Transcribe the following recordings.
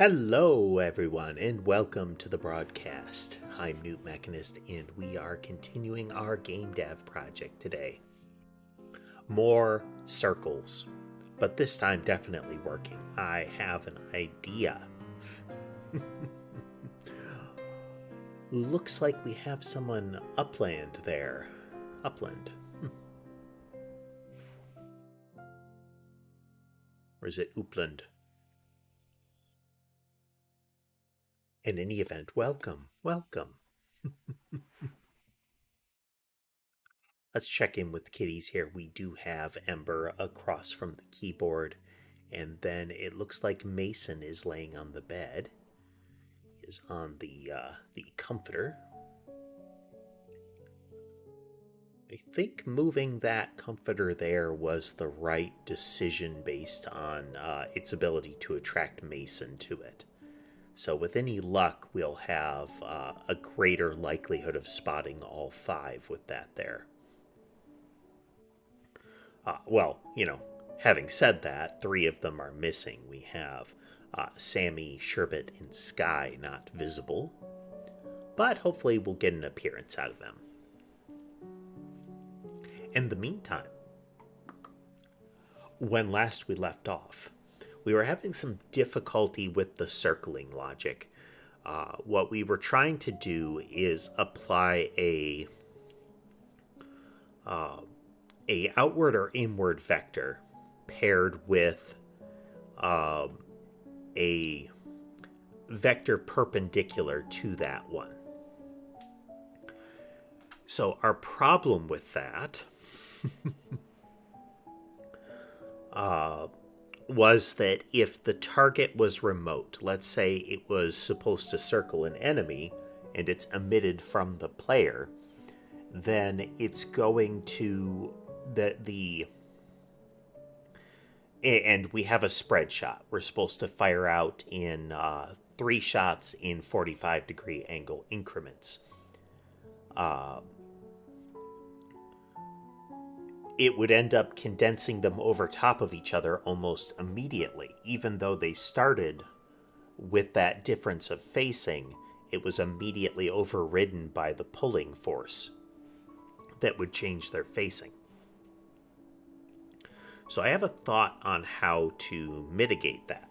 Hello, everyone, and welcome to the broadcast. I'm newtmechanist, and we are continuing our game dev project today. More circles, but this time definitely working. I have an idea. Looks like we have someone upland there. Upland. Or is it upland? In any event, welcome. Let's check in with the kitties here. We do have Ember across from the keyboard, and then it looks like Mason is laying on the bed. He is on the comforter. I think moving that comforter there was the right decision based on its ability to attract Mason to it. So with any luck, we'll have a greater likelihood of spotting all five with that there. Having said that, three of them are missing. We have Sammy, Sherbet, and Sky not visible, but hopefully we'll get an appearance out of them. In the meantime, when last we left off, we were having some difficulty with the circling logic. What we were trying to do is apply a outward or inward vector paired with a vector perpendicular to that one. So our problem with that was that if the target was remote, let's say it was supposed to circle an enemy and it's emitted from the player, then it's going to and we have a spread shot. We're supposed to fire out in 3 shots in 45-degree angle increments. It would end up condensing them over top of each other almost immediately. Even though they started with that difference of facing, it was immediately overridden by the pulling force that would change their facing. So I have a thought on how to mitigate that.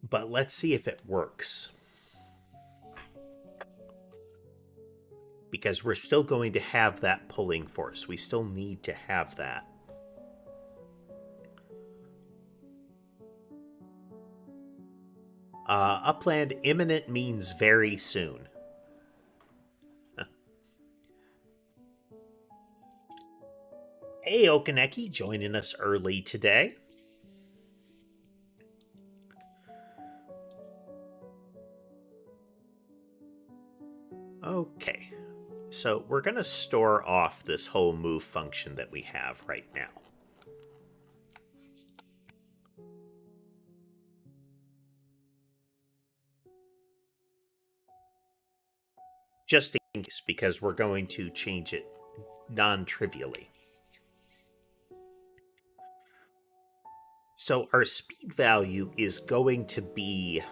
But let's see if it works. Because we're still going to have that pulling force. We still need to have that. Upland imminent means very soon. Hey, Okaneki, joining us early today. Okay. So we're going to store off this whole move function that we have right now. Just in case, because we're going to change it non-trivially. So our speed value is going to be...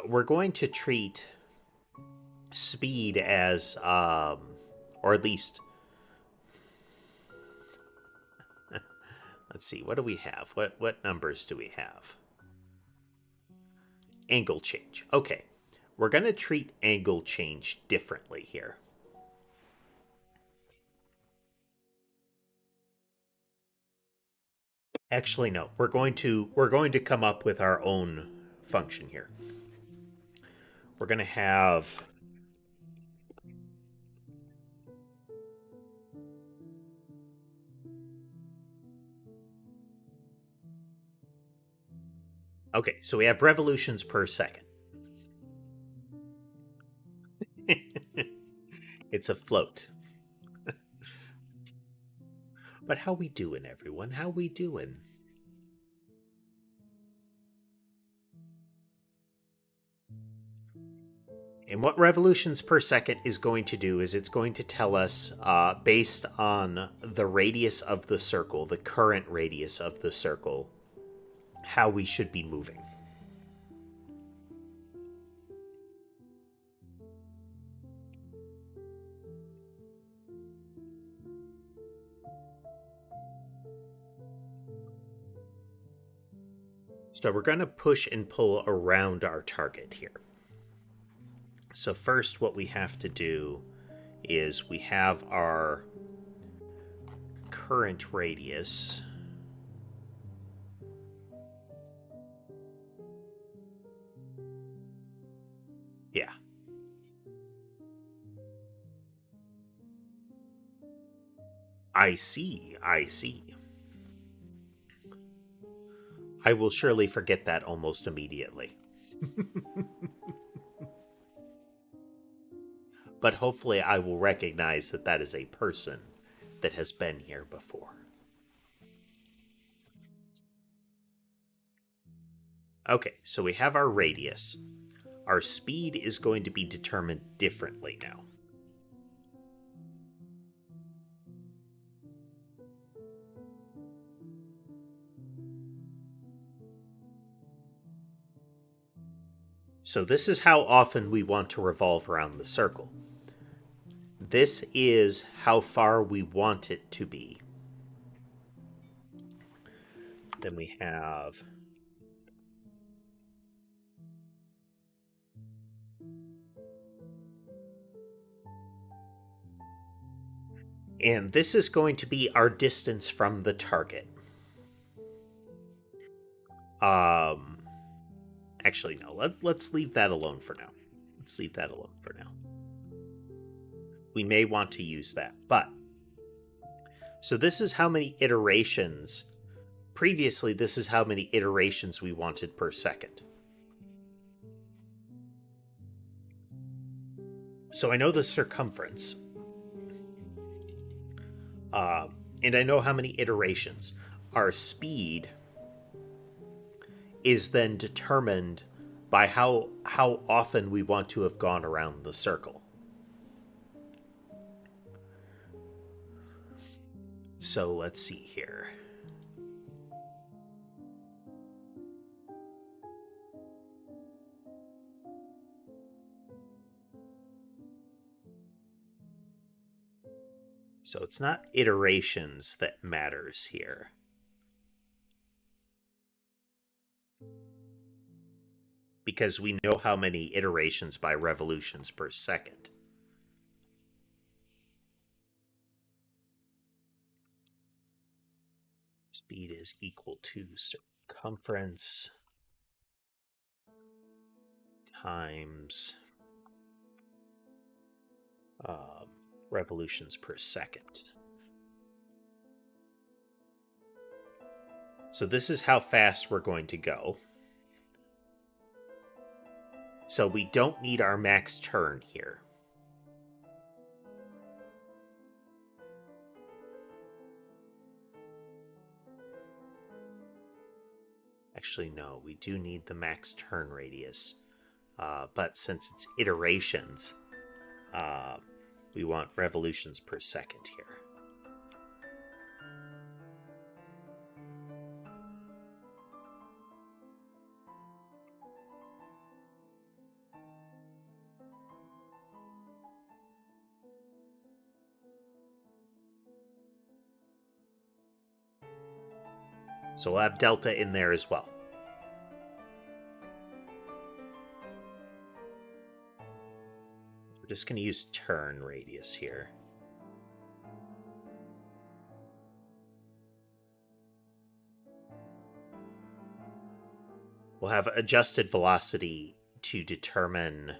we're going to treat speed as, or at least... Let's see, what do we have? What numbers do we have? Angle change. Okay, we're going to treat angle change differently here. Actually, no. We're going to come up with our own function here. We're going to have okay, so we have revolutions per second. It's a float. But how we doing, everyone? How we doing? And what revolutions per second is going to do is it's going to tell us, based on the radius of the circle, the current radius of the circle, how we should be moving. So we're going to push and pull around our target here. So first what we have to do is we have our current radius. Yeah. I see. I will surely forget that almost immediately. But hopefully I will recognize that that is a person that has been here before. Okay, so we have our radius. Our speed is going to be determined differently now. So this is how often we want to revolve around the circle. This is how far we want it to be. Then we have... And this is going to be our distance from the target. Actually, no. Let's leave that alone for now. Let's leave that alone for now. We may want to use that, but... So this is how many iterations... Previously, this is how many iterations we wanted per second. So I know the circumference. And I know how many iterations. Our speed is then determined by how often we want to have gone around the circle. So let's see here. So it's not iterations that matters here. Because we know how many iterations by revolutions per second. Speed is equal to circumference times revolutions per second. So this is how fast we're going to go. So we don't need our max turn here. Actually, no, we do need the max turn radius. But since it's iterations, we want revolutions per second here. So we'll have delta in there as well. We're just going to use turn radius here. We'll have adjusted velocity to determine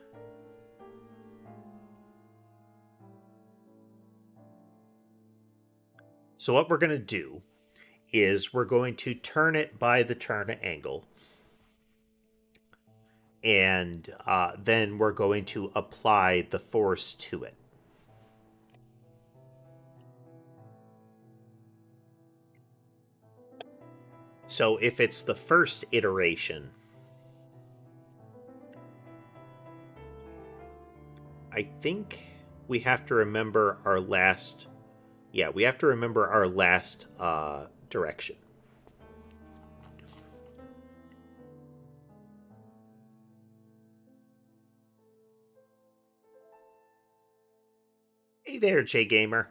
so what we're going to do is we're going to turn it by the turn angle, and then we're going to apply the force to it. So if it's the first iteration, I think we have to remember our last. Yeah, we have to remember our last direction. Hey there, J Gamer.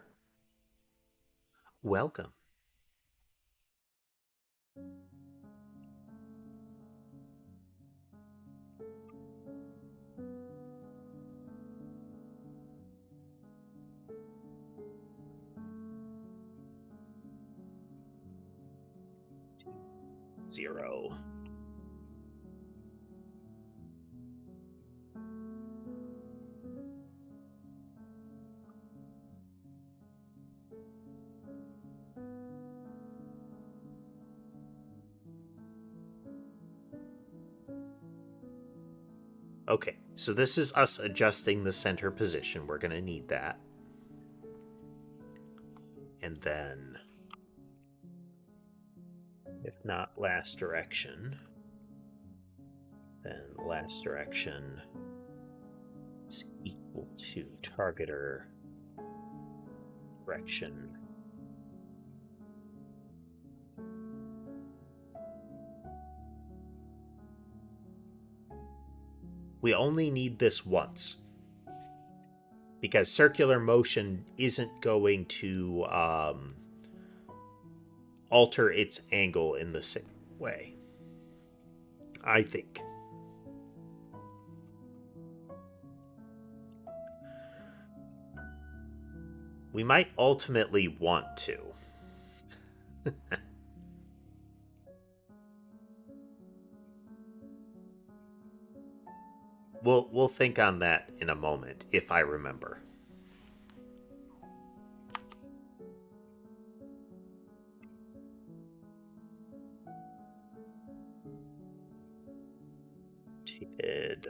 Welcome. Zero. Okay, so this is us adjusting the center position. We're going to need that. And then, if not last direction, then last direction is equal to targeter direction. We only need this once, because circular motion isn't going to alter its angle in the same way, I think. We might ultimately want to. We'll think on that in a moment, if I remember. Rotated.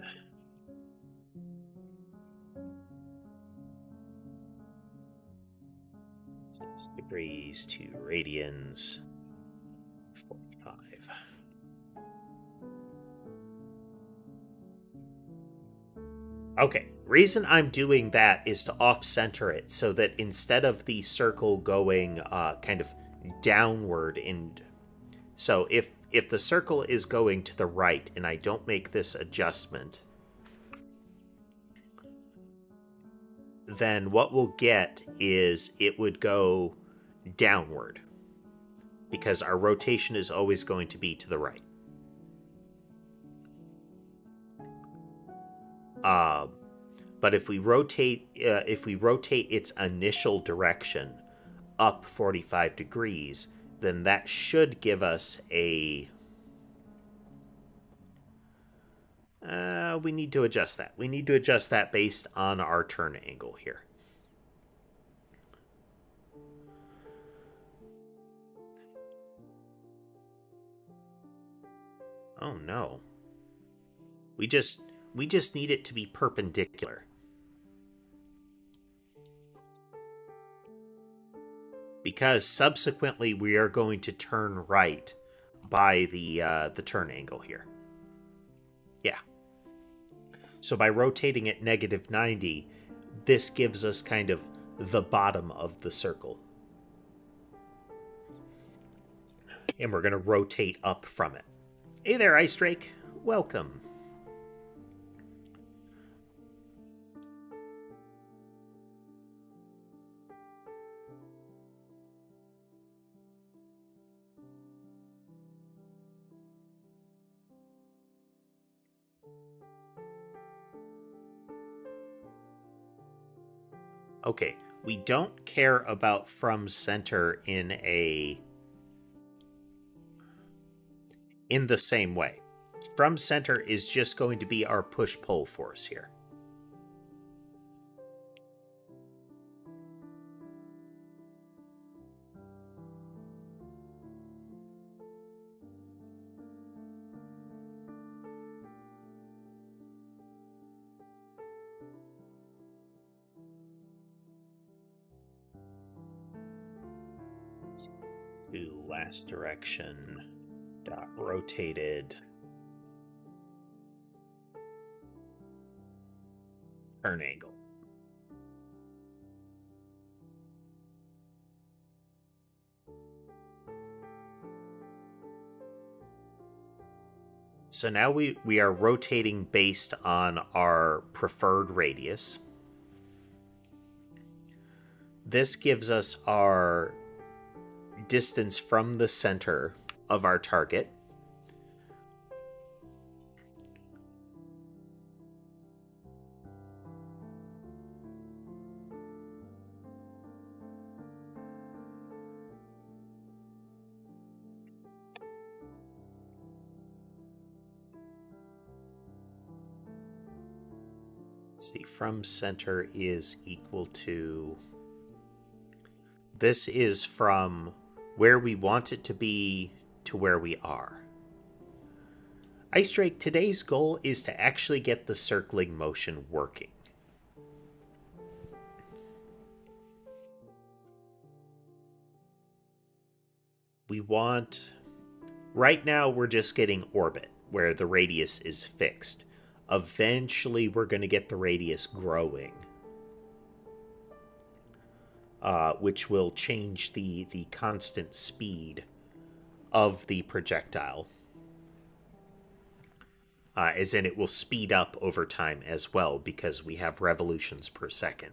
6 degrees to radians 45. Okay, reason I'm doing that is to off-center it so that instead of the circle going kind of downward, so if the circle is going to the right and I don't make this adjustment, then what we'll get is it would go downward because our rotation is always going to be to the right. But if we rotate its initial direction up 45 degrees, then that should give us a. We need to adjust that. We need to adjust that based on our turn angle here. Oh no. We just need it to be perpendicular. Because subsequently we are going to turn right by the turn angle here. Yeah. So by rotating at -90, this gives us kind of the bottom of the circle. And we're going to rotate up from it. Hey there, Ice Drake. Welcome. Okay, we don't care about from center in the same way. From center is just going to be our push-pull force here. To last direction dot rotated turn angle. So now we are rotating based on our preferred radius. This gives us our distance from the center of our target. Let's see, from center is equal to... This is from where we want it to be to where we are. Ice Drake, today's goal is to actually get the circling motion working. We want... Right now, we're just getting orbit, where the radius is fixed. Eventually, we're going to get the radius growing, which will change the constant speed of the projectile. As in, it will speed up over time as well, because we have revolutions per second.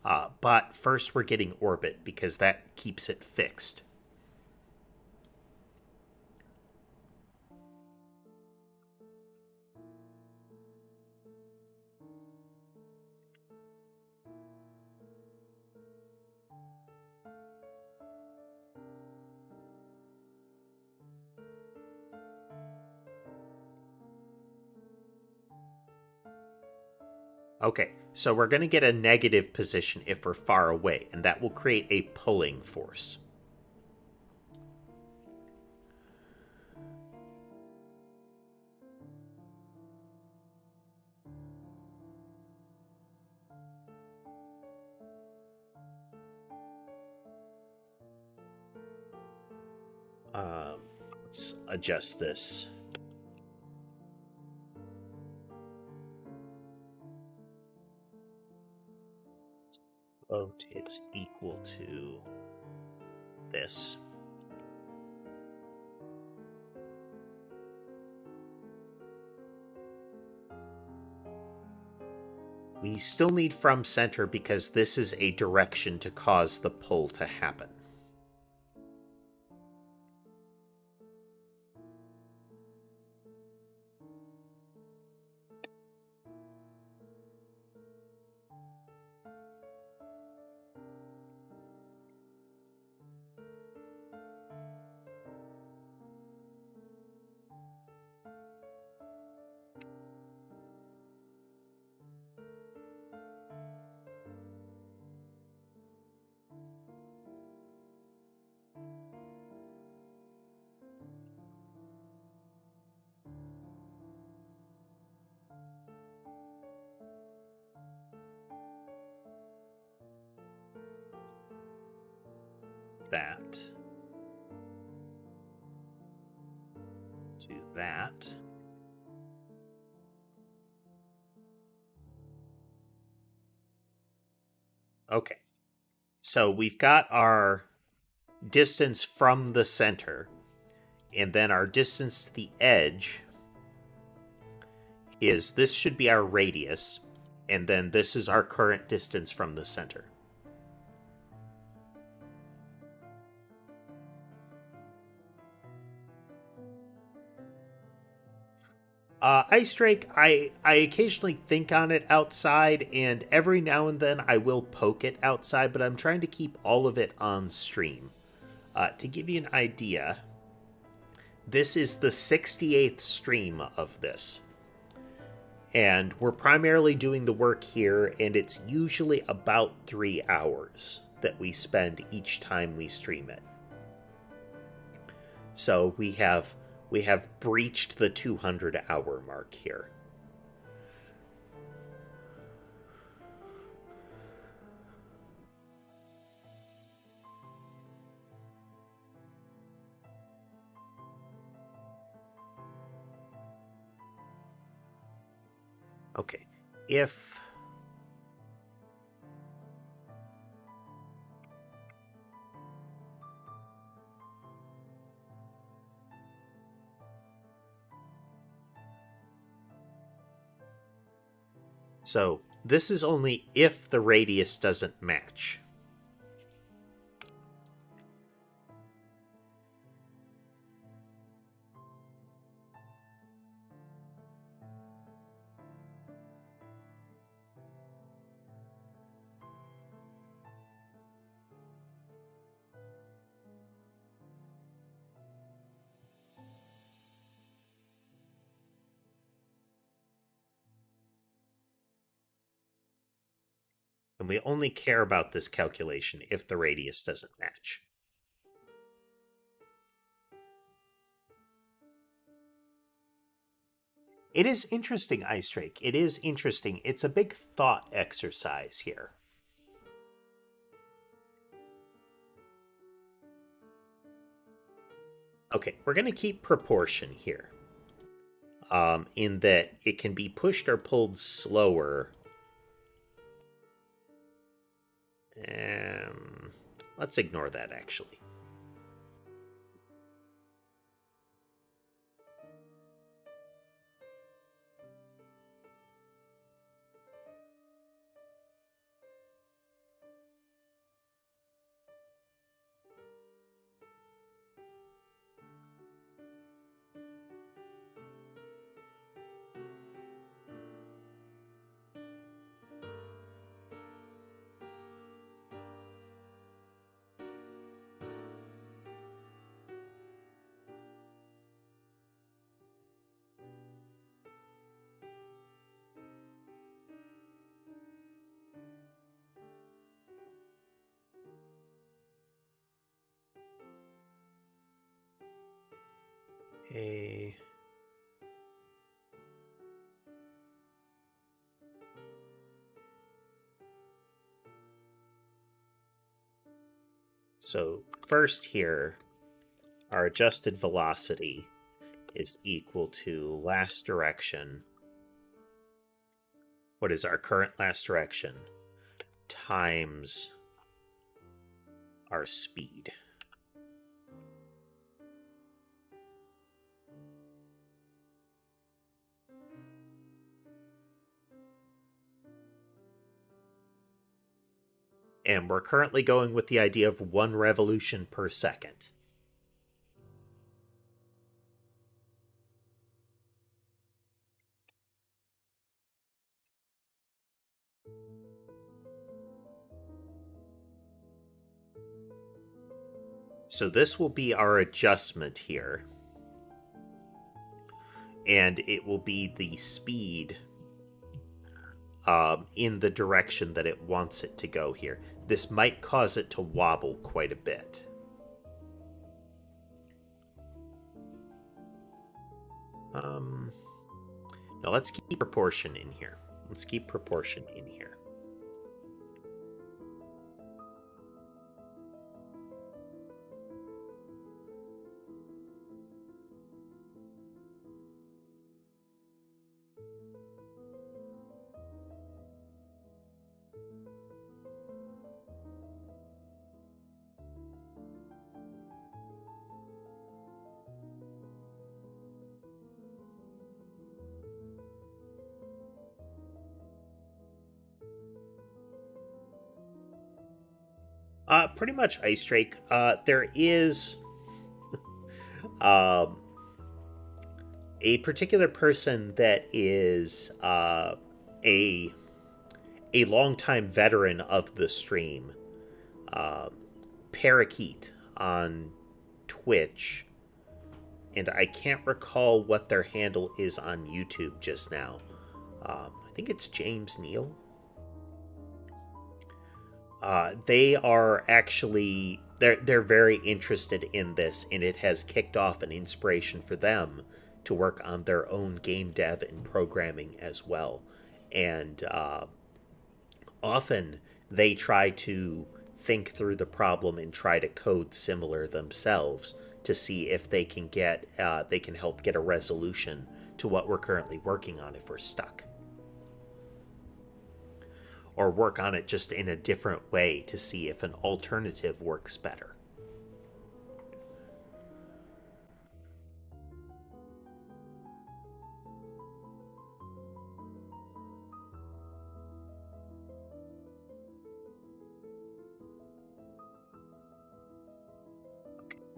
But first, we're getting orbit, because that keeps it fixed. Okay, so we're going to get a negative position if we're far away, and that will create a pulling force. Let's adjust this. Float is equal to this. We still need from center because this is a direction to cause the pull to happen. That. Do that. Okay. So we've got our distance from the center, and then our distance to the edge is, this should be our radius, and then this is our current distance from the center. Ice Drake, I occasionally think on it outside, and every now and then I will poke it outside, but I'm trying to keep all of it on stream. To give you an idea, this is the 68th stream of this. And we're primarily doing the work here, and it's usually about 3 hours that we spend each time we stream it. So we have breached the 200-hour mark here. Okay, if... So this is only if the radius doesn't match. And we only care about this calculation if the radius doesn't match. It is interesting, Ice Drake. It is interesting. It's a big thought exercise here. Okay, we're going to keep proportion here. In that it can be pushed or pulled slower. Let's ignore that, actually. Hey. So first here, our adjusted velocity is equal to last direction. What is our current last direction? Times our speed. And we're currently going with the idea of 1 revolution per second. So this will be our adjustment here. And it will be the speed in the direction that it wants it to go here. This might cause it to wobble quite a bit. Now let's keep proportion in here. Let's keep proportion in here. Pretty much, Ice Drake. There is a particular person that is a longtime veteran of the stream, Parakeet on Twitch, and I can't recall what their handle is on YouTube just now. I think it's James Neal. They are actually they're very interested in this, and it has kicked off an inspiration for them to work on their own game dev and programming as well. And often they try to think through the problem and try to code similar themselves to see if they can help get a resolution to what we're currently working on if we're stuck, or work on it just in a different way to see if an alternative works better.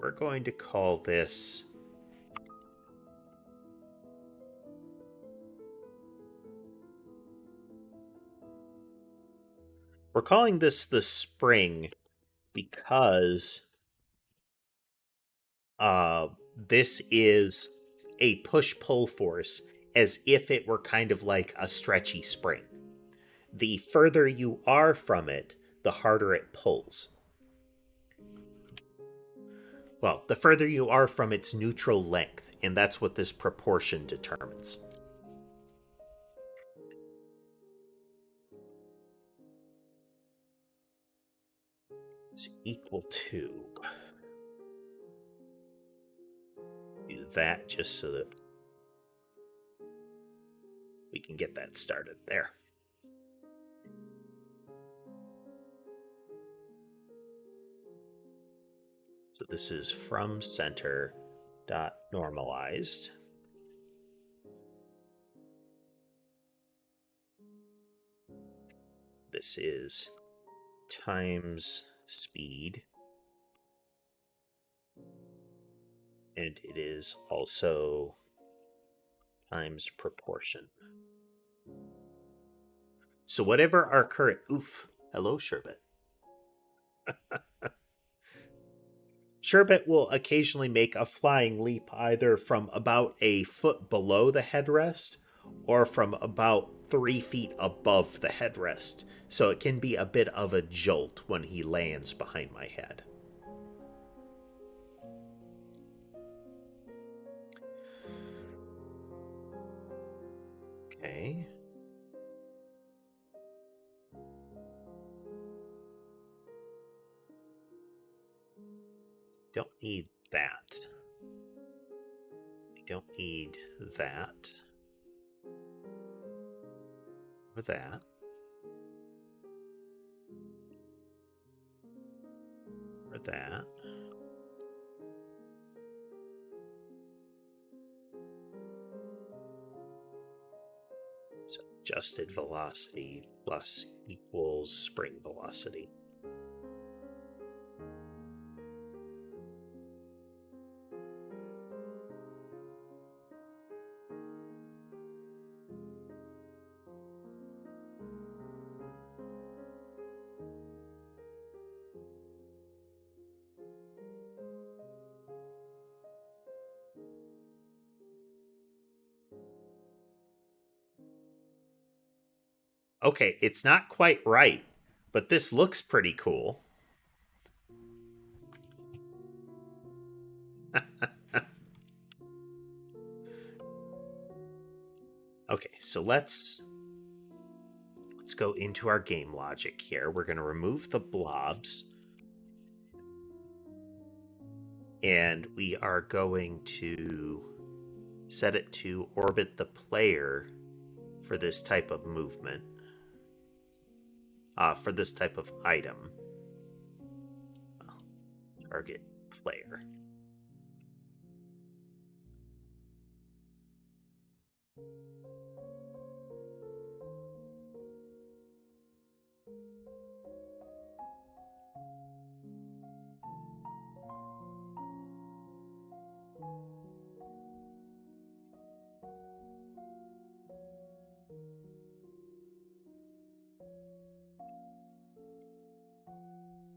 we're going to call this... We're calling this the spring because this is a push-pull force, as if it were kind of like a stretchy spring. The further you are from it, the harder it pulls. Well, the further you are from its neutral length, and that's what this proportion determines. Is equal to... do that just so that we can get that started there. So this is from center dot normalized. This is times speed. And it is also times proportion. So whatever our current... Oof. Hello, Sherbet. Sherbet will occasionally make a flying leap either from about a foot below the headrest or from about 3 feet above the headrest. So it can be a bit of a jolt when he lands behind my head. Okay. Don't need that. I don't need that. Or that. Or that. So adjusted velocity plus equals spring velocity. Okay, it's not quite right, but this looks pretty cool. Okay, so let's go into our game logic here. We're going to remove the blobs. And we are going to set it to orbit the player for this type of movement. For this type of item. Target player.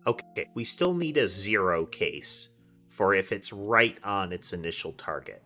Okay, we still need a 0 case for if it's right on its initial target.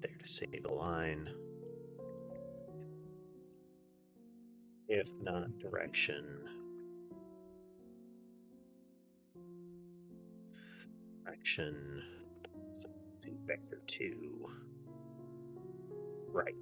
There to save the line. If not direction. direction. So do vector 2. Right.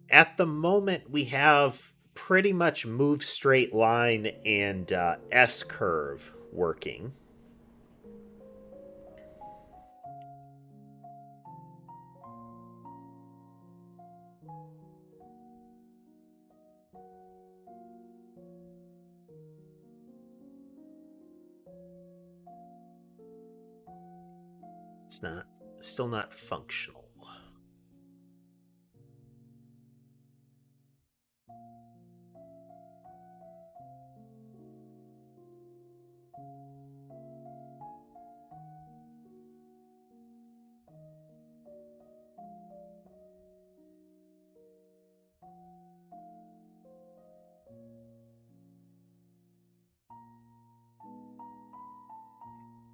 At the moment, we have pretty much move straight line and S curve working. It's still not functional.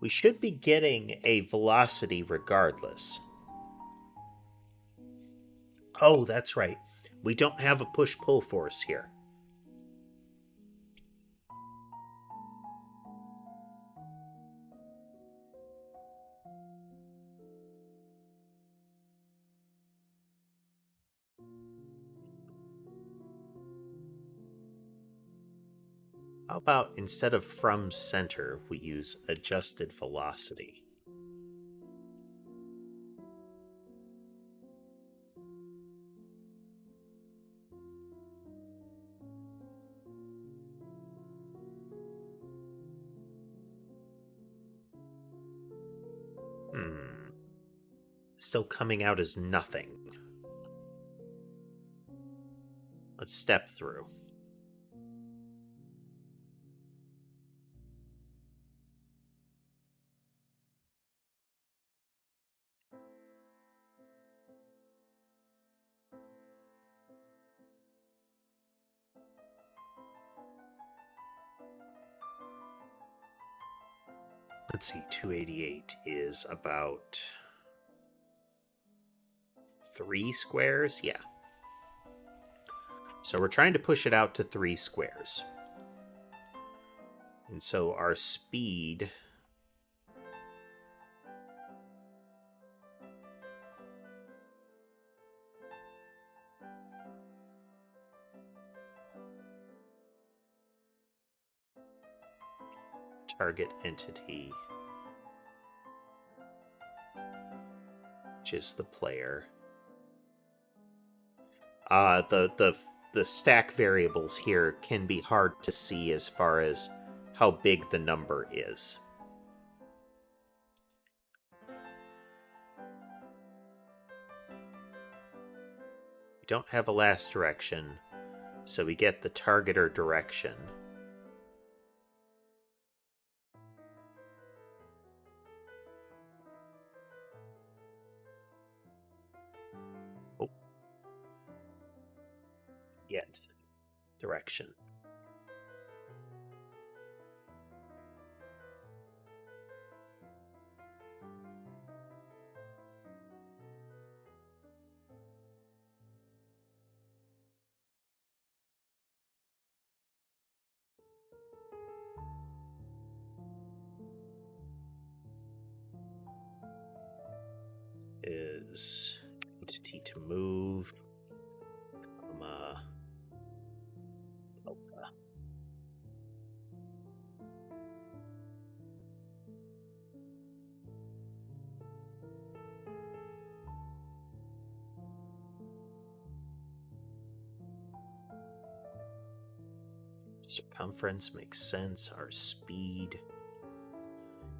We should be getting a velocity regardless. Oh, that's right. We don't have a push-pull force here. How about instead of from center, we use adjusted velocity? Still coming out as nothing. Let's step through. Let's see, 288 is about 3 squares? Yeah. So we're trying to push it out to 3 squares. And so our speed target entity, which is the player. The stack variables here can be hard to see as far as how big the number is. We don't have a last direction, so we get the targeter direction. Oh. Yet. Direction. Is entity to move, comma, delta. Circumference makes sense. Our speed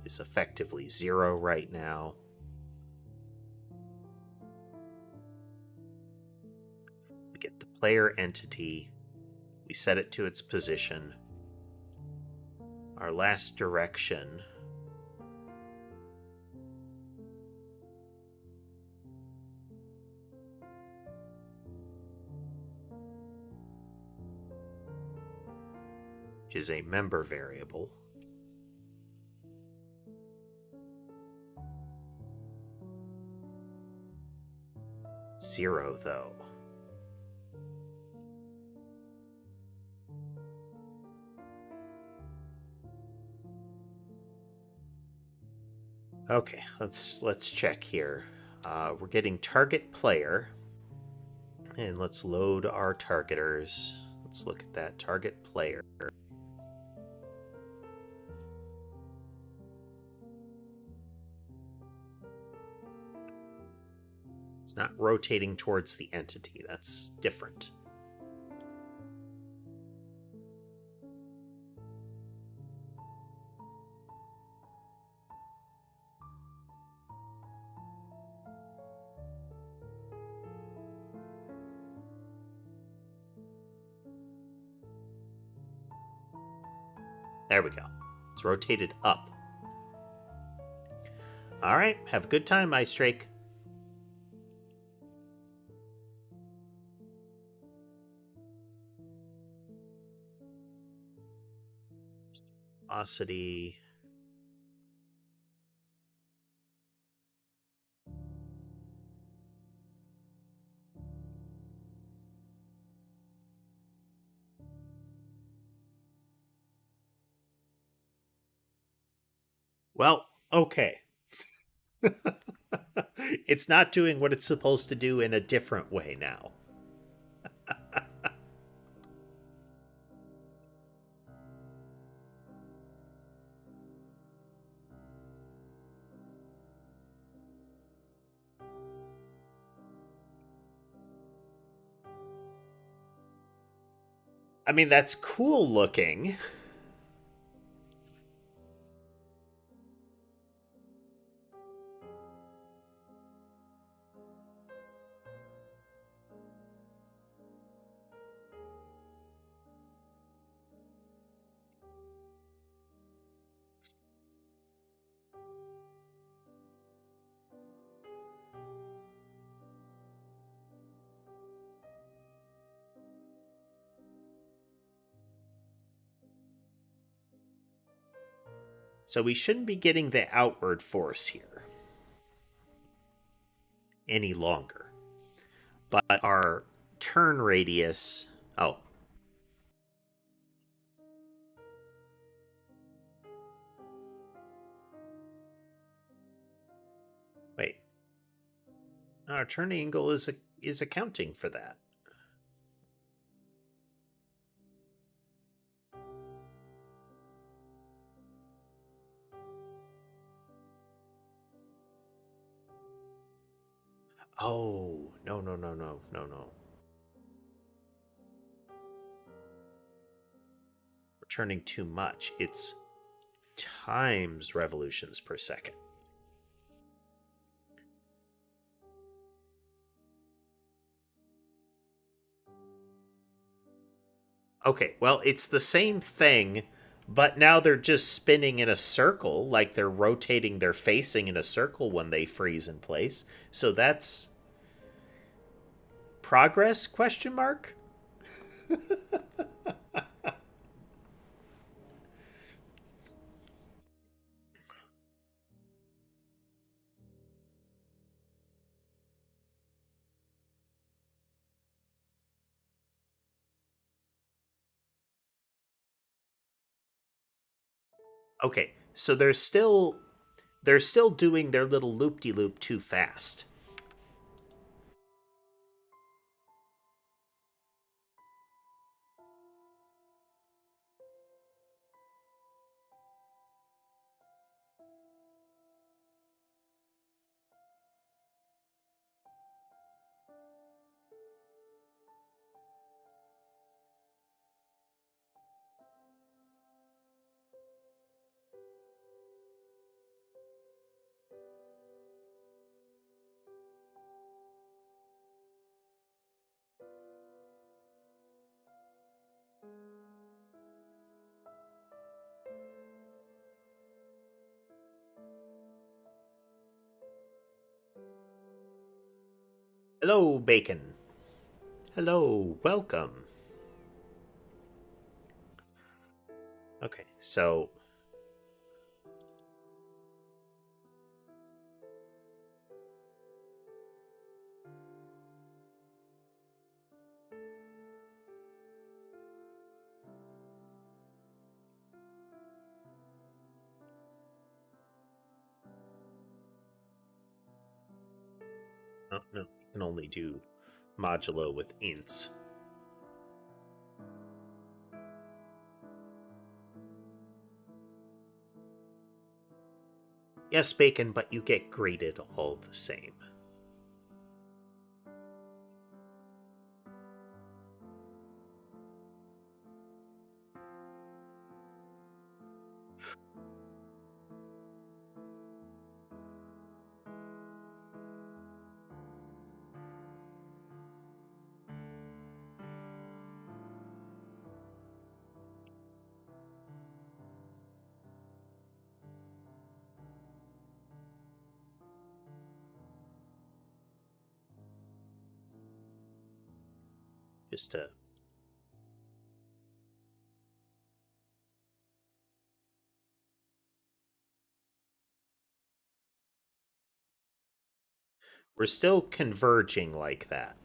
is effectively 0 right now. We get the player entity. We set it to its position. Our last direction is a member variable. 0, though. Okay, let's check here. We're getting target player, and let's load our targeters. Let's look at that target player. It's not rotating towards the entity. That's different. There we go. It's rotated up. All right, have a good time, Ice Drake. Velocity. Well, okay. It's not doing what it's supposed to do in a different way now. I mean, that's cool looking. So we shouldn't be getting the outward force here any longer. But our turn radius... Oh. Wait. Our turn angle is accounting for that. Oh, no. We're turning too much. It's times revolutions per second. Okay, well, it's the same thing, but now they're just spinning in a circle, like they're rotating, they're facing in a circle when they freeze in place. So that's progress, question mark? Okay, so they're still doing their little loop-de-loop too fast. Hello, Bacon. Hello, welcome. Okay, so Oh, no, you can only do modulo with ints. Yes, Bacon, but you get graded all the same. Just to... We're still converging like that.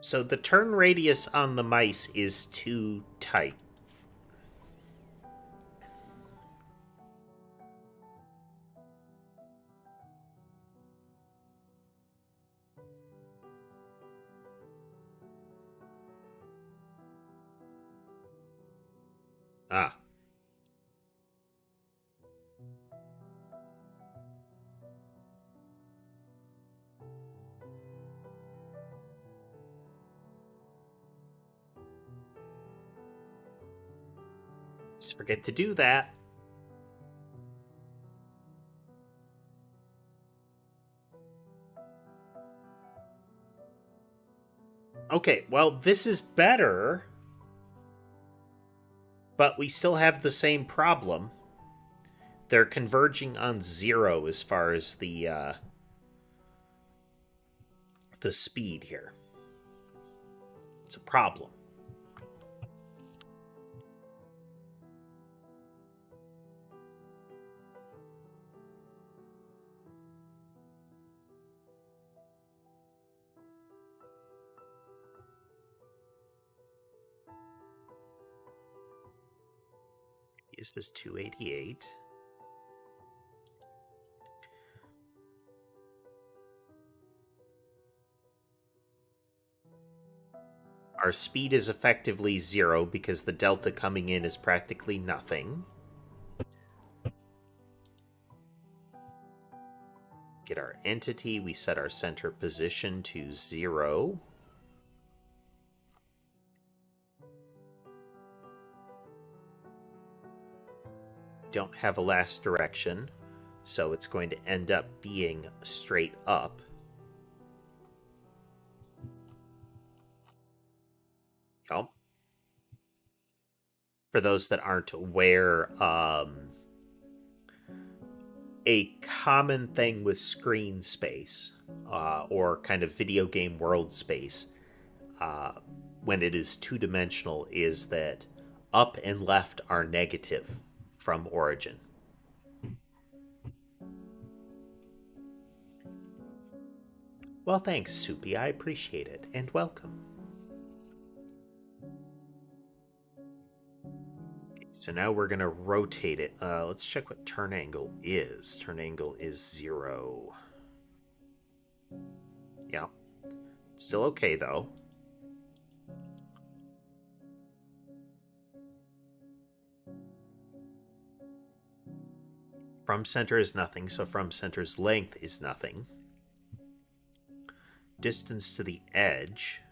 So the turn radius on the mice is too tight. Ah. Just forget to do that. Okay, well, this is better, but we still have the same problem. They're converging on 0 as far as the speed here. It's a problem. This is 288. Our speed is effectively 0 because the delta coming in is practically nothing. Get our entity, we set our center position to 0. Don't have a last direction, so it's going to end up being straight up. Yep. For those that aren't aware, a common thing with screen space or kind of video game world space when it is two-dimensional is that up and left are negative from origin. Well, thanks, Soupy. I appreciate it, and welcome. So now we're going to rotate it. Let's check what turn angle is. Turn angle is 0. Yeah. Still okay, though. From center is nothing, so from center's length is nothing. Distance to the edge.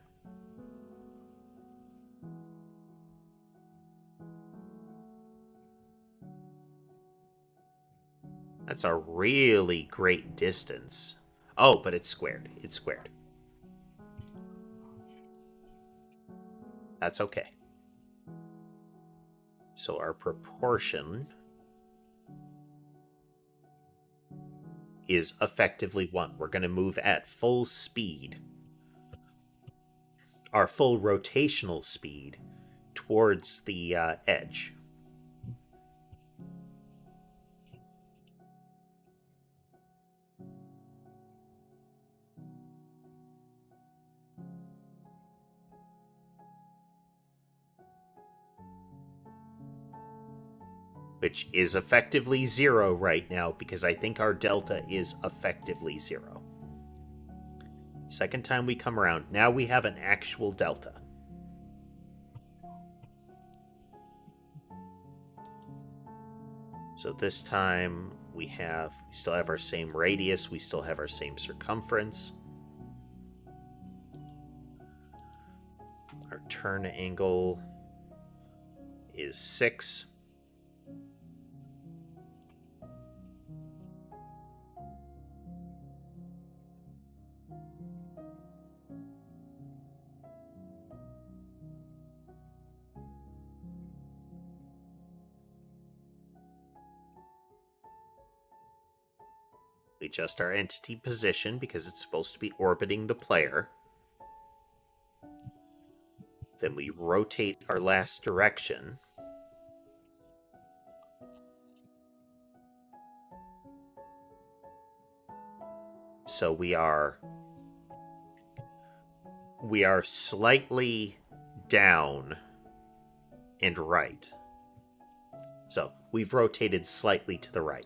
That's a really great distance. Oh, but it's squared. It's squared. That's okay. So our proportion is effectively 1. We're going to move at full speed, our full rotational speed, towards the edge. which is effectively 0 right now because I think our delta is effectively 0. Second time we come around, now we have an actual delta. So this time we still have our same radius, we still have our same circumference. Our turn angle is 6. We adjust our entity position because it's supposed to be orbiting the player. Then we rotate our last direction. So we are slightly down and right. So we've rotated slightly to the right.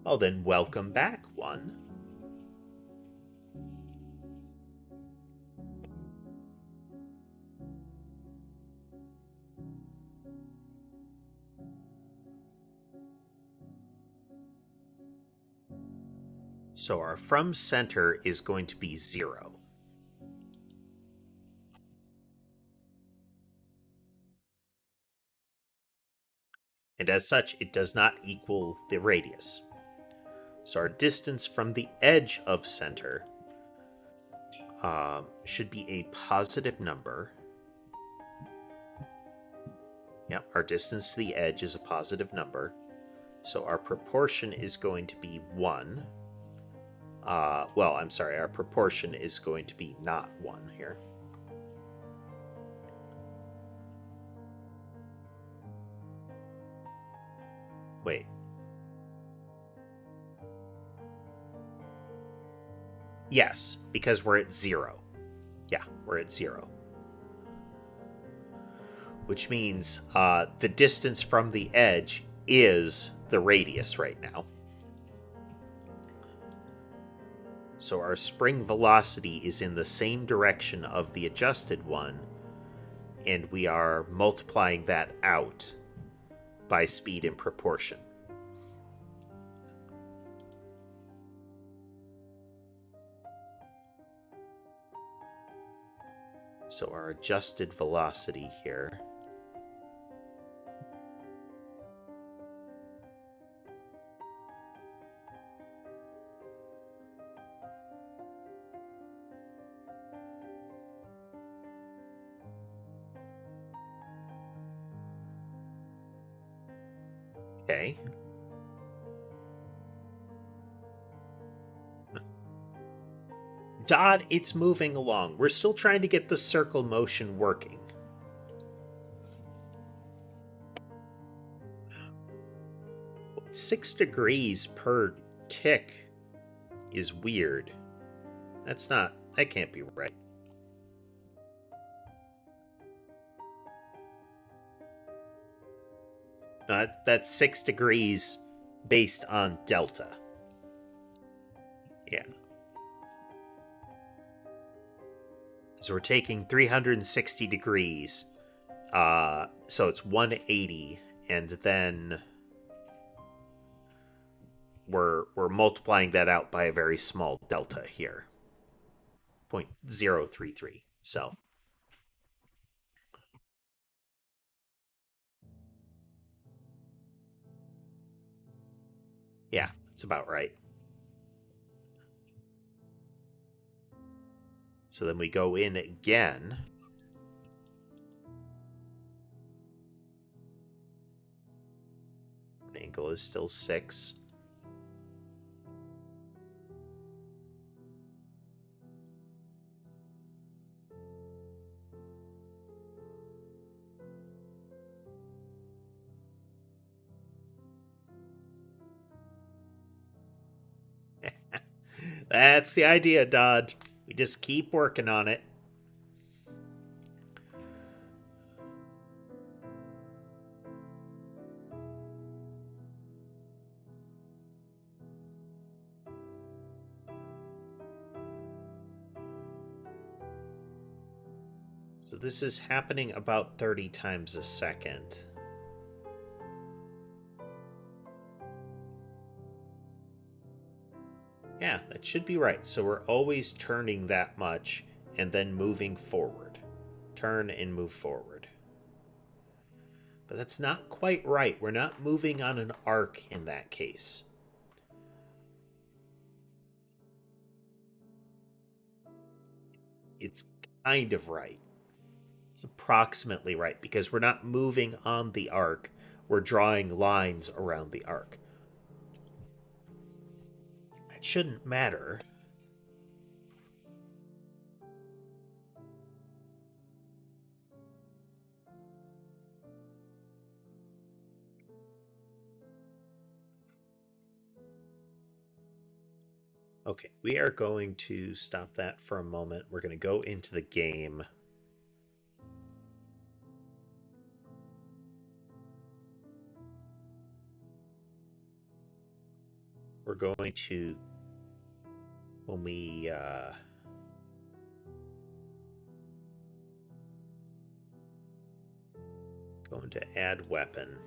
Oh, then welcome back, one. So our from center is going to be 0. And as such, it does not equal the radius. So our distance from the edge of center should be a positive number. Yep, our distance to the edge is a positive number. So our proportion is going to be 1. Well, I'm sorry, our proportion is going to be not 1 here. Wait. Yes, because we're at 0. Yeah, we're at 0. Which means the distance from the edge is the radius right now. So our spring velocity is in the same direction of the adjusted one, and we are multiplying that out by speed in proportion. So our adjusted velocity here okay. Dodd, it's moving along. We're still trying to get the circle motion working. Six degrees per tick is weird. That can't be right. No, that's 6 degrees based on delta. Yeah. So we're taking 360 degrees. So it's 180, and then we're multiplying that out by a very small delta here. 0.033. So yeah, that's about right. So then we go in again. Angle is still 6. That's the idea, Dodd. We just keep working on it. So this is happening about 30 times a second. Yeah, that should be right. So we're always turning that much and then moving forward. Turn and move forward. But that's not quite right. We're not moving on an arc in that case. It's kind of right. It's approximately right because we're not moving on the arc. We're drawing lines around the arc. It shouldn't matter. Okay, we are going to stop that for a moment. We're going to go into the game. We're going to, when we going to add weapon.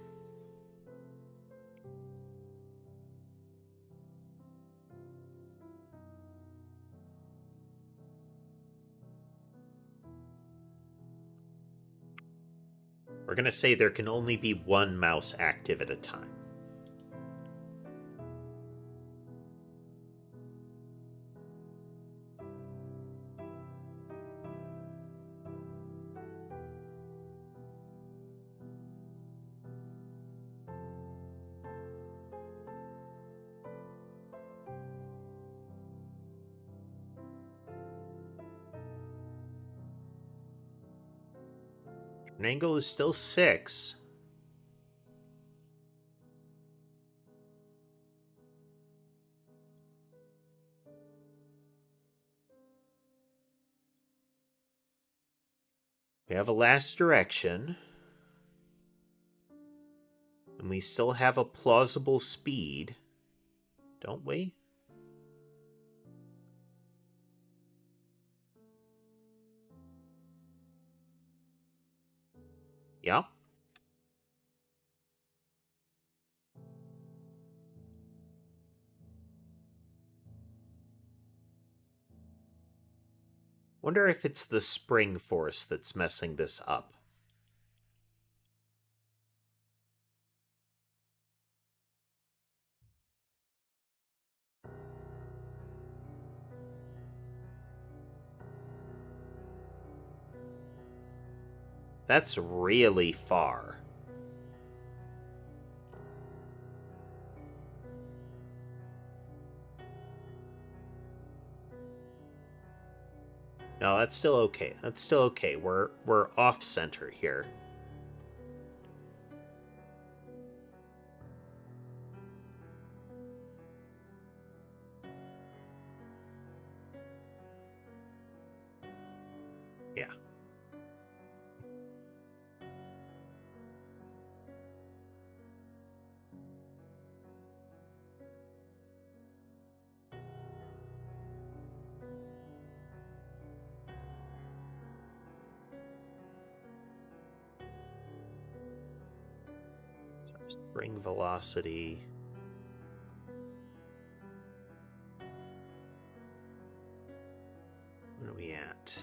We're going to say there can only be one mouse active at a time. An angle is still 6. We have a last direction. And we still have a plausible speed, don't we? Yeah. Wonder if it's the spring force that's messing this up. That's really far. No, that's still okay. That's still okay. We're off center here. Yeah. Spring velocity. What are we at?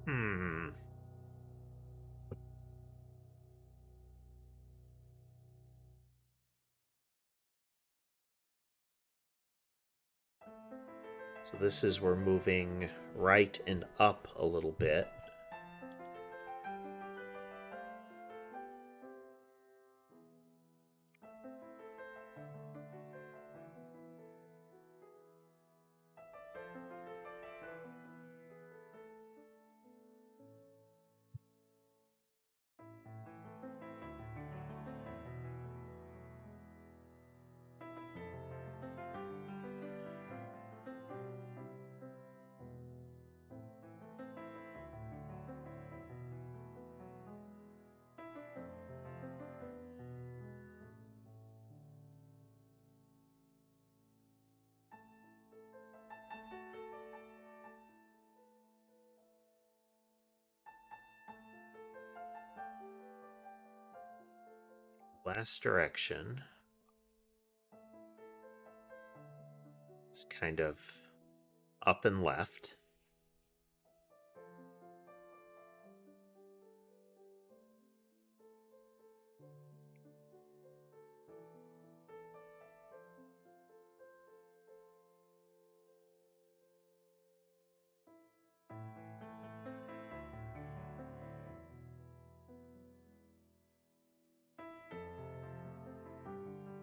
Hmm. So this is we're moving right and up a little bit. last direction is kind of up and left.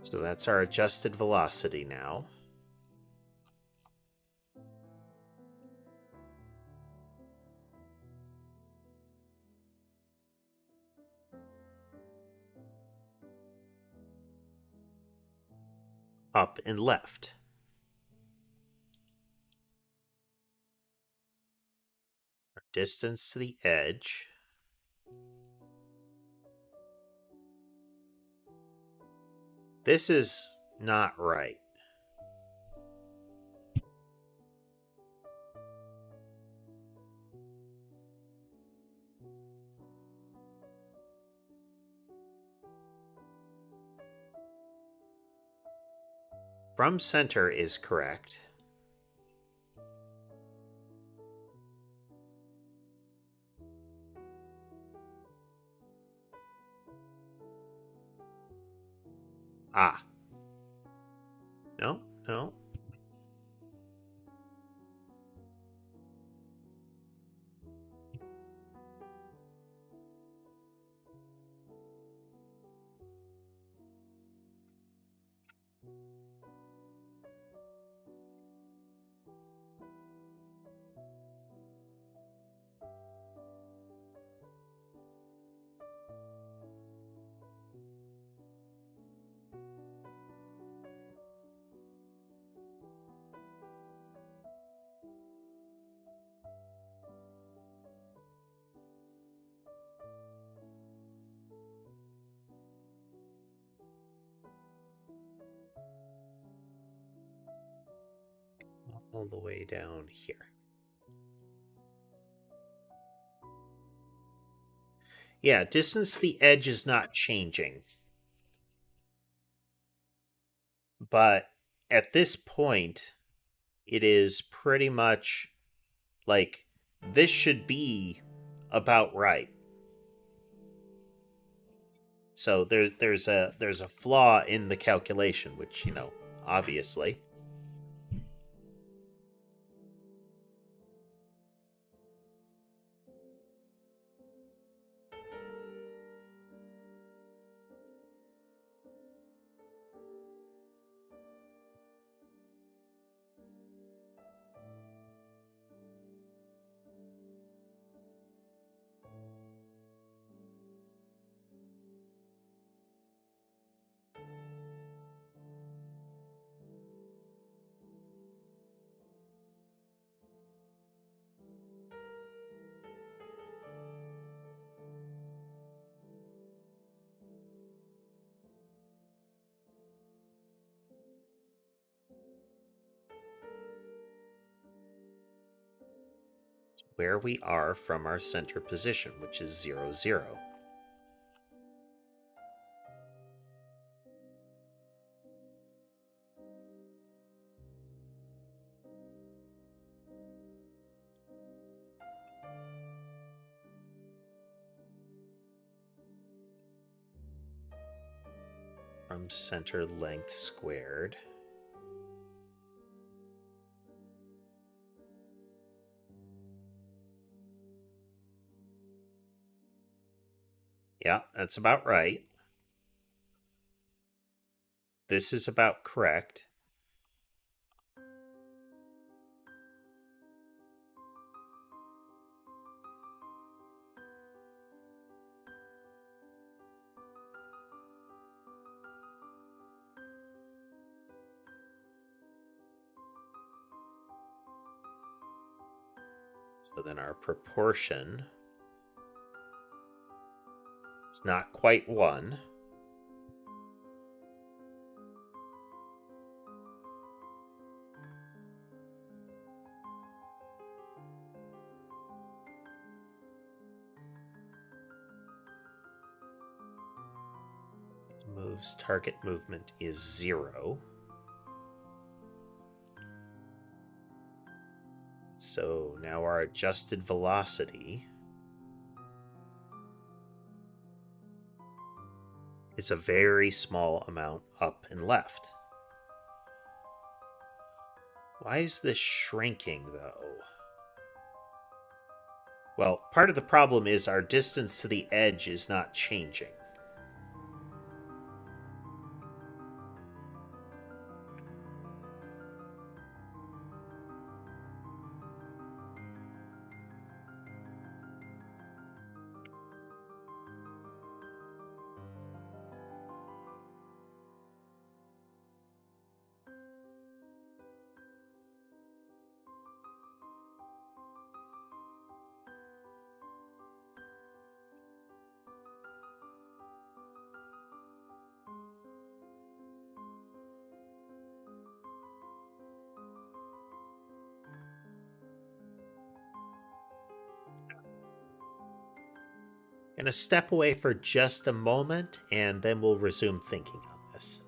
So that's our adjusted velocity now. Up and left. Our distance to the edge. This is not right. From center is correct. Ah. No, no. All the way down here. Yeah, distance to the edge is not changing. But at this point, it is pretty much like this should be about right. So there's a flaw in the calculation, which, obviously. Where we are from our center position, which is 0, 0. From center length squared. Yeah, that's about right. This is about correct. So then our proportion is not quite 1. moves. Target movement is 0. So now our adjusted velocity is a very small amount up and left. Why is this shrinking, though? Well, part of the problem is our distance to the edge is not changing. Gonna step away for just a moment, and then we'll resume thinking on this.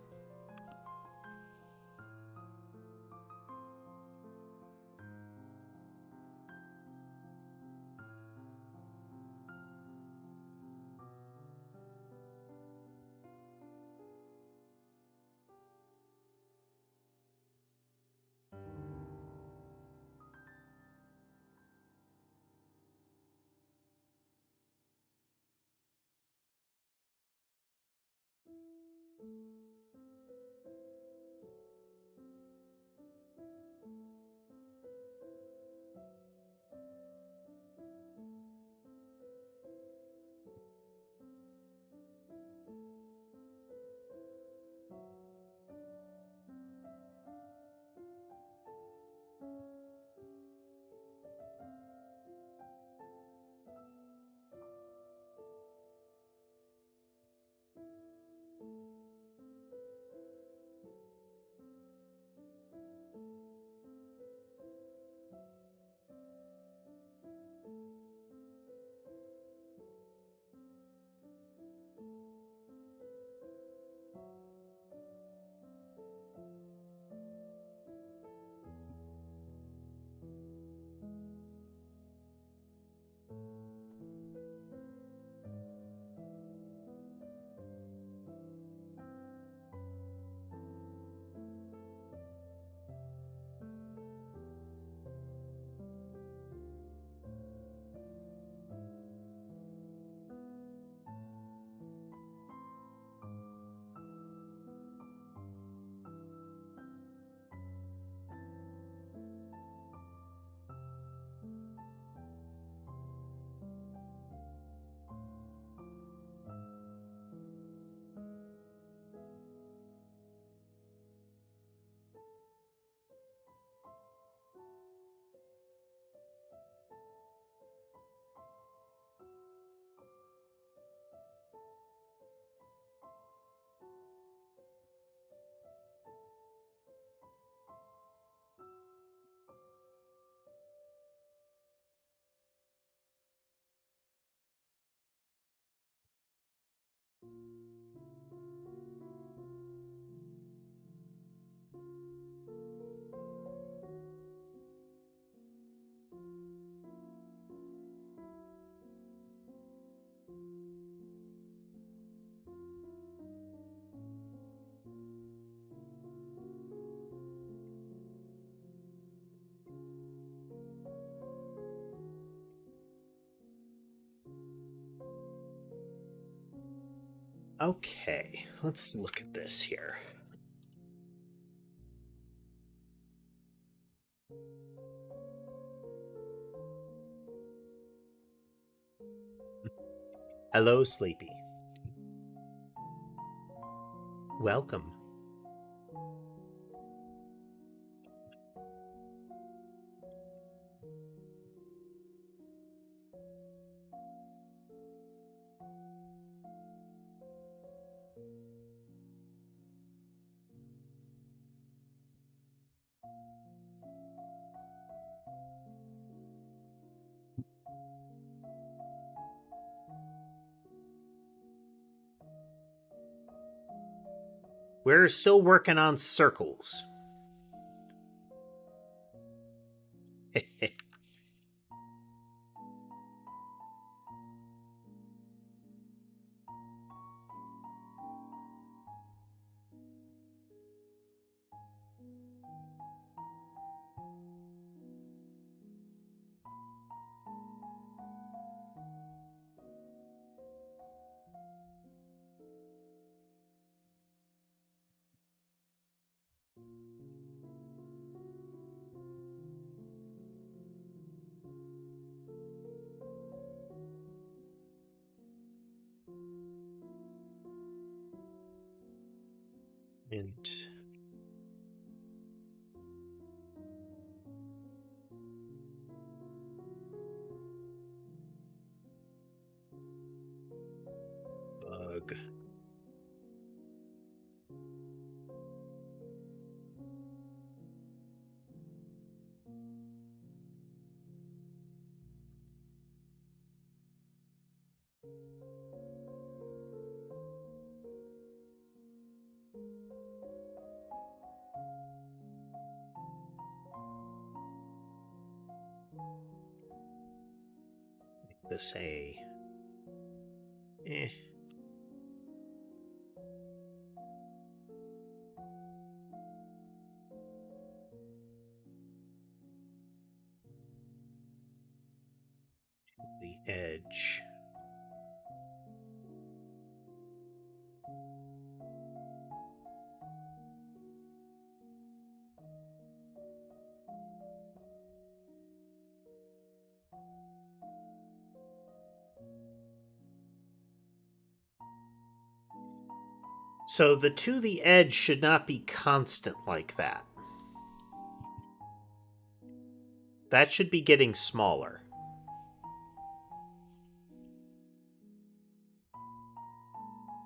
Okay, let's look at this here. Hello, Sleepy. Welcome. We're still working on circles. And bug. This A. Eh. The edge. So the to the edge should not be constant like that. That should be getting smaller.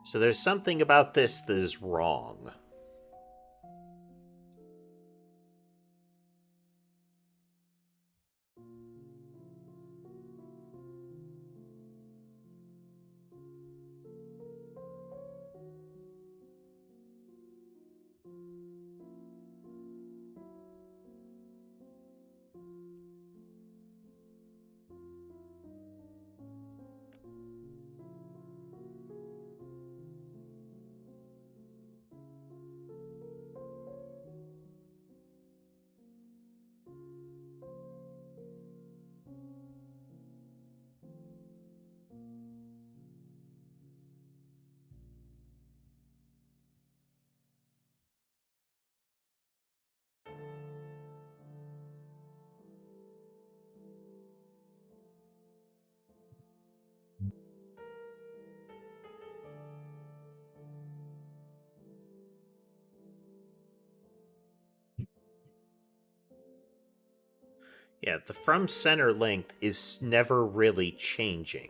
So there's something about this that is wrong. Yeah, the from center length is never really changing.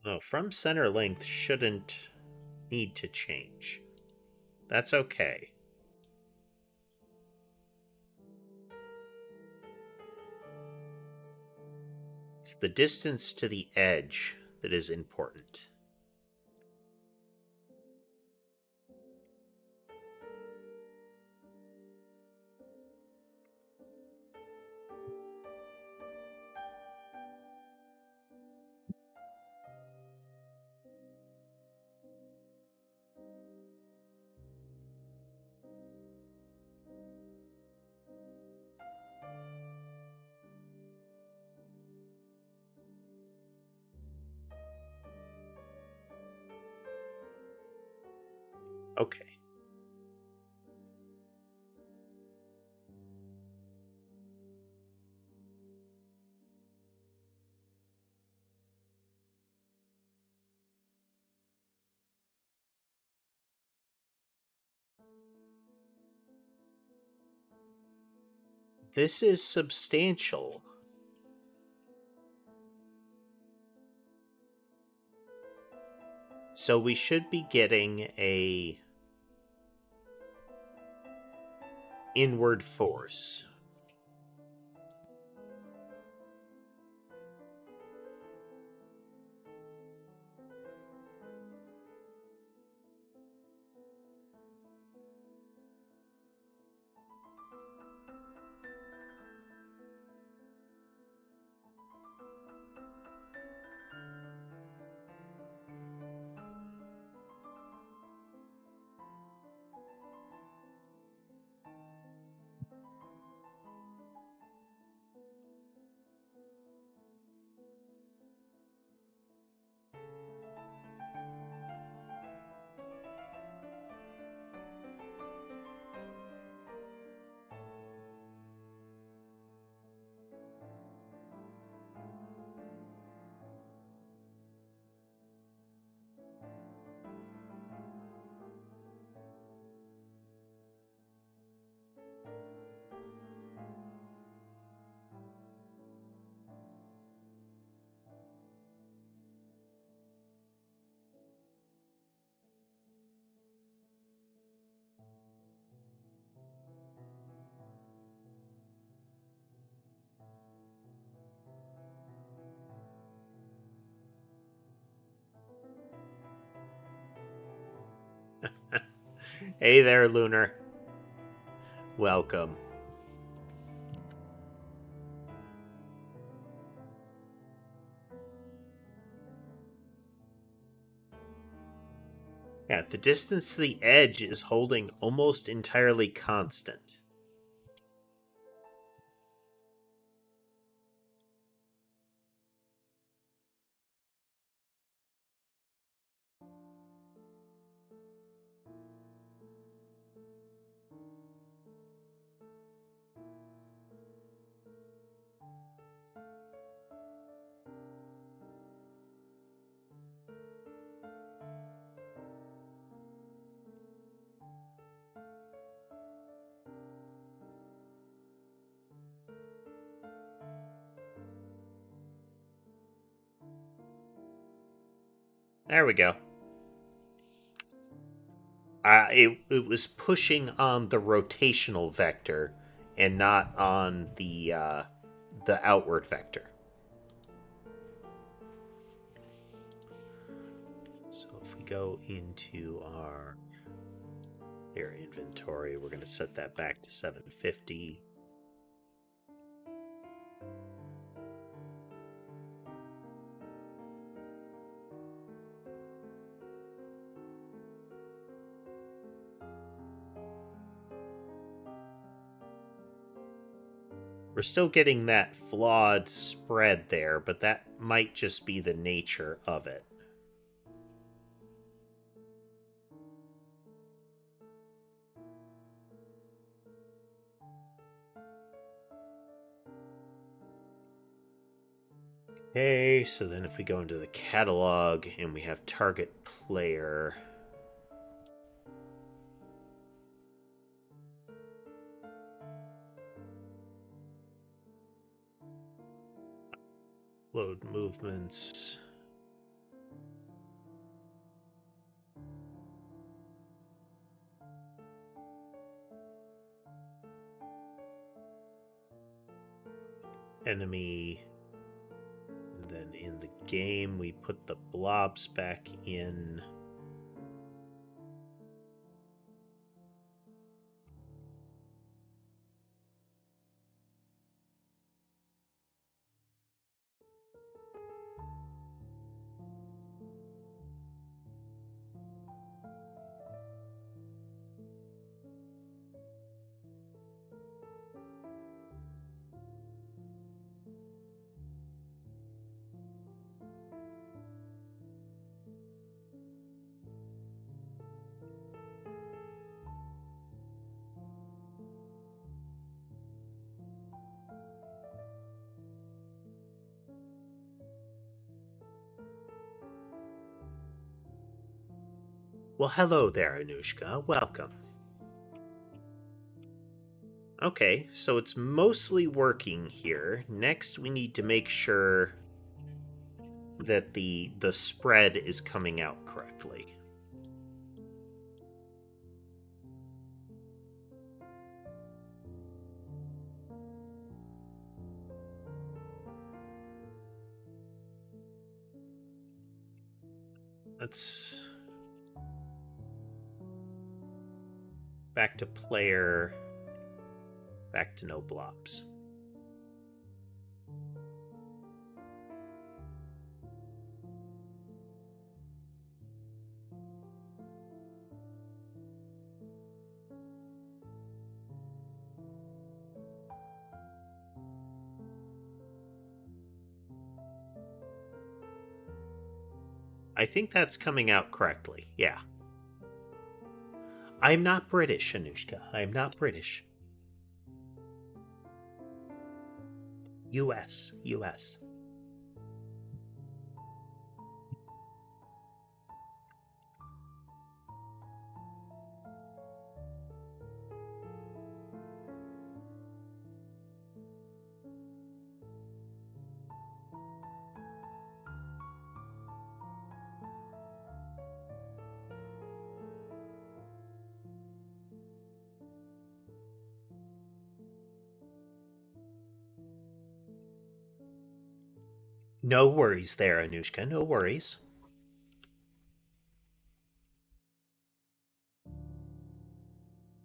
No, from center length shouldn't need to change. That's okay. It's the distance to the edge that is important. Okay. This is substantial. So we should be getting a inward force. Hey there, Lunar. Welcome. Yeah, the distance to the edge is holding almost entirely constant. There we go. It was pushing on the rotational vector and not on the outward vector. So if we go into our inventory, we're going to set that back to 750. We're still getting that flawed spread there, but that might just be the nature of it. Okay, so then if we go into the catalog and we have target player, load movements, enemy, and then in the game we put the blobs back in. Well, hello there, Anushka. Welcome. Okay, so it's mostly working here. Next, we need to make sure that the spread is coming out correctly. Let's... Back to player. Back to no blobs. I think that's coming out correctly, yeah. I'm not British, Anushka. I'm not British. US. No worries there, Anushka. No worries.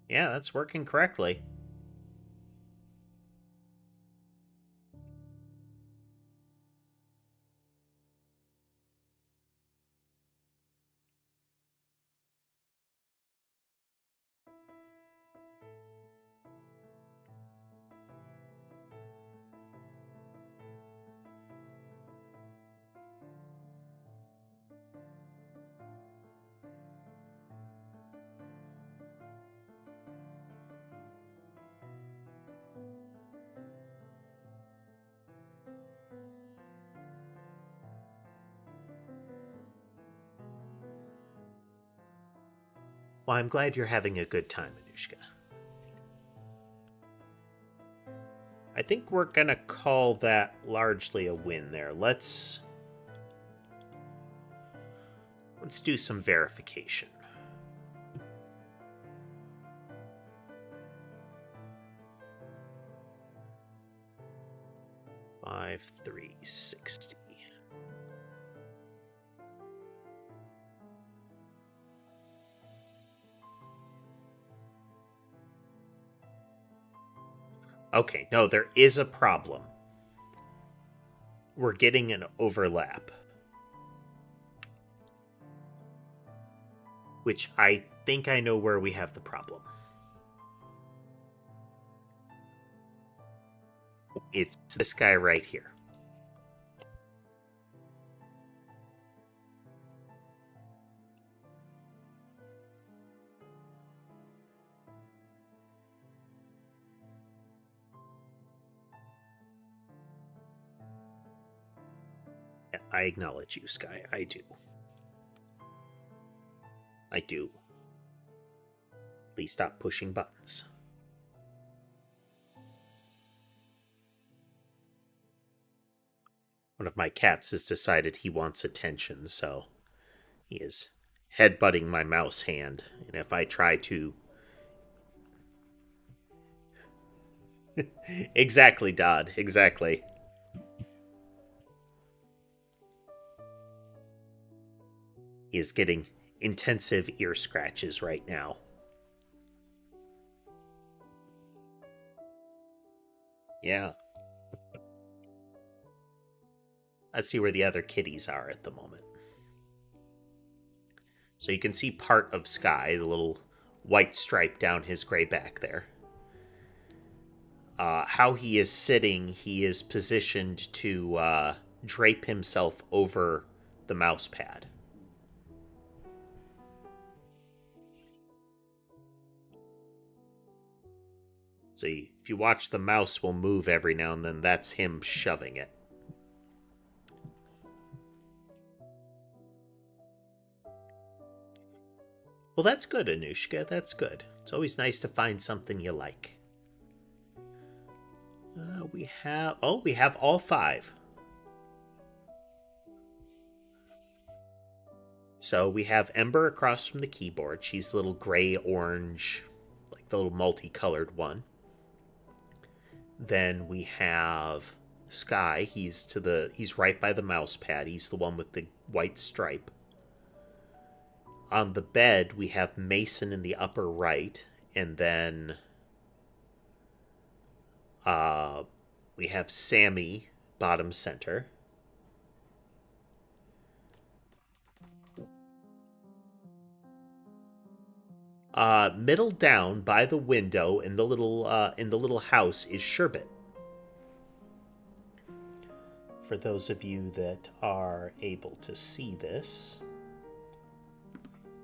Yeah, that's working correctly. Well, I'm glad you're having a good time, Anushka. I think we're gonna call that largely a win there. Let's do some verification. Five, 360. Okay, no, there is a problem. We're getting an overlap. Which I think I know where we have the problem. It's this guy right here. I acknowledge you, Sky. I do. I do. Please stop pushing buttons. One of my cats has decided he wants attention, so he is headbutting my mouse hand. And if I try to... Exactly, Dodd. Exactly. He is getting intensive ear scratches right now. Yeah. Let's see where the other kitties are at the moment. So you can see part of Sky, the little white stripe down his gray back there. How he is sitting, he is positioned to drape himself over the mouse pad. So if you watch, the mouse will move every now and then. That's him shoving it. Well, that's good, Anushka. That's good. It's always nice to find something you like. We have all 5. So we have Ember across from the keyboard. She's a little gray-orange, like the little multicolored one. Then we have Sky. He's right by the mouse pad. He's the one with the white stripe. on the bed, we have Mason in the upper right, and then we have Sammy bottom center. Middle down by the window in the little house is Sherbet. For those of you that are able to see this,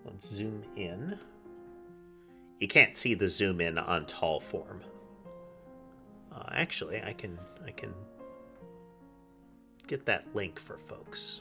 let's zoom in. You can't see the zoom in on tall form. Actually, I can get that link for folks.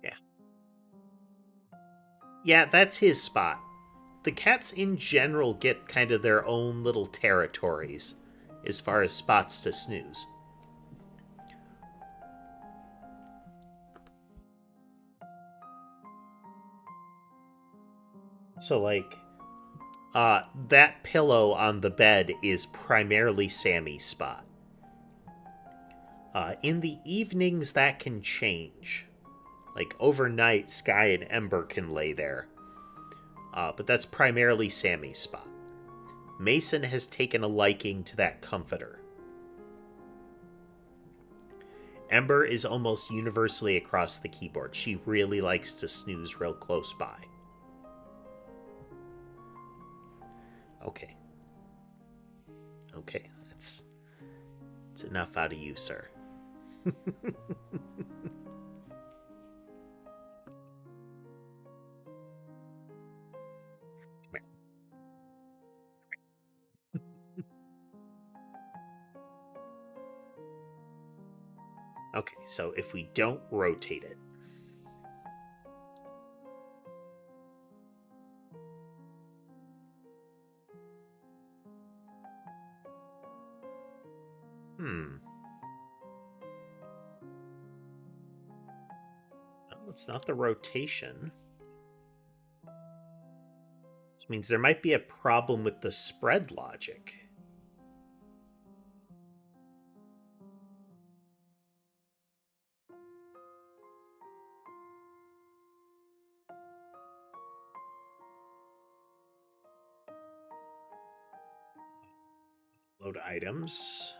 Yeah. Yeah, that's his spot. The cats in general get kind of their own little territories as far as spots to snooze. So, like, that pillow on the bed is primarily Sammy's spot. In the evenings, that can change. Like, overnight, Sky and Ember can lay there. But that's primarily Sammy's spot. Mason has taken a liking to that comforter. Ember is almost universally across the keyboard. She really likes to snooze real close by. Okay. Okay, that's enough out of you, sir. Okay, so if we don't rotate it, no, it's not the rotation. Which means there might be a problem with the spread logic. Load items.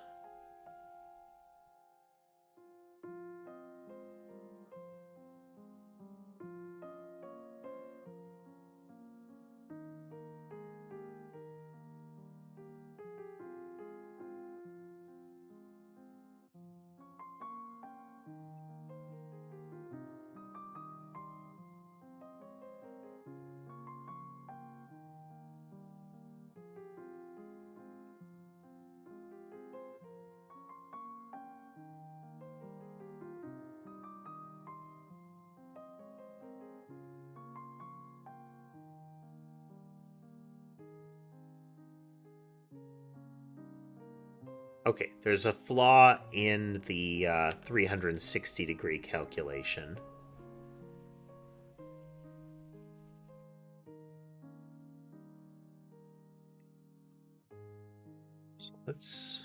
Okay, there's a flaw in the 360-degree calculation. So let's...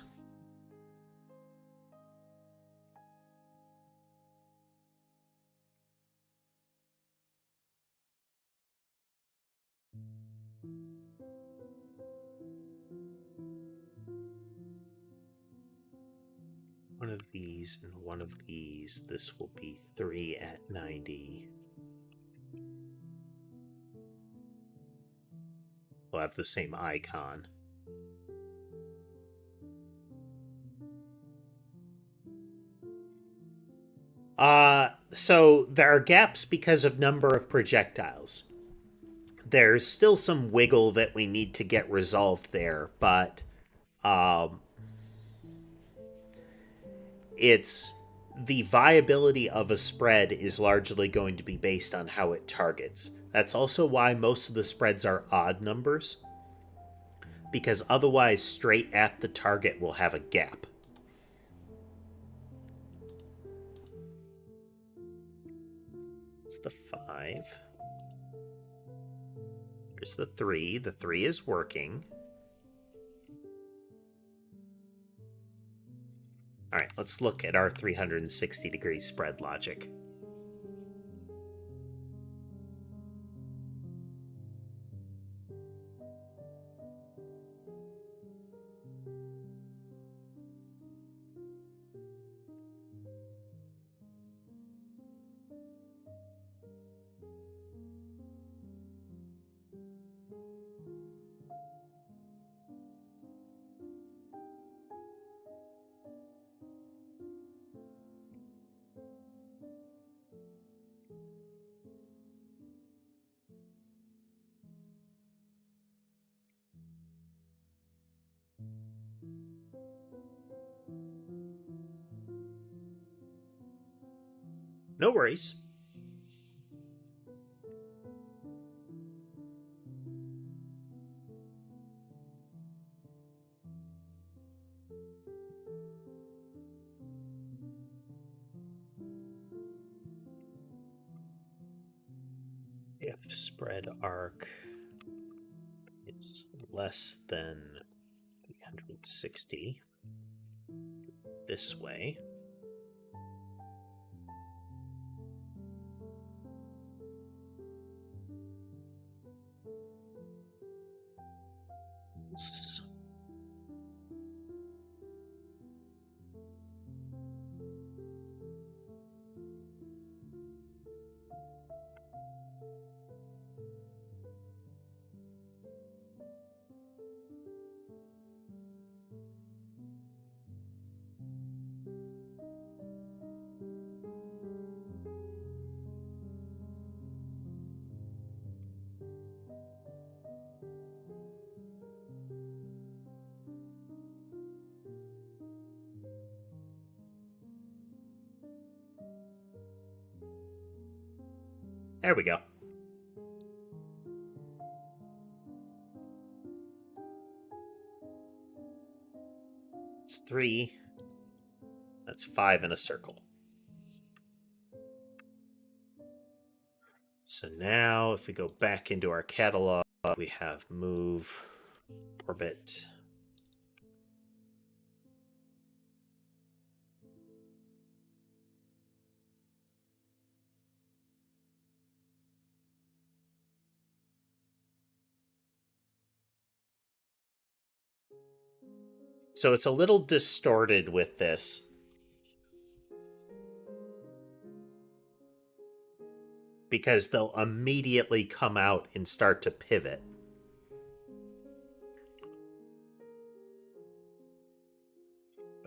one of these and one of these. This will be 3 at 90. We'll have the same icon. So there are gaps because of number of projectiles. There's still some wiggle that we need to get resolved there, but It's the viability of a spread is largely going to be based on how it targets. That's also why most of the spreads are odd numbers, because otherwise straight at the target will have a gap. It's the 5. Here's the 3. The 3 is working. All right, let's look at our 360-degree spread logic. No worries. If spread arc is less than 360 this way, there we go. It's 3. That's 5 in a circle. So now if we go back into our catalog, we have move, orbit. So it's a little distorted with this, because they'll immediately come out and start to pivot.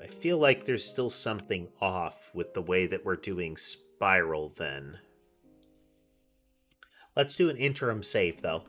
I feel like there's still something off with the way that we're doing spiral then. Let's do an interim save, though.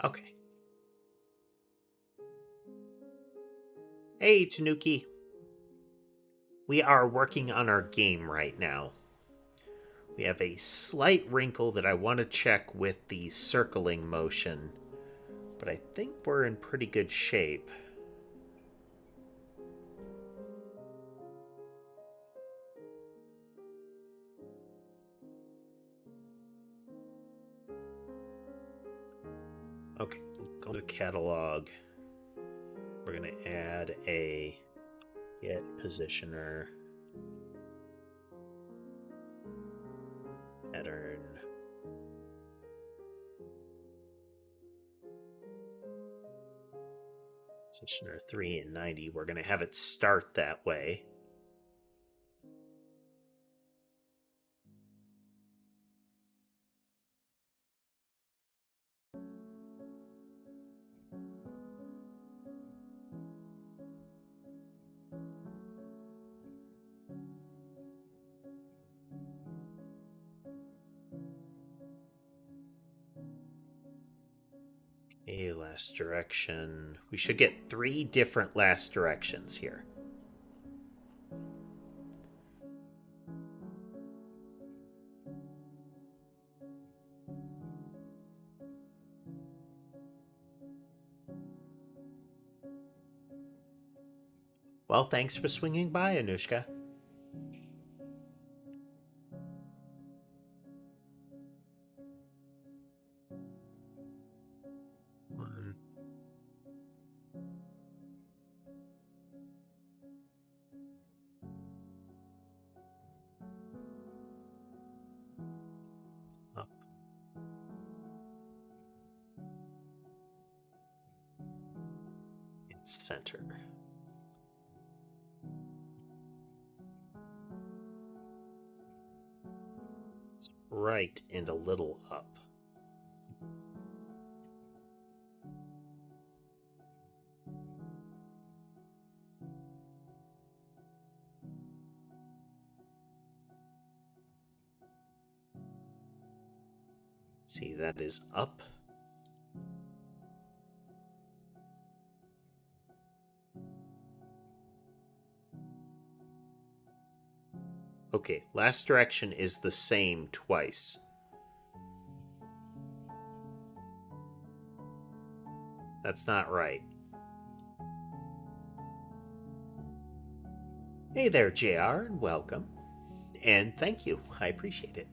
Okay. Hey, Tanuki. We are working on our game right now. We have a slight wrinkle that I want to check with the circling motion, but I think we're in pretty good shape. Okay, go to the catalog. We're going to add a get positioner pattern. Positioner 3 and 90. We're going to have it start that way. A last direction. We should get 3 different last directions here. Well, thanks for swinging by, Anushka. One. Up. In center. Right and a little up. See, that is up. Okay, last direction is the same twice. That's not right. Hey there, JR, and welcome. And thank you. I appreciate it.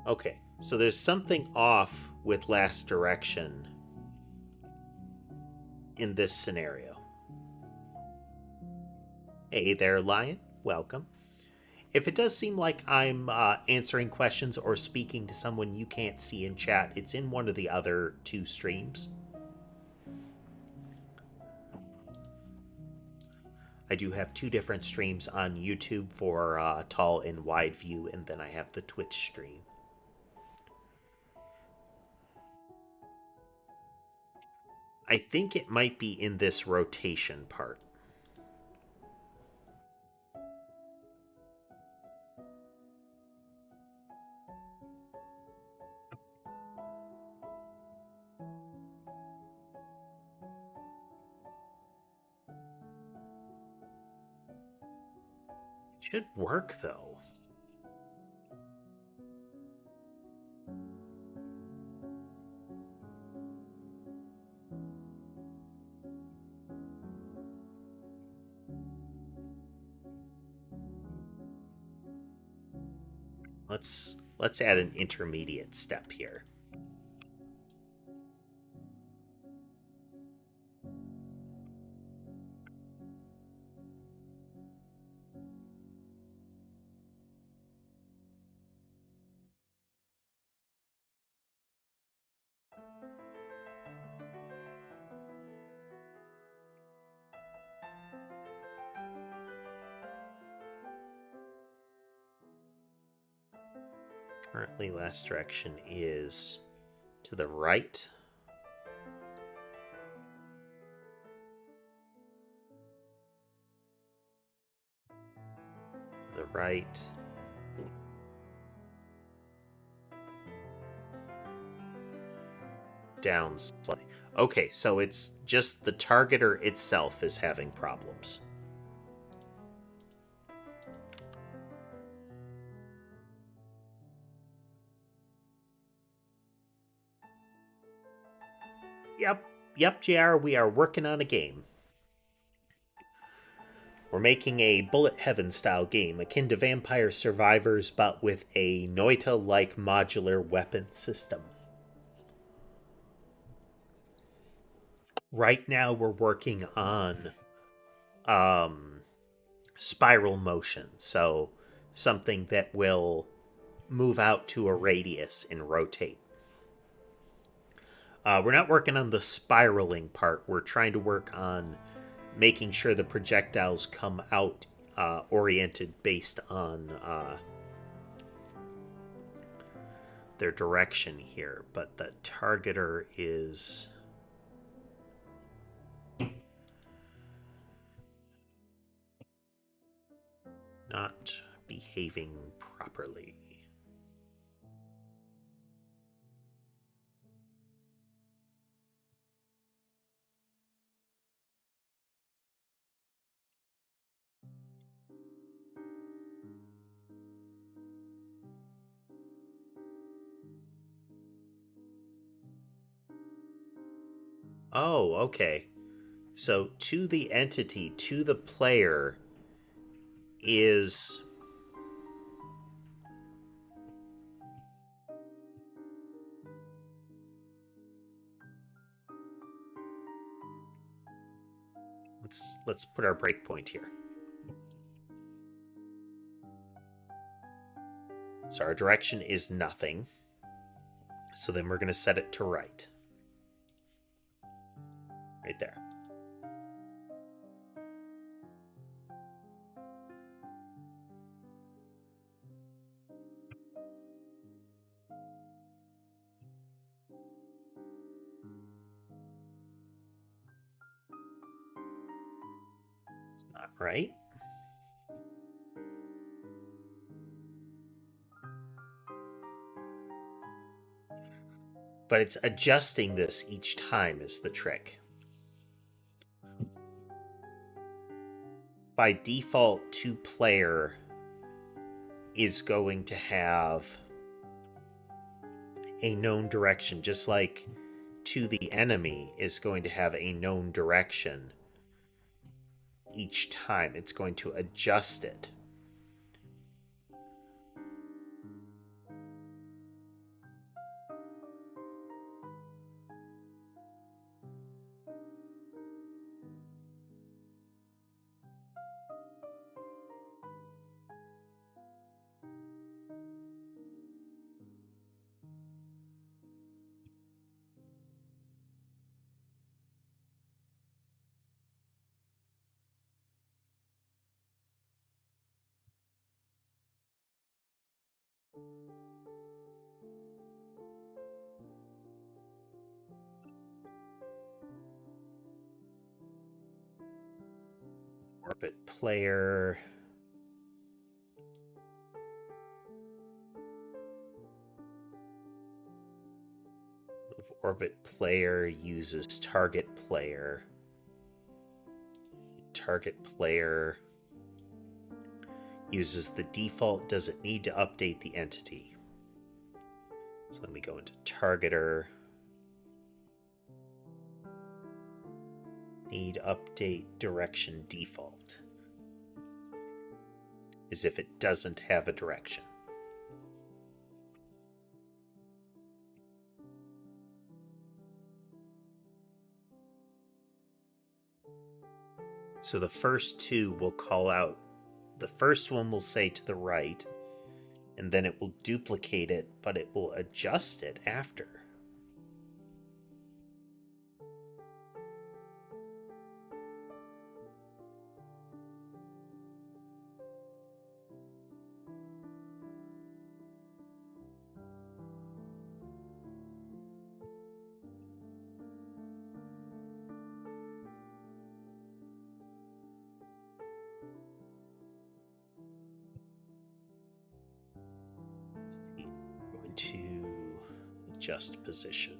Okay, so there's something off with last direction in this scenario. Hey there, Lion. Welcome. If it does seem like I'm answering questions or speaking to someone you can't see in chat, it's in one of the other 2 streams. I do have 2 different streams on YouTube for tall and wide view, and then I have the Twitch stream. I think it might be in this rotation part. It should work, though. Let's add an intermediate step here. Currently, last direction is to the right. To the right. Down slightly. Okay, so it's just the targeter itself is having problems. Yep, JR, we are working on a game. We're making a Bullet Heaven style game akin to Vampire Survivors, but with a Noita like modular weapon system. Right now, we're working on spiral motion, so something that will move out to a radius and rotate. We're not working on the spiraling part. We're trying to work on making sure the projectiles come out oriented based on their direction here. But the targeter is not behaving properly. Oh, okay. So to the entity, to the player, is let's put our breakpoint here. So our direction is nothing. So then we're going to set it to right. Right there. It's not right. But it's adjusting this each time is the trick. By default, to player is going to have a known direction, just like to the enemy is going to have a known direction each time. It's going to adjust it. Orbit player. Move orbit player uses target player. Target player uses the default doesn't need to update the entity. So let me go into targeter. Need update direction default. As if it doesn't have a direction. So the first two will call out. The first one will say to the right, and then it will duplicate it, but it will adjust it after. Going to adjust position.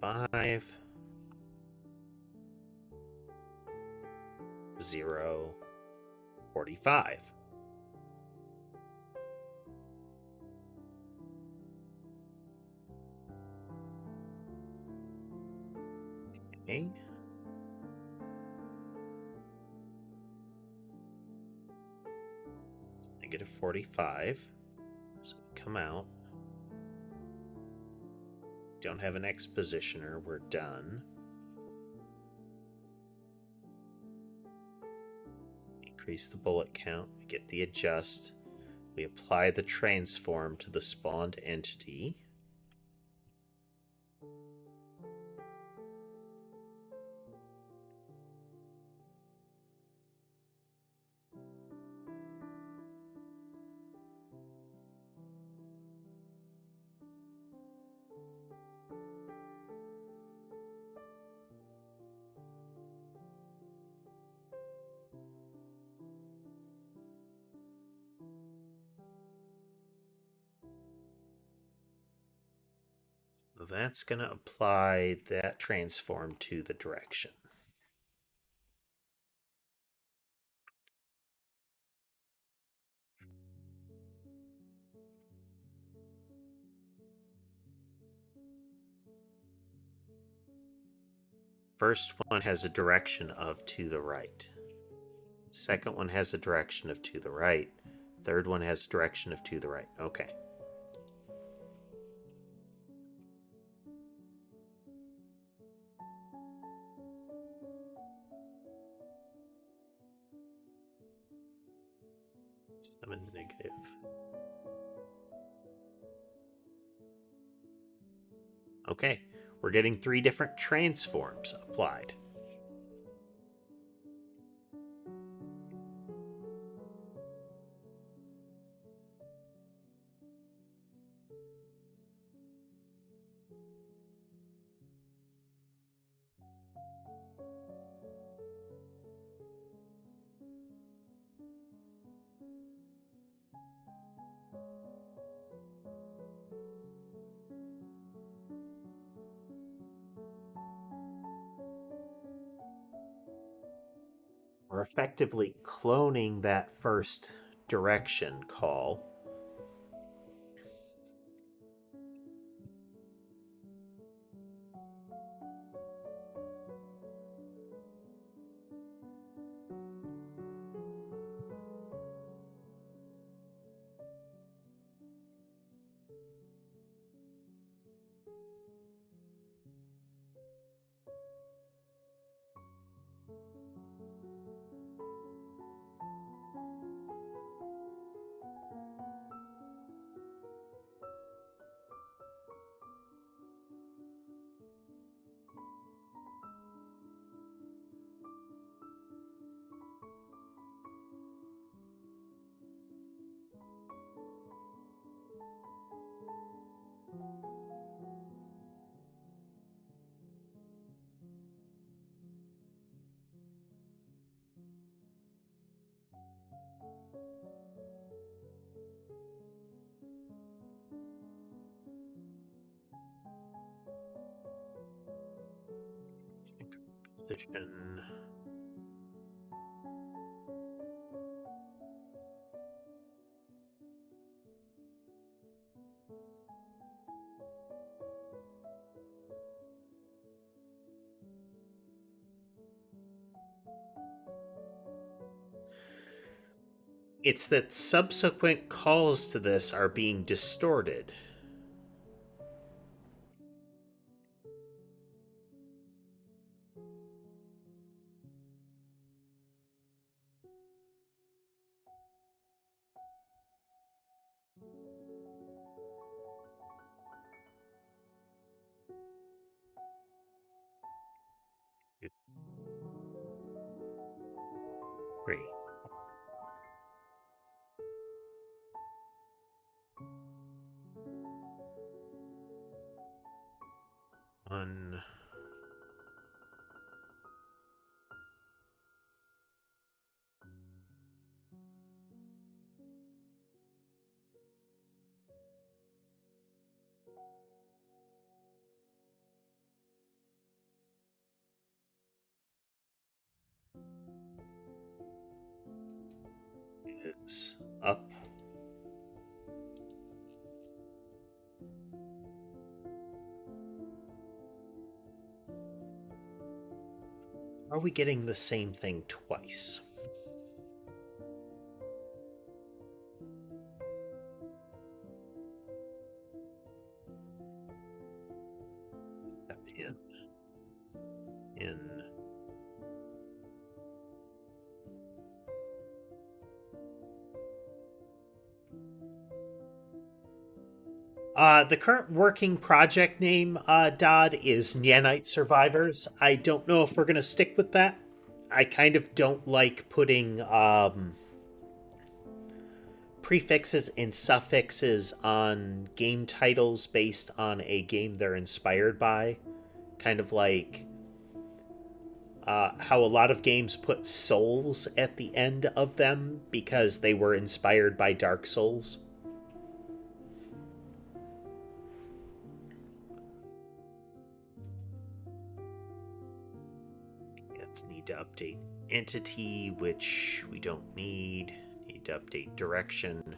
5, 0, 45. Okay. Negative 45. So we come out. Don't have an expositioner. We're done. Increase the bullet count. We get the adjust. We apply the transform to the spawned entity. That's going to apply that transform to the direction. First one has a direction of to the right. Second one has a direction of to the right. Third one has a direction of to the right. Okay. Negative. Okay, we're getting 3 different transforms applied. We're effectively cloning that first direction call. Position. It's that subsequent calls to this are being distorted. Three. One. is up. Are we getting the same thing twice? Step in. The current working project name, Dodd, is Nyanite Survivors. I don't know if we're going to stick with that. I kind of don't like putting prefixes and suffixes on game titles based on a game they're inspired by. Kind of like how a lot of games put Souls at the end of them because they were inspired by Dark Souls. Let's need to update entity, which we don't need. Need to update direction.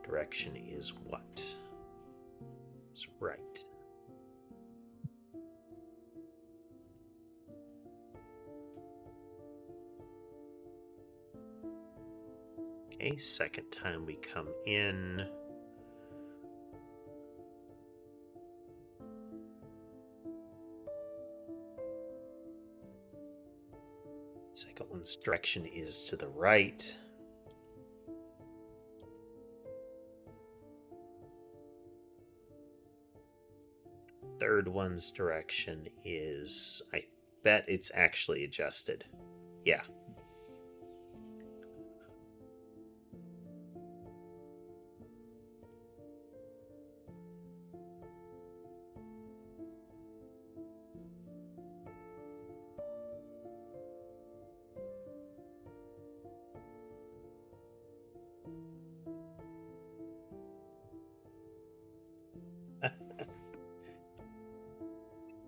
Direction is what? It's right. Okay, second time we come in. Second one's direction is to the right. Third one's direction is, I bet it's actually adjusted. Yeah.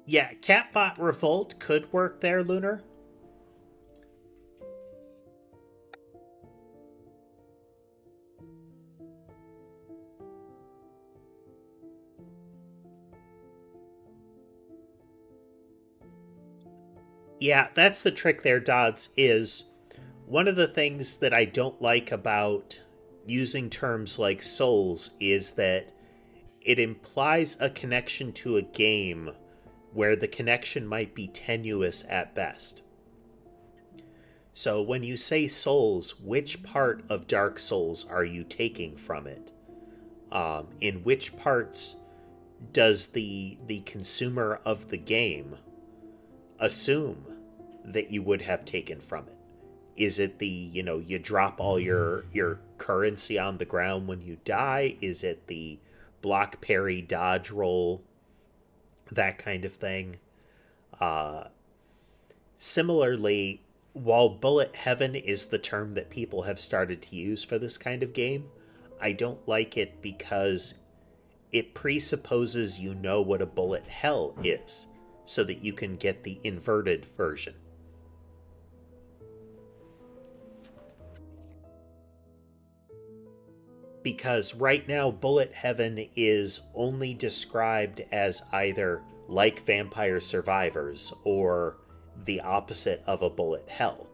Yeah, Catbot Revolt could work there, Lunar. Yeah, that's the trick there, Dodds, is one of the things that I don't like about using terms like souls is that it implies a connection to a game where the connection might be tenuous at best. So when you say souls, which part of Dark Souls are you taking from it? In which parts does the consumer of the game assume that you would have taken from it? Is it the, you drop all your currency on the ground when you die? Is it the block parry dodge roll, that kind of thing? Similarly, while bullet heaven is the term that people have started to use for this kind of game, I don't like it because it presupposes you know what a bullet hell is so that you can get the inverted version. Because right now, bullet heaven is only described as either like Vampire Survivors or the opposite of a bullet hell.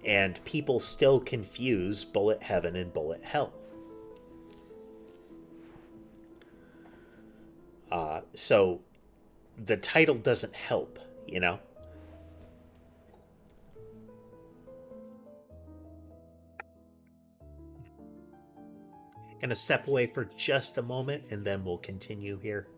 And people still confuse bullet heaven and bullet hell. So the title doesn't help, Gonna step away for just a moment and then we'll continue here.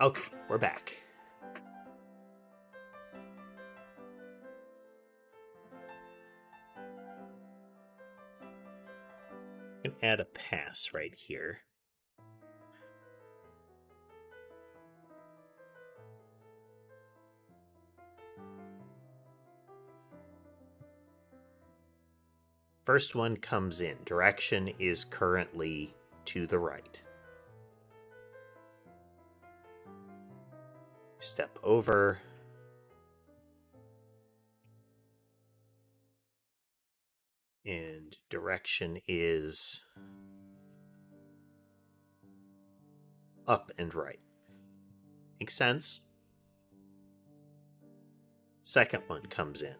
Okay, we're back. I can add a pass right here. First one comes in. Direction is currently to the right. Step over. And direction is up and right. Makes sense? Second one comes in.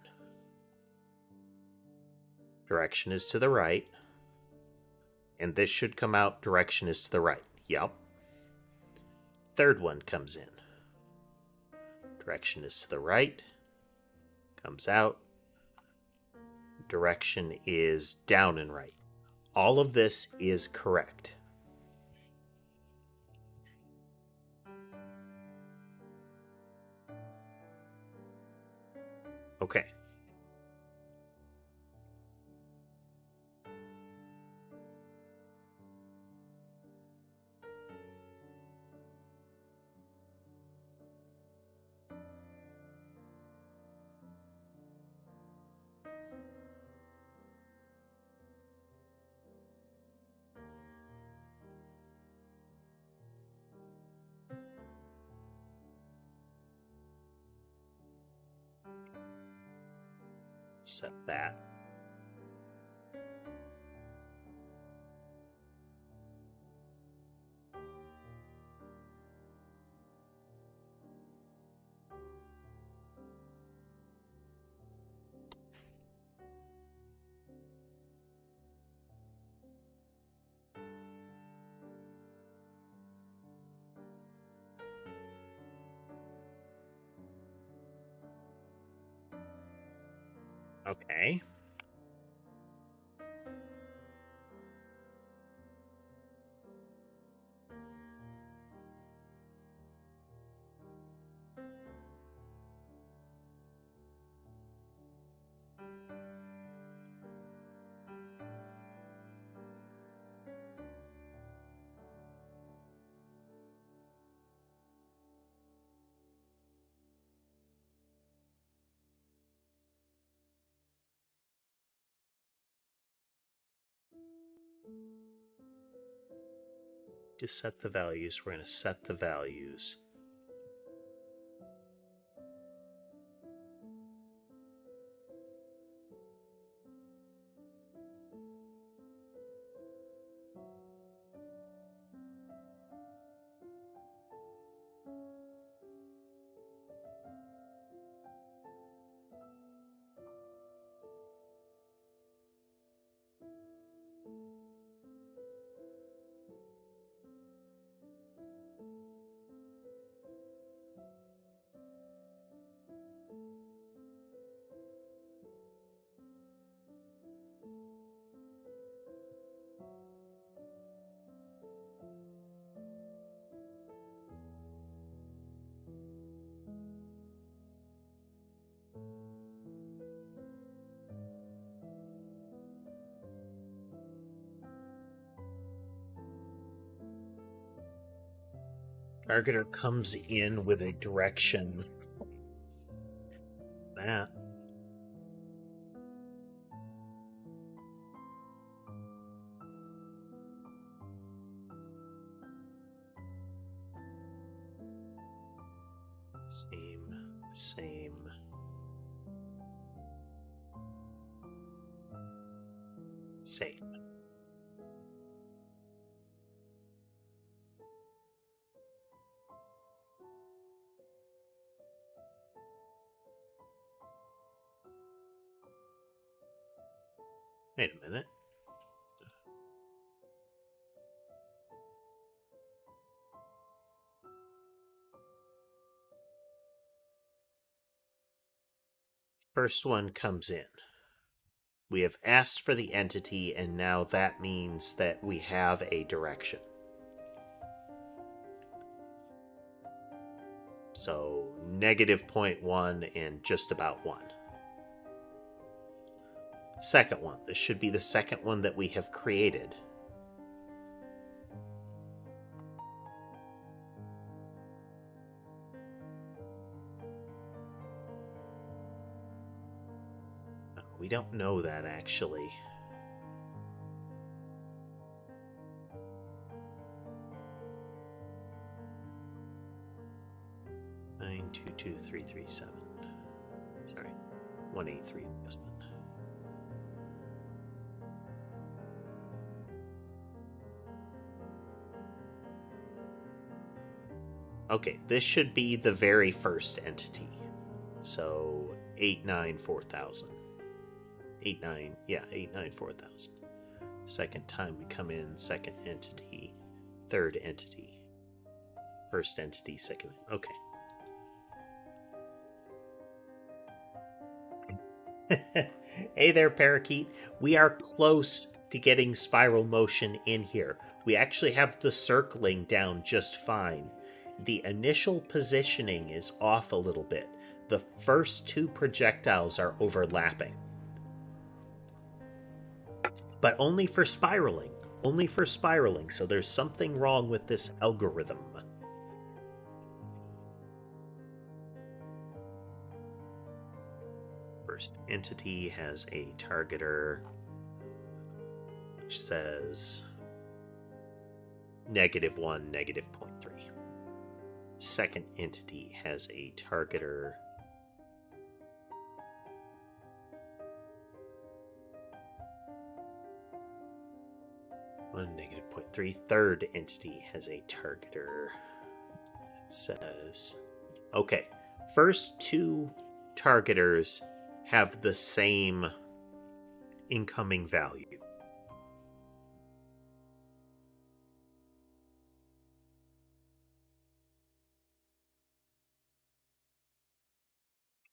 Direction is to the right. And this should come out. Direction is to the right. Yep. Third one comes in. Direction is to the right. Comes out. Direction is down and right. All of this is correct. Okay. Set that. Okay. To set the values, we're going to set the values. Targeter comes in with a direction. That. Same. Wait a minute. First one comes in. We have asked for the entity, and now that means that we have a direction. So negative 0.1 and just about 1. Second one. This should be the second one that we have created. We don't know that, actually. Nine two two three three seven. Sorry, 183 adjustment. Okay, this should be the very first entity. So 894,000. 894,000. Second time we come in, second entity, third entity, first entity, second. Okay. Hey there, Parakeet. We are close to getting spiral motion in here. We actually have the circling down just fine. The initial positioning is off a little bit. The first two projectiles are overlapping. But only for spiraling. Only for spiraling. So there's something wrong with this algorithm. First entity has a targeter which says -1, -0.3. Second entity has a targeter -0.3. Third entity has a targeter that says, okay, first two targeters have the same incoming value.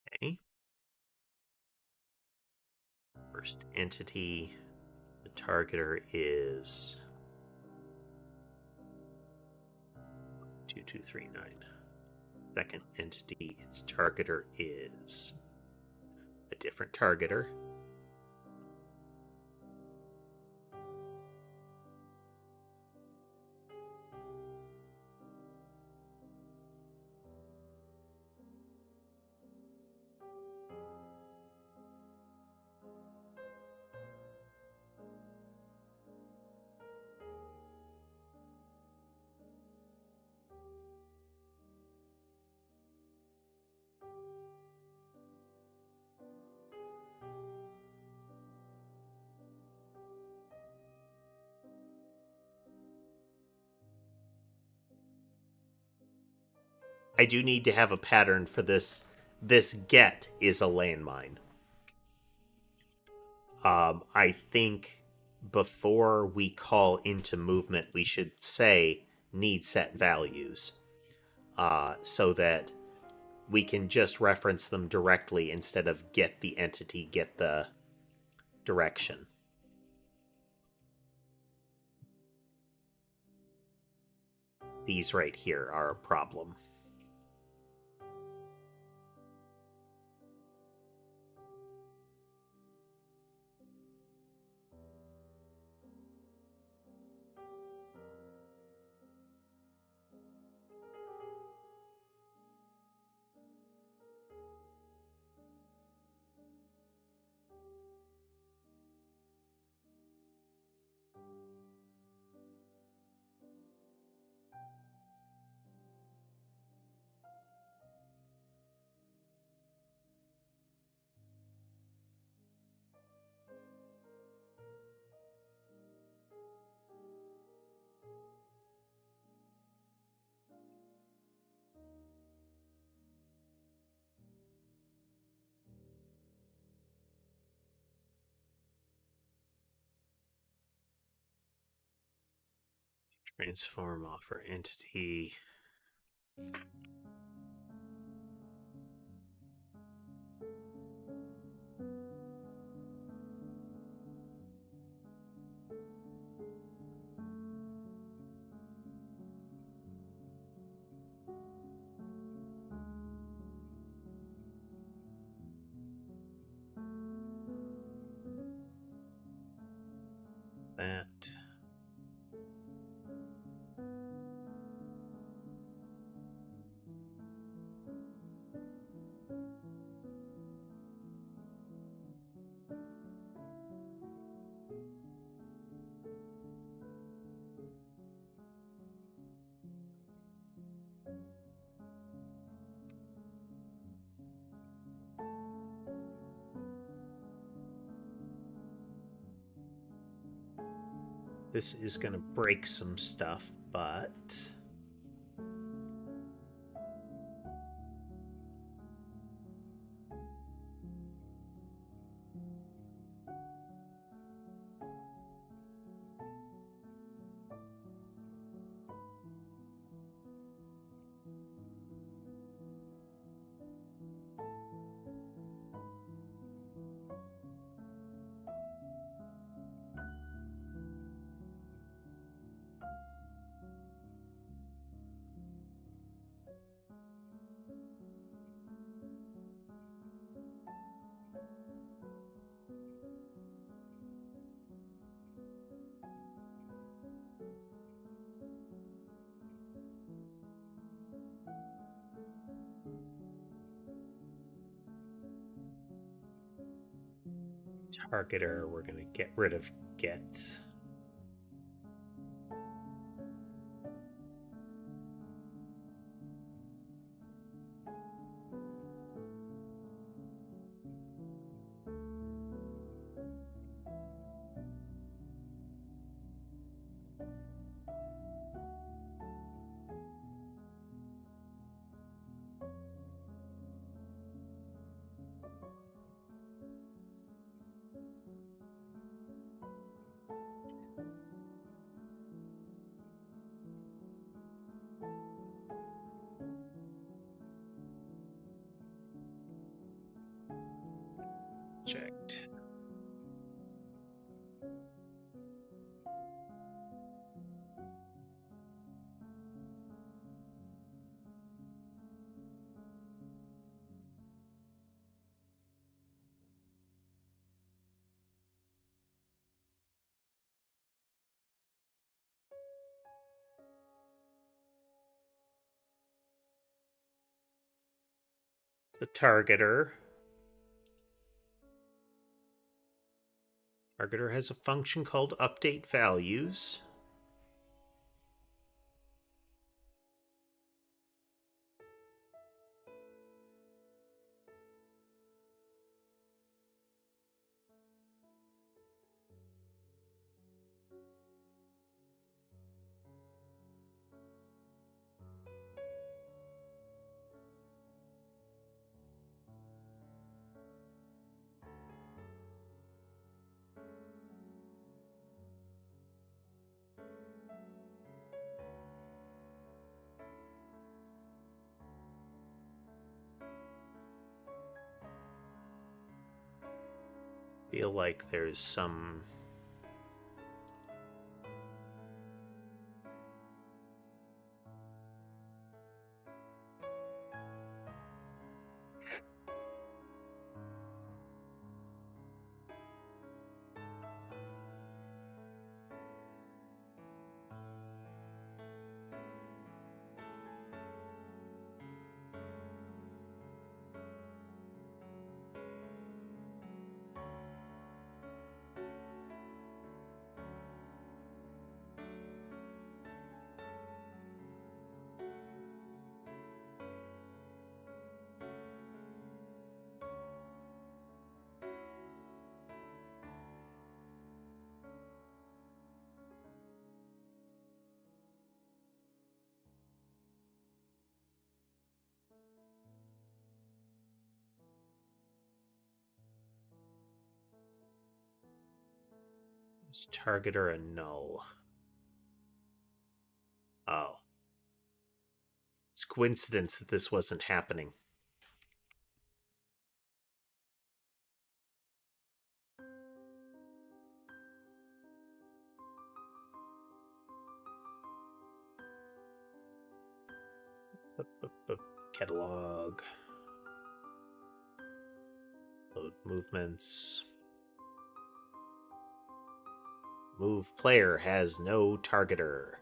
Okay. First entity, the targeter is 2239. Second entity, its targeter is a different targeter. I do need to have a pattern for this. This get is a landmine. I think before we call into movement, we should say need set values, so that we can just reference them directly instead of get the entity, get the direction. These right here are a problem. Transform offer entity. that. This is going to break some stuff, but targeter, we're going to get rid of get. Checked. The targeter. Targeter has a function called update values. Feel like there's some is targeter a null. Oh. It's coincidence that this wasn't happening. Catalog. Load movements. Move player has no targeter.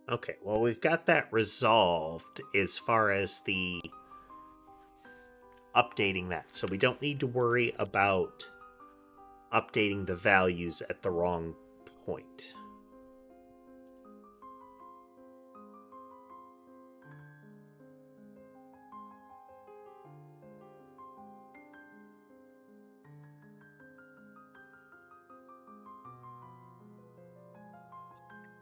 Okay, well, we've got that resolved as far as the updating that. So we don't need to worry about updating the values at the wrong point.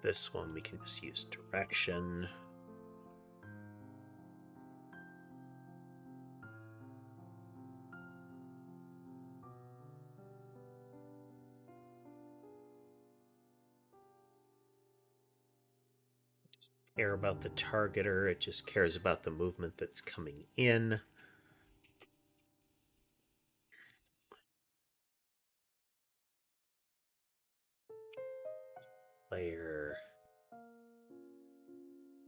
This one we can just use direction. Just care about the targeter, it just cares about the movement that's coming in. Player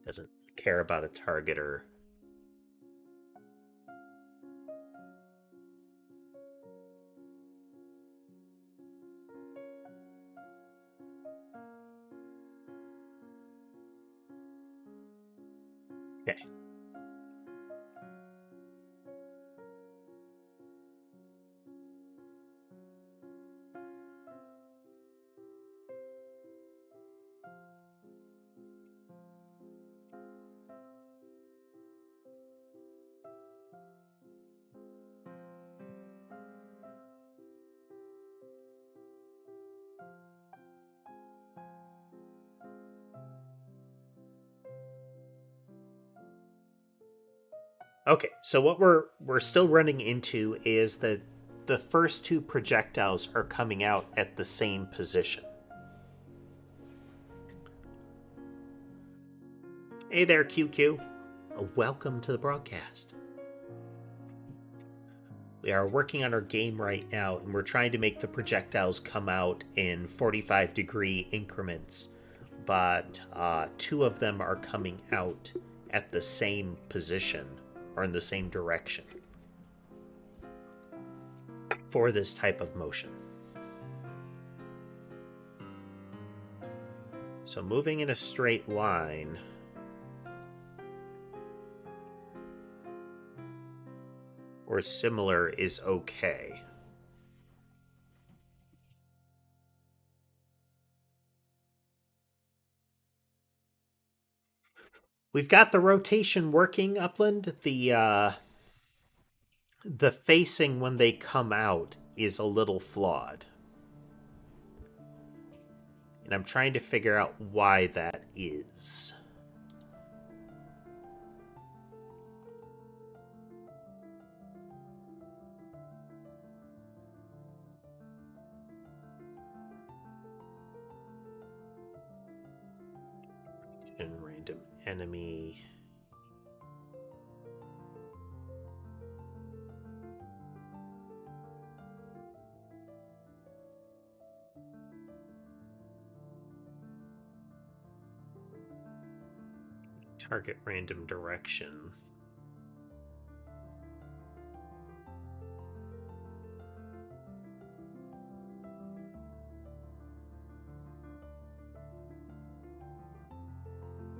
doesn't care about a targeter. Okay. Okay, so what we're still running into is that the first two projectiles are coming out at the same position. Hey there, QQ. Welcome to the broadcast. We are working on our game right now, and we're trying to make the projectiles come out in 45-degree increments, but two of them are coming out at the same position, or in the same direction, for this type of motion. So moving in a straight line or similar is okay. We've got the rotation working, Upland. The facing when they come out is a little flawed. And I'm trying to figure out why that is. And random enemy. Target random direction.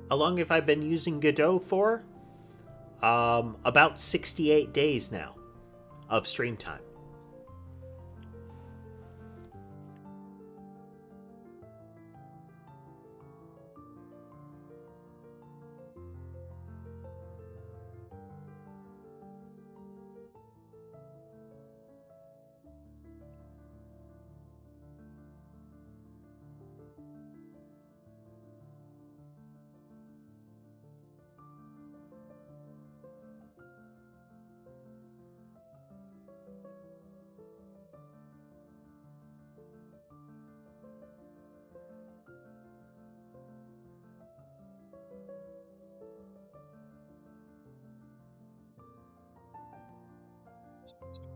How long have I been using Godot for? About 68 days now of stream time.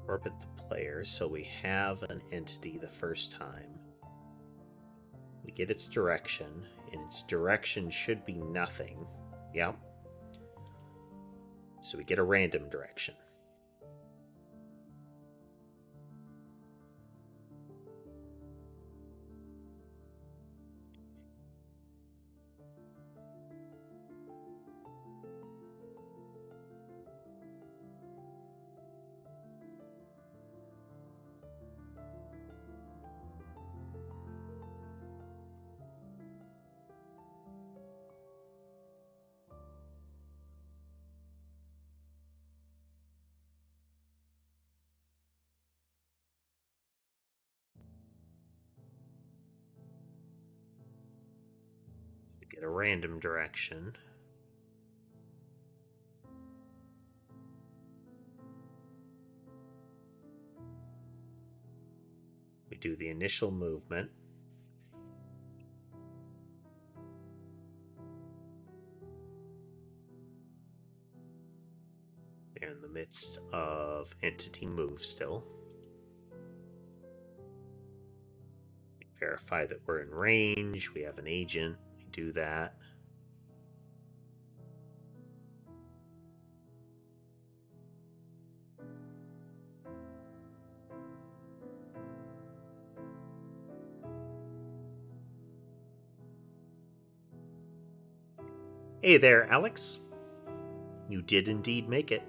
Orbit the player, so we have an entity the first time. We get its direction, and its direction should be nothing. Yep. So we get a random direction. We get a random direction. We do the initial movement. They're in the midst of entity move still. We verify that we're in range. We have an agent. We do that. Hey there, Alex. You did indeed make it.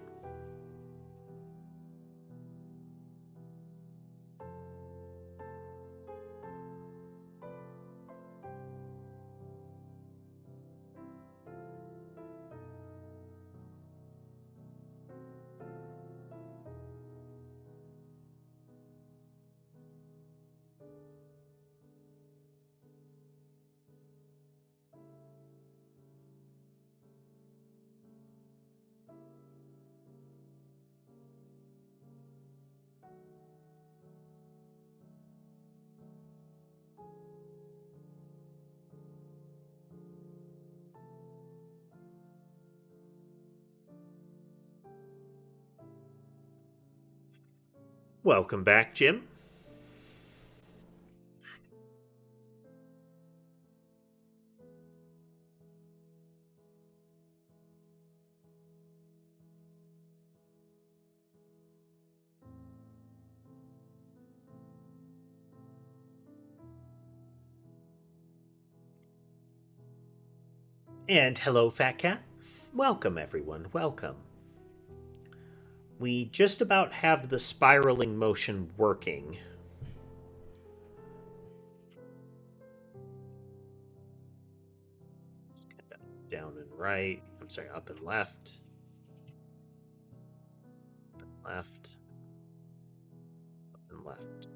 Welcome back, Jim. And hello, Fat Cat. Welcome, everyone. Welcome. We just about have the spiraling motion working. Down and right. I'm sorry, up and left. Up and left. Up and left.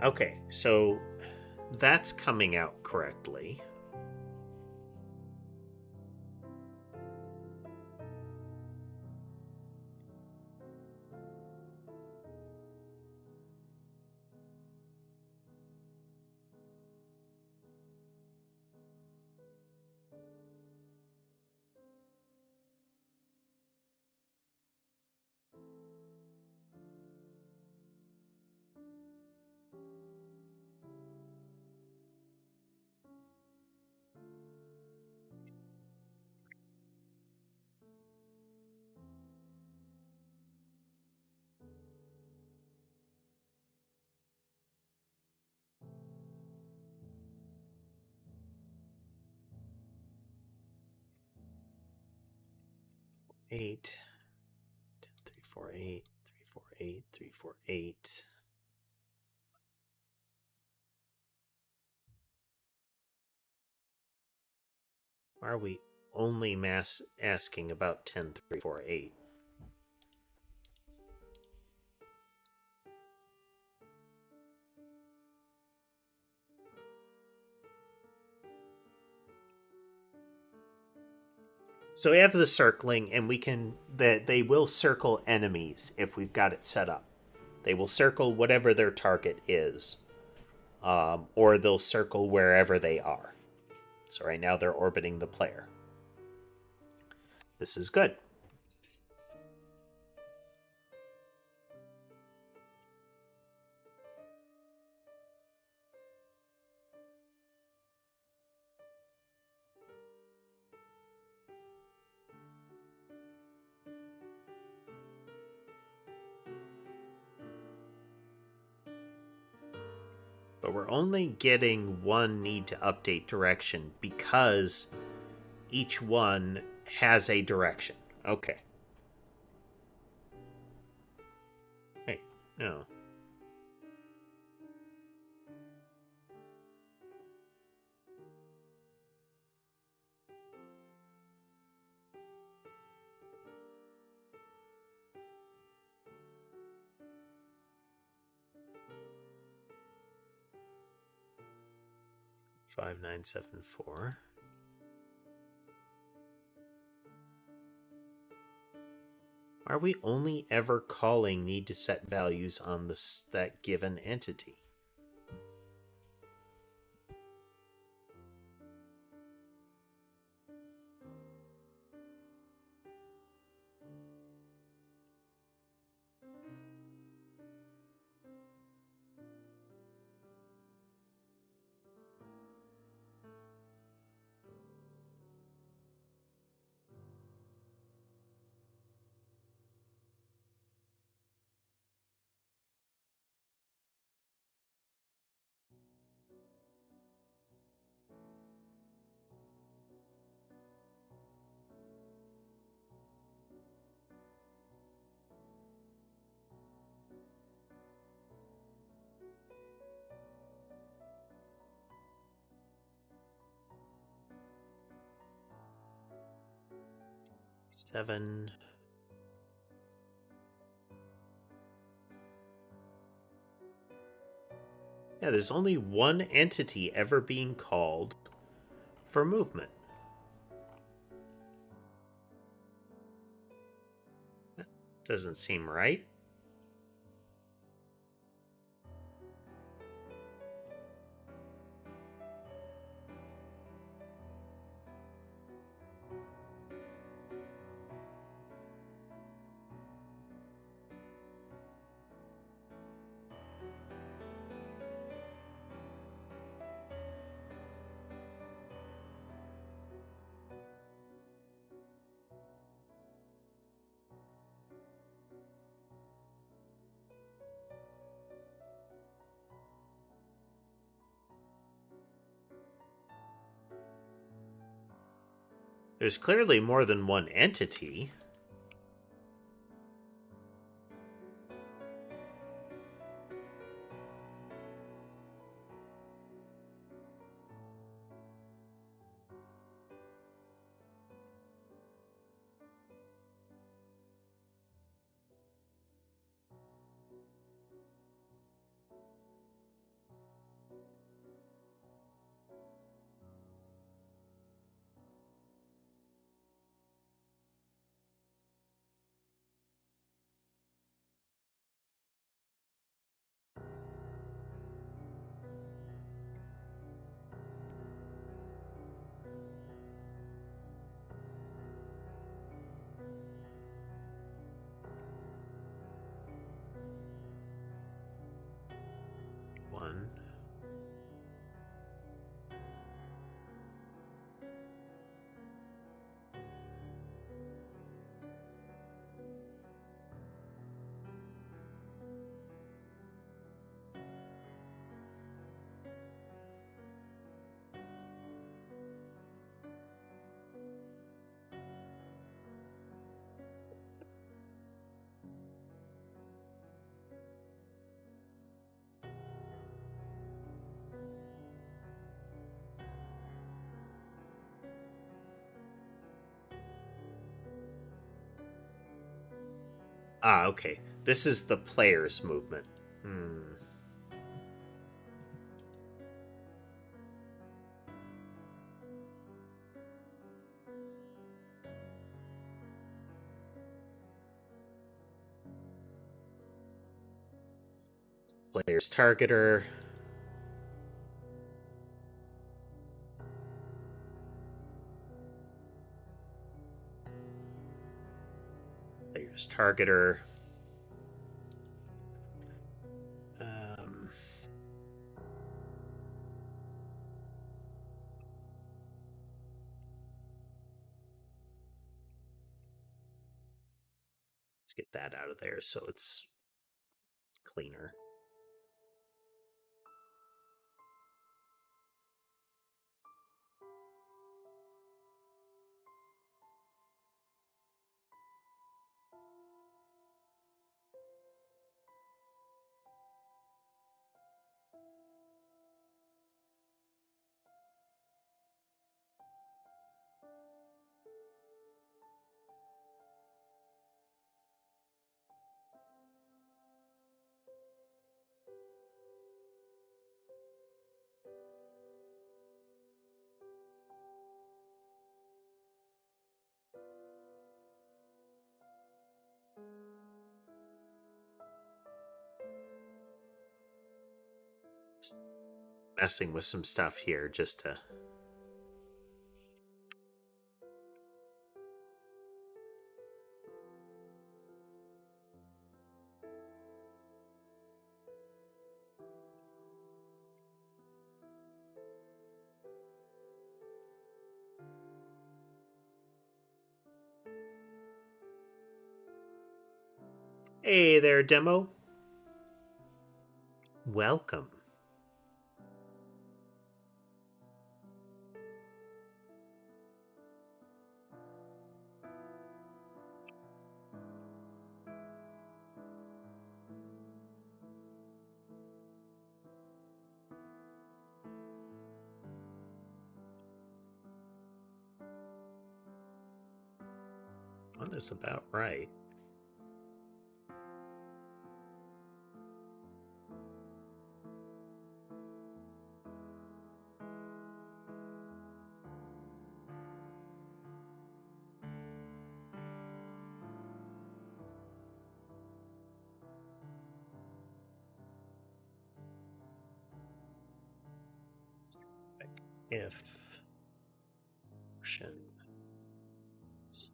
Okay, so that's coming out correctly. 8, 10, 3, 4, 8, 3, 4, 8, 3, 4, 8. Why are we only asking about 10, 3, 4, 8? So we have the circling, and we can that they will circle enemies if we've got it set up. They will circle whatever their target is, or they'll circle wherever they are. So right now they're orbiting the player. This is good. But we're only getting one need to update direction because each one has a direction. Okay. Hey, no. Five, 9, 7, 4. Are we only ever calling need to set values on that given entity? Seven. Yeah, there's only one entity ever being called for movement. That doesn't seem right. There's clearly more than one entity. Ah, okay. This is the player's movement. Player's targeter. Player's targeter. Let's get that out of there so it's cleaner. Messing with some stuff here just to. Hey there, demo. Welcome. Well, that's about right. If portion is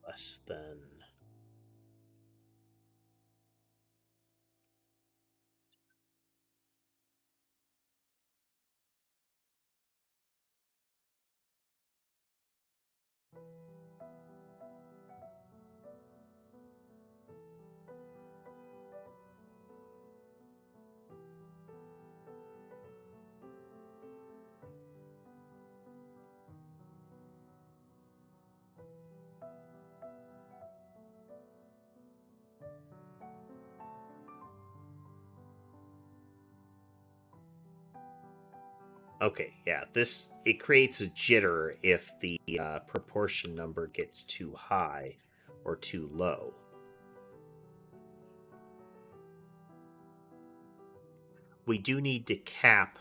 less than okay, yeah, this it creates a jitter if the proportion number gets too high or too low. We do need to cap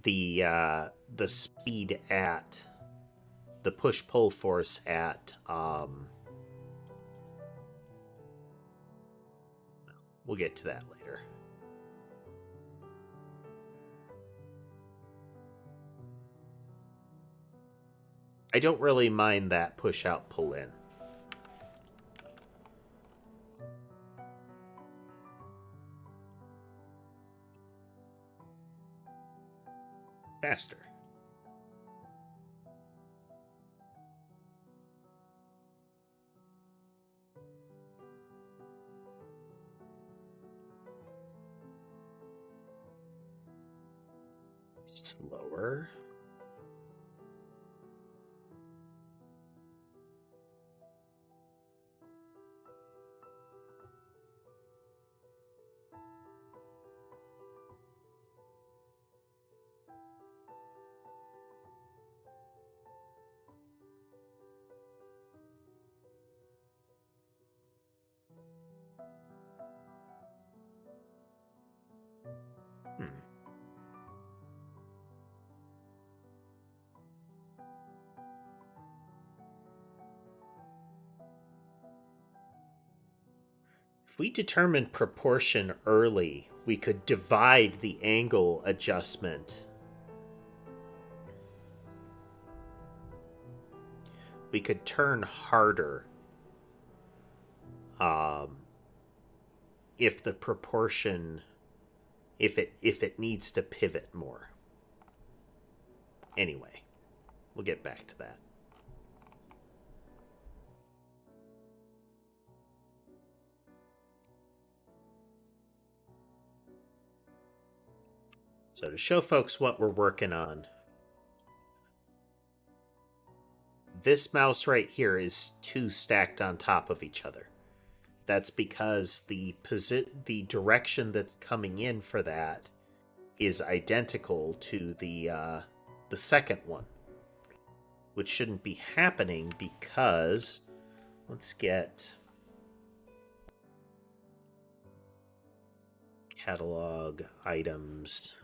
the speed at the push pull force at we'll get to that later. I don't really mind that push out pull in. Faster. Slower. If we determine proportion early, we could divide the angle adjustment. We could turn harder if the proportion, if it needs to pivot more. Anyway, we'll get back to that. So to show folks what we're working on, this mouse right here is 2 stacked on top of each other. That's because the direction that's coming in for that is identical to the second one, which shouldn't be happening because let's get catalog items.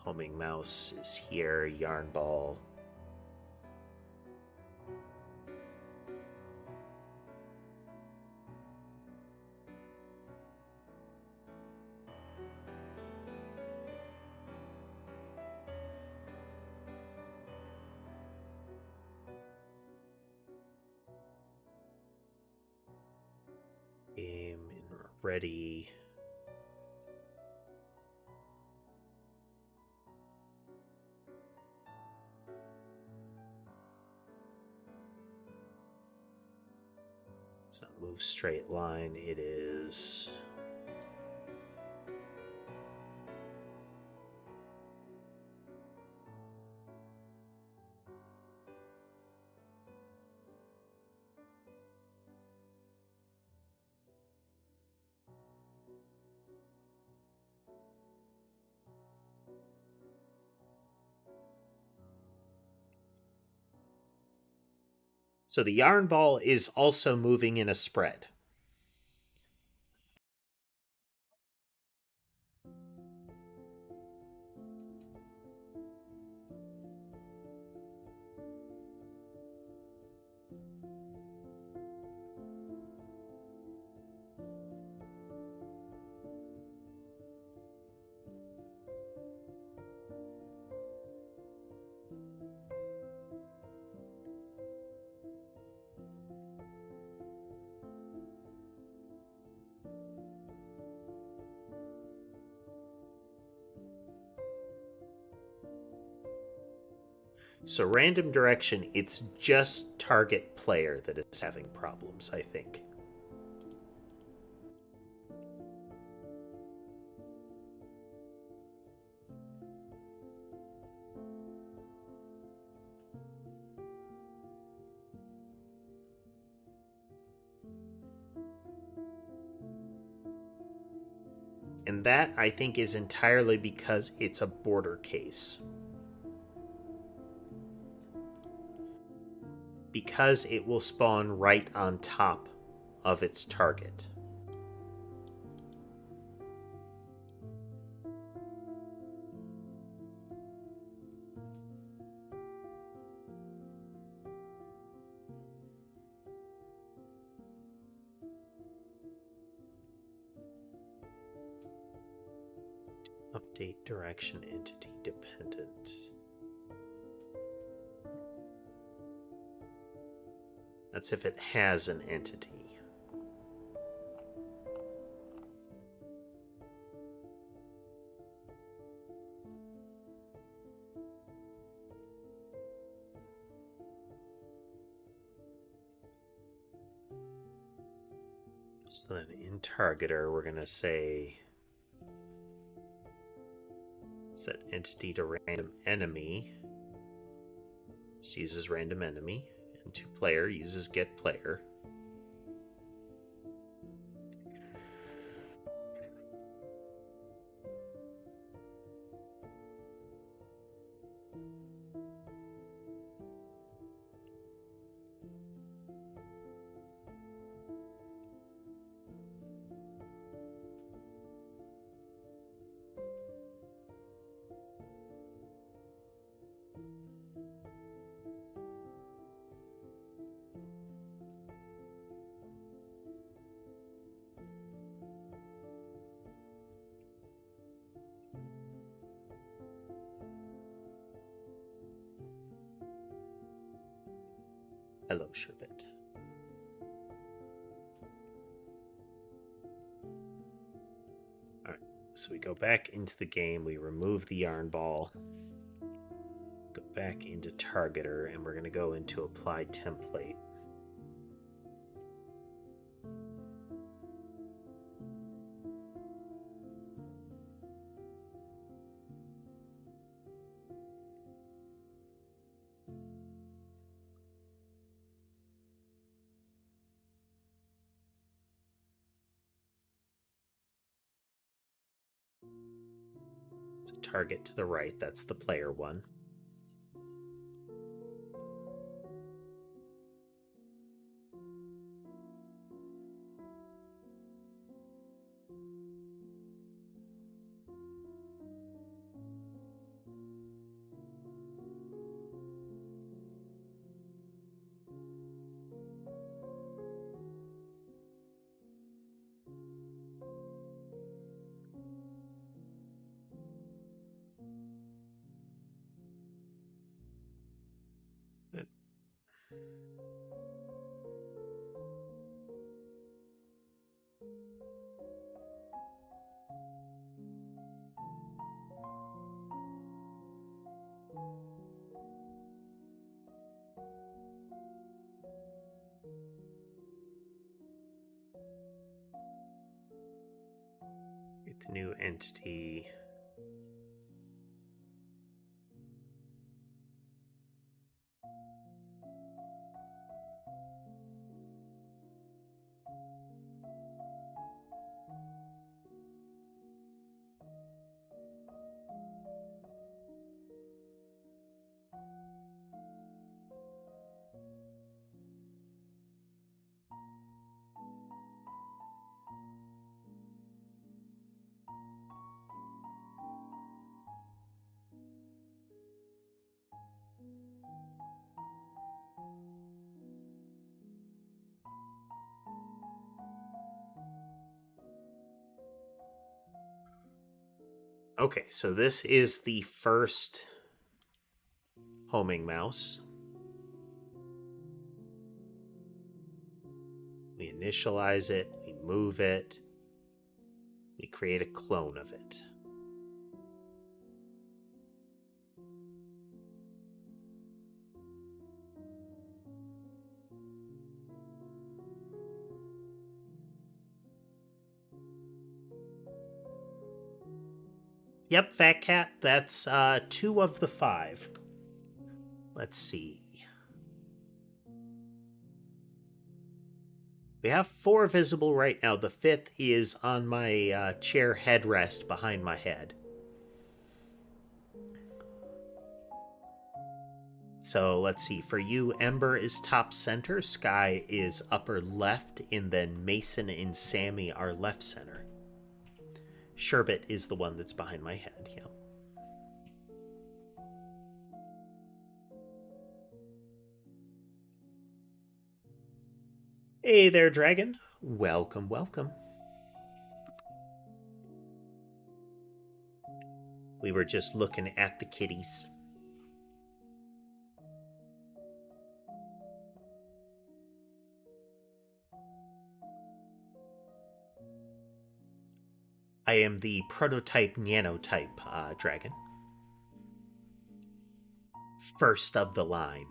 Homing mouse is here, yarn ball. Game ready. It's not move straight line, it is so the yarn ball is also moving in a spread. So random direction, it's just target player that is having problems, I think. And that, I think, is entirely because it's a border case. Because it will spawn right on top of its target. Update direction entity dependent. That's if it has an entity. So then in targeter, we're going to say set entity to random enemy. This uses random enemy. And to player uses get player. Hello, Sherbet. Alright, so we go back into the game, we remove the yarn ball, go back into targeter, and we're going to go into apply template. So target to the right, that's the player one. Get the new entity. Okay, so this is the first homing mouse. We initialize it, we move it, we create a clone of it. Yep, Fat Cat, that's 2 of the 5. Let's see. We have 4 visible right now. The 5th is on my chair headrest behind my head. So let's see. For you, Ember is top center, Sky is upper left, and then Mason and Sammy are left center. Sherbet is the one that's behind my head, yeah. Hey there, Dragon. Welcome, welcome. We were just looking at the kitties. I am the prototype nanotype dragon. First of the line.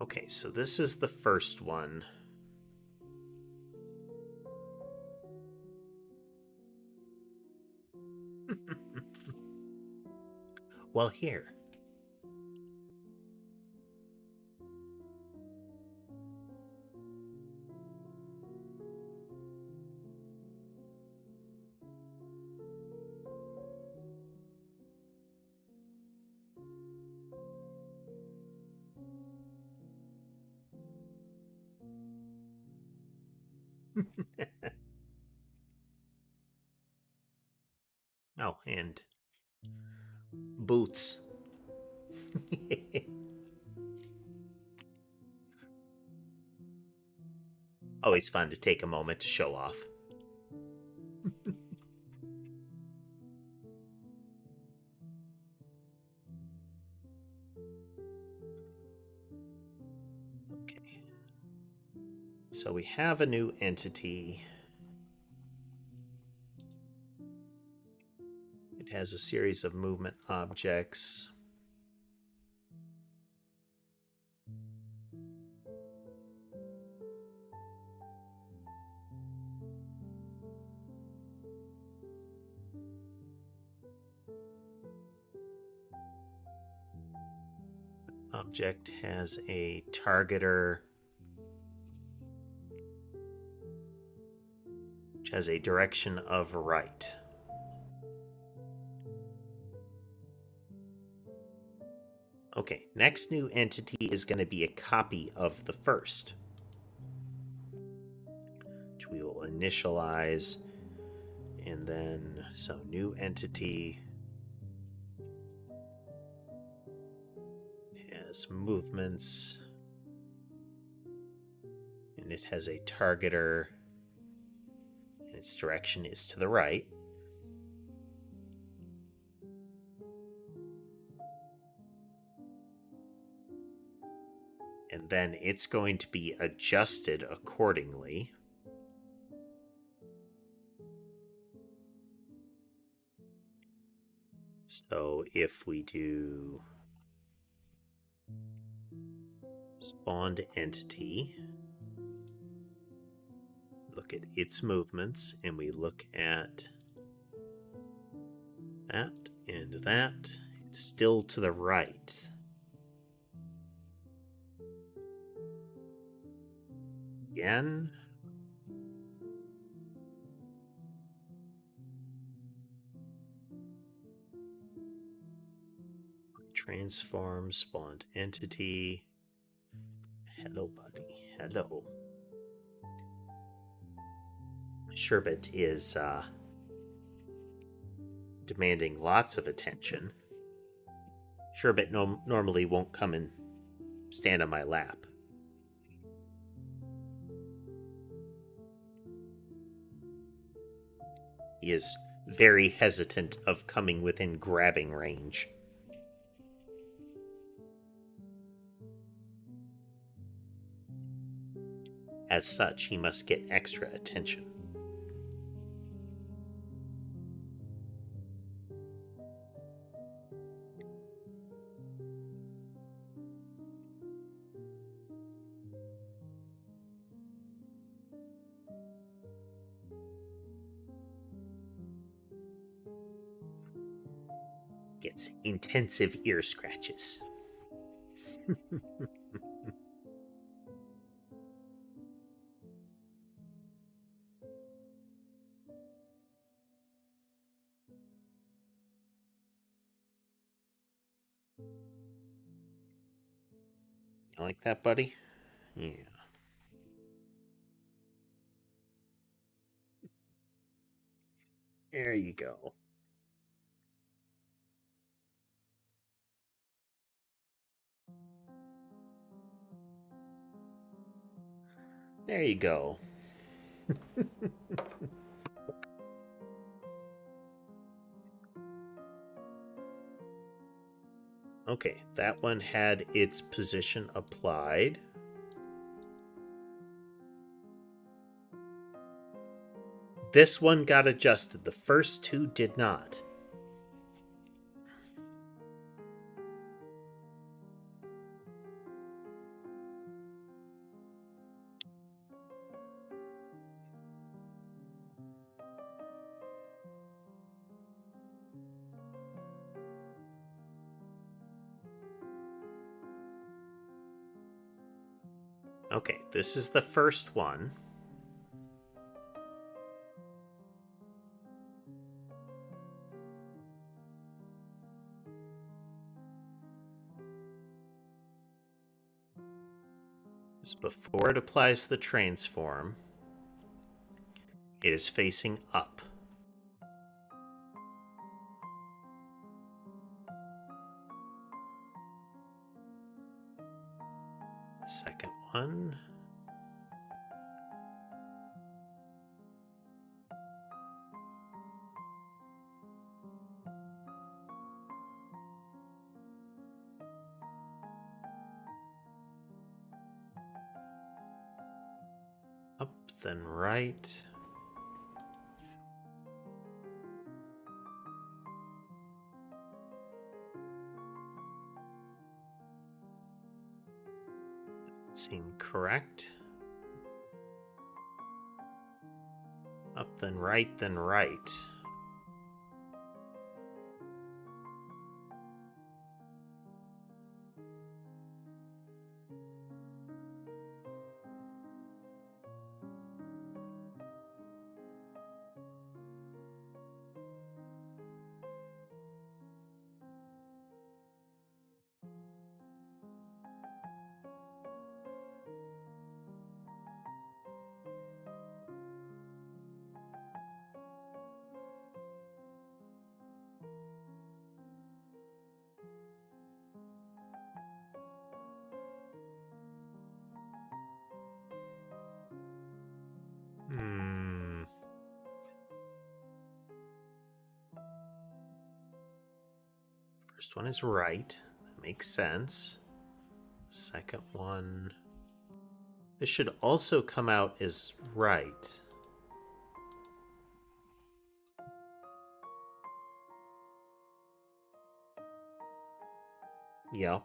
Okay, so this is the first one. Well, here. Oh, and boots. Always fun to take a moment to show off. Okay. So we have a new entity. It has a series of movement objects. Object has a targeter, which has a direction of right. Okay, next new entity is going to be a copy of the first, which we will initialize, and then, so new entity has movements, and it has a targeter, and its direction is to the right. And then it's going to be adjusted accordingly. So if we do spawned entity, look at its movements, and we look at that and that, it's still to the right. Again. Transform, spawned entity. Hello, buddy. Hello. Sherbet is demanding lots of attention. Sherbet normally won't come and stand on my lap. He is very hesitant of coming within grabbing range. As such, he must get extra attention. Gets intensive ear scratches. You like that, buddy? Yeah. There you go. There you go. Okay, that one had its position applied. This one got adjusted. The first two did not. Okay, this is the first one. Just before it applies the transform, it is facing up. one. Up, then right. Seem correct. Up, then right, then right. First one is right. That makes sense. Second one. This should also come out as right. Yep.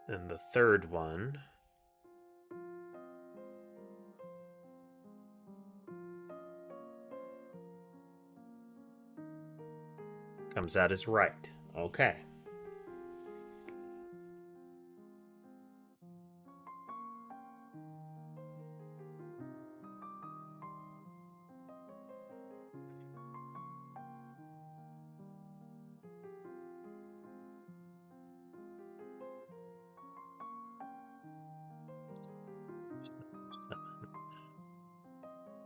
And the third one comes out as right. Okay.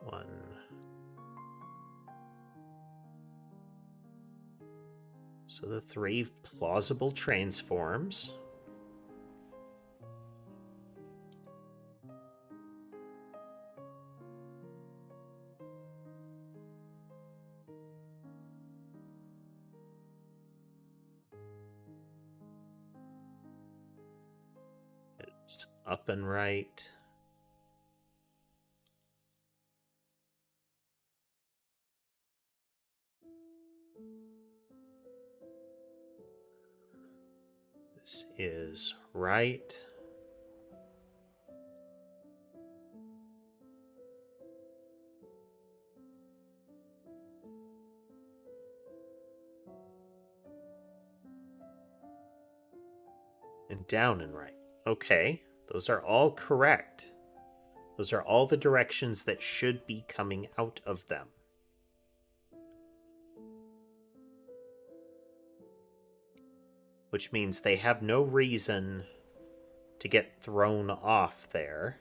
One. So the three plausible transforms. It's up and right. This is right. And down and right. Okay, those are all correct. Those are all the directions that should be coming out of them. Which means they have no reason to get thrown off there.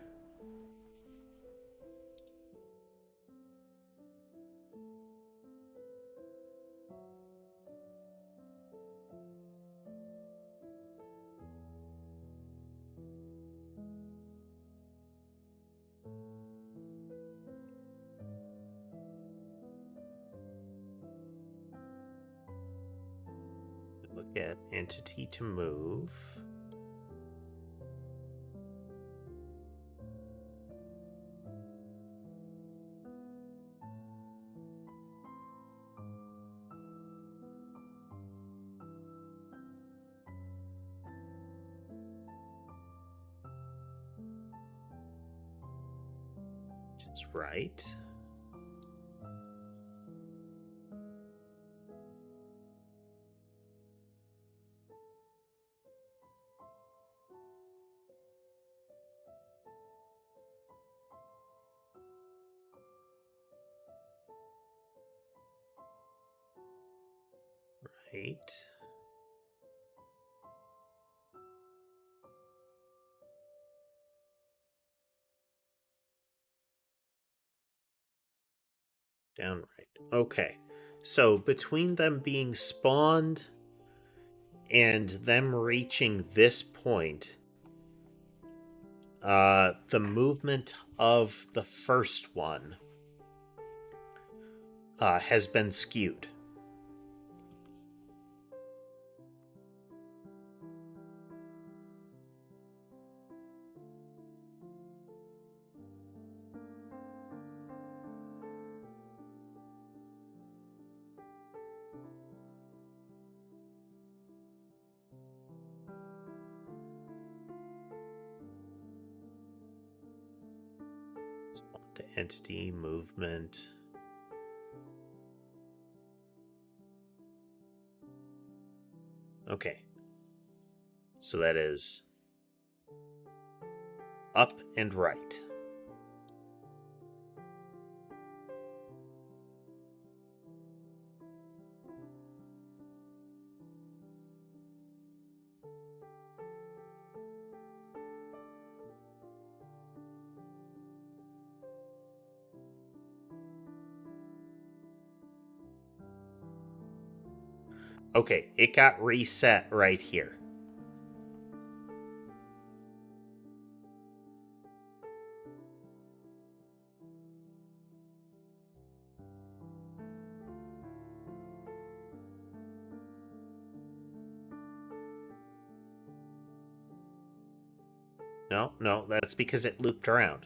Look at entity to move. Which is right. Right. Down right. Okay. So between them being spawned and them reaching this point, The movement of the first one has been skewed. The entity movement. Okay. So that is up and right. Okay, it got reset right here. No, that's because it looped around.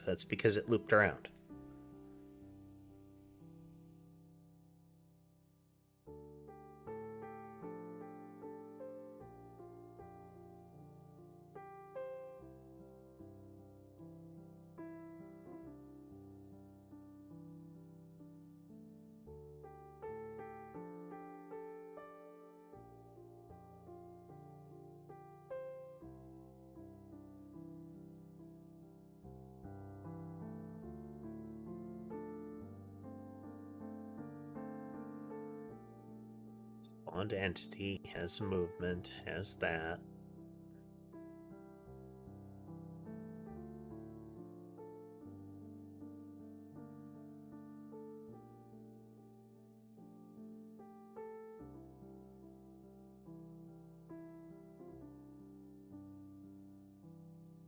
Bond entity has movement, has that.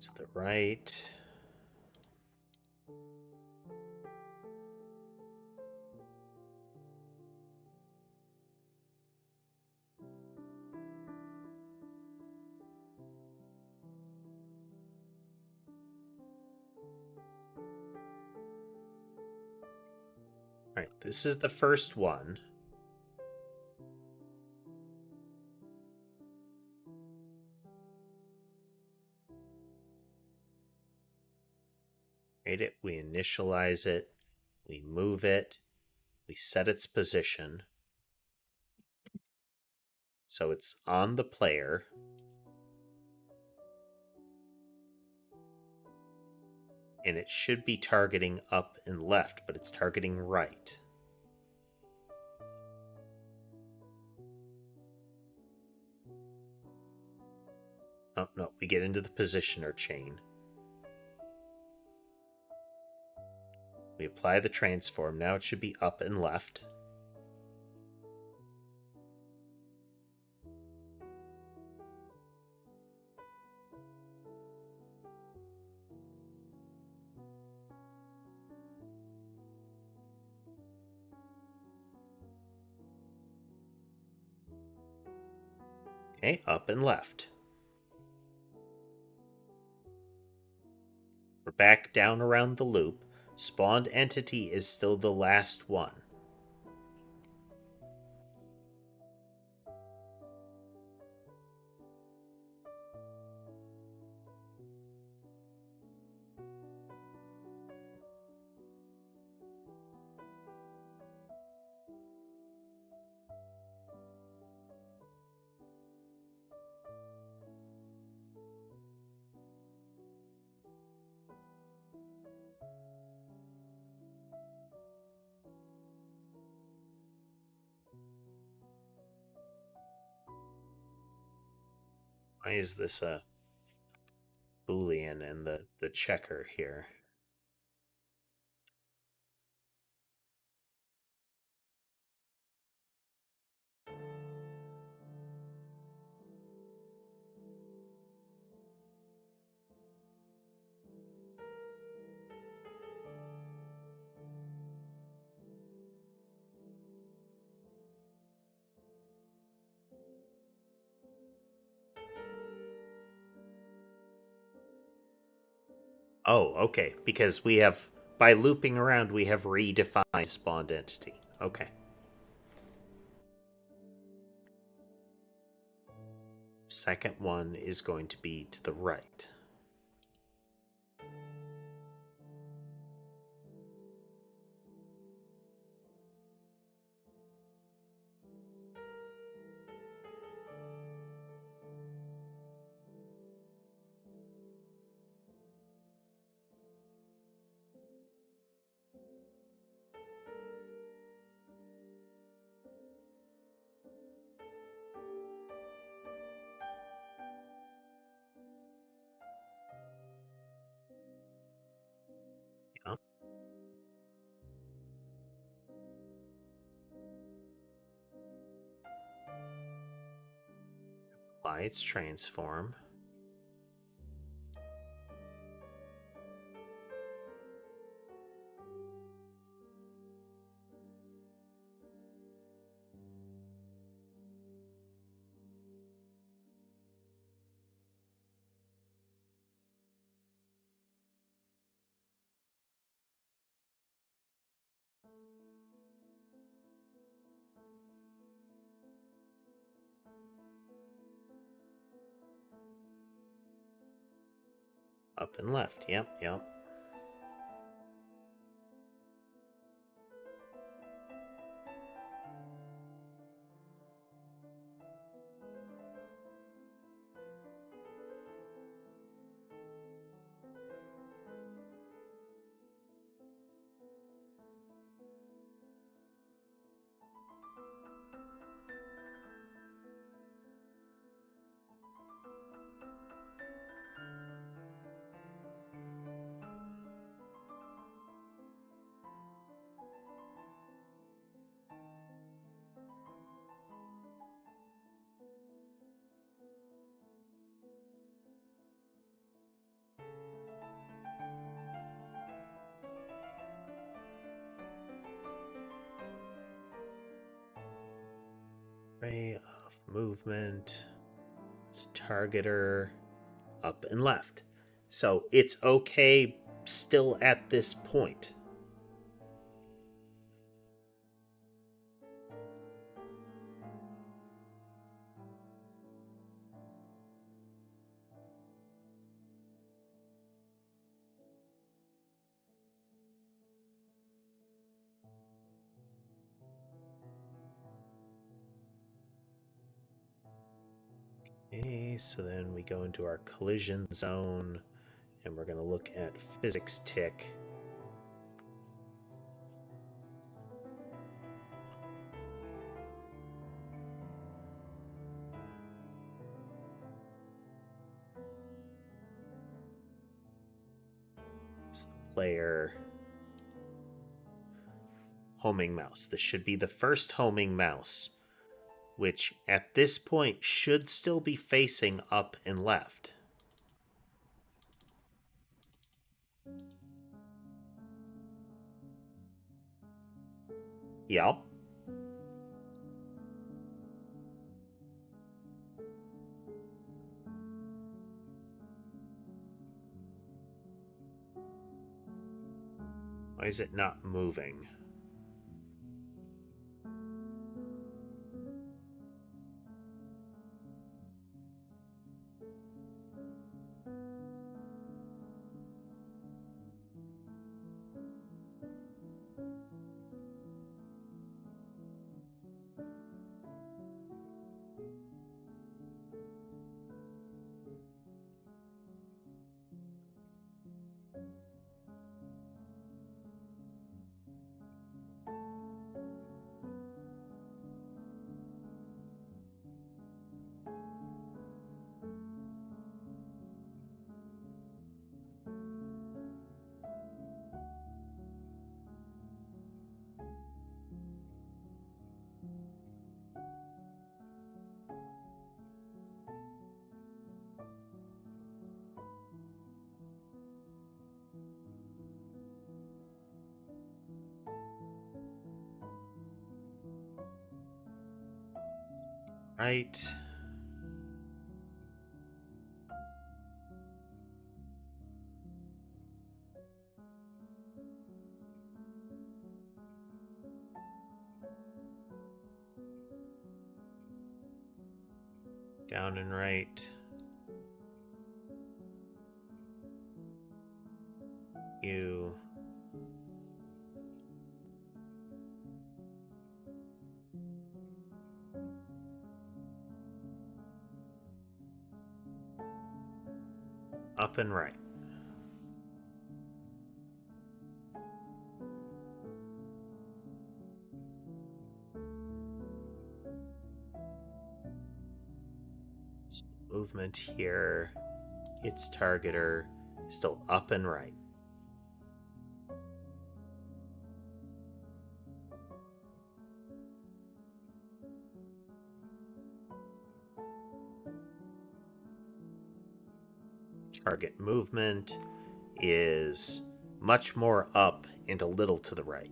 To the right. All right, this is the first one. Create it, we initialize it, we move it, we set its position. So it's on the player. And it should be targeting up and left, but it's targeting right. Oh, no, we get into the positioner chain. We apply the transform. Now it should be up and left. Okay, up and left. We're back down around the loop. Spawned entity is still the last one. Why is this a Boolean and the checker here? Oh, okay. Because we have, by looping around, we have redefined spawned entity. Okay. Second one is going to be to the right. Yeah. Apply its transform. Up and left. Yep, yep. Ray of movement. It's targeter. Up and left. So it's okay still at this point. Okay, so then we go into our collision zone and we're going to look at physics tick. It's the player homing mouse. This should be the first homing mouse, which at this point should still be facing up and left. Yep. Why is it not moving? Right. Down and right. You. Up and right. So movement here. Its targeter is still up and right. Target movement is much more up and a little to the right.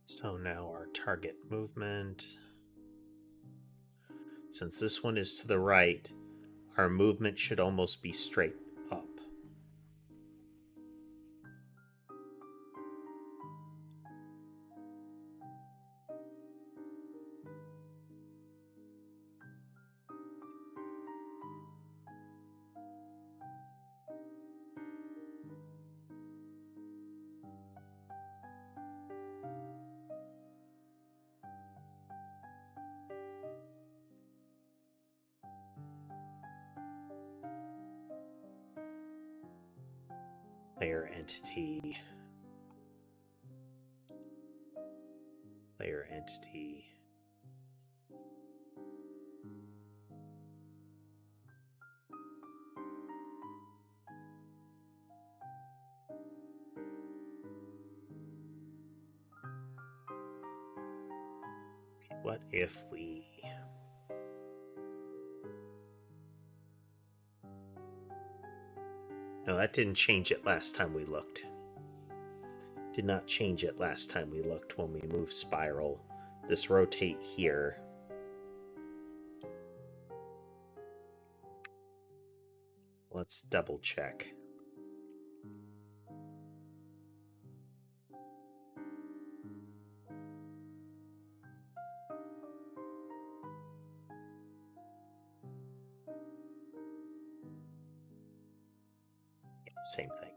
So now our target movement, since this one is to the right, our movement should almost be straight up. Layer entity. Layer entity. What if we... No, that didn't change it last time we looked. Did not change it last time we looked when we moved spiral. This rotate here. Let's double check. Yeah, same thing.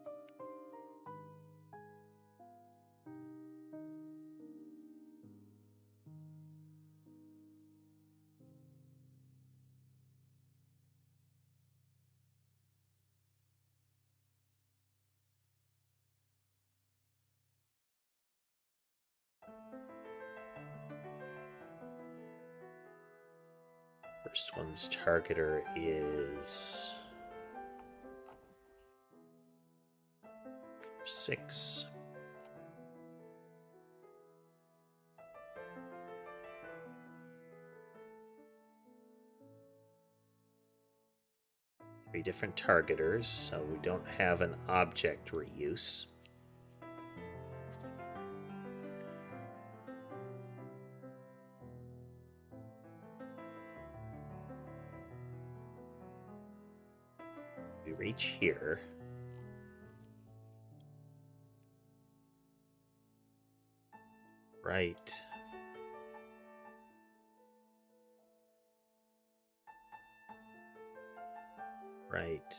First one's targeter is 6. Three different targeters, so we don't have an object reuse. We reach here. Right. Right.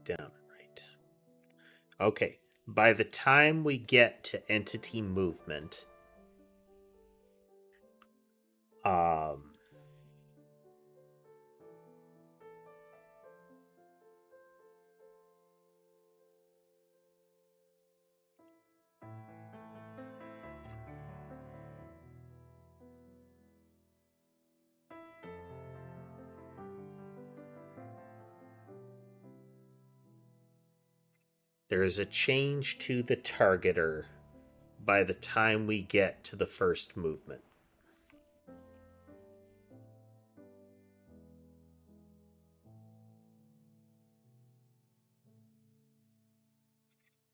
Down and right. Okay. By the time we get to entity movement, there is a change to the targeter by the time we get to the first movement.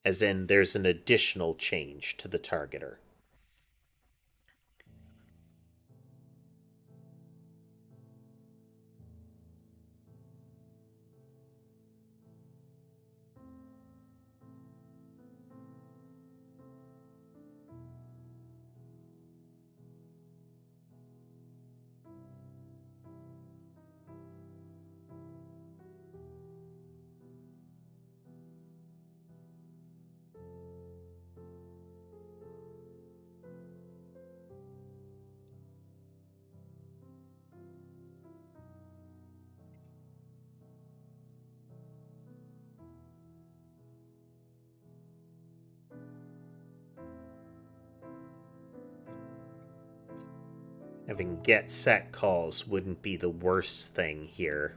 As in, there's an additional change to the targeter. Having get set calls wouldn't be the worst thing here.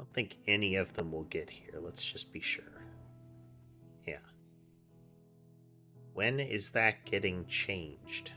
I don't think any of them will get here. Let's just be sure. Yeah. When is that getting changed?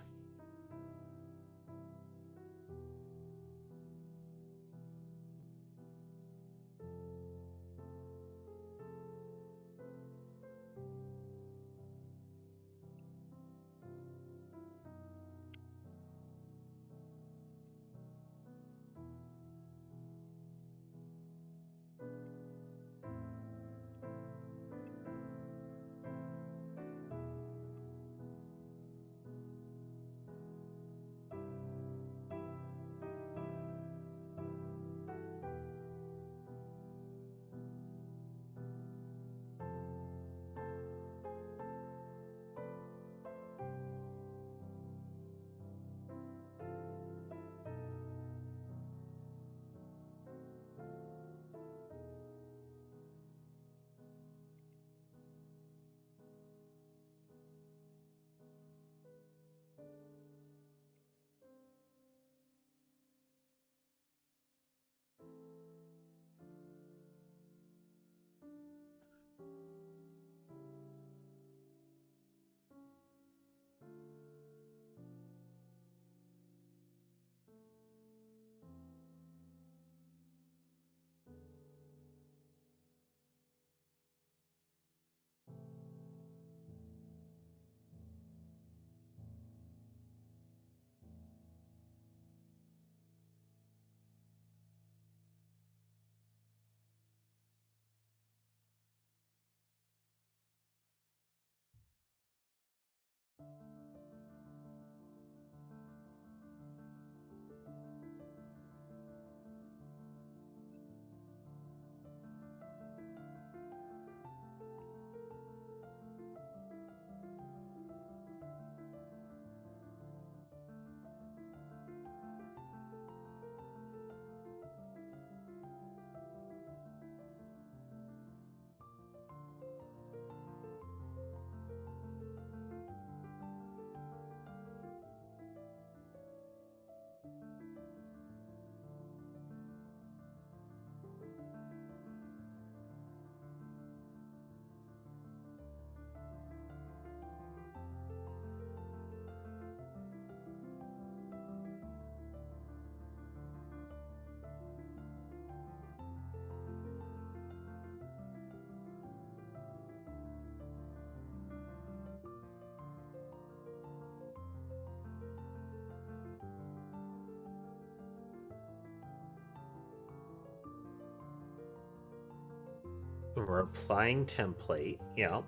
We're applying template. Yeah.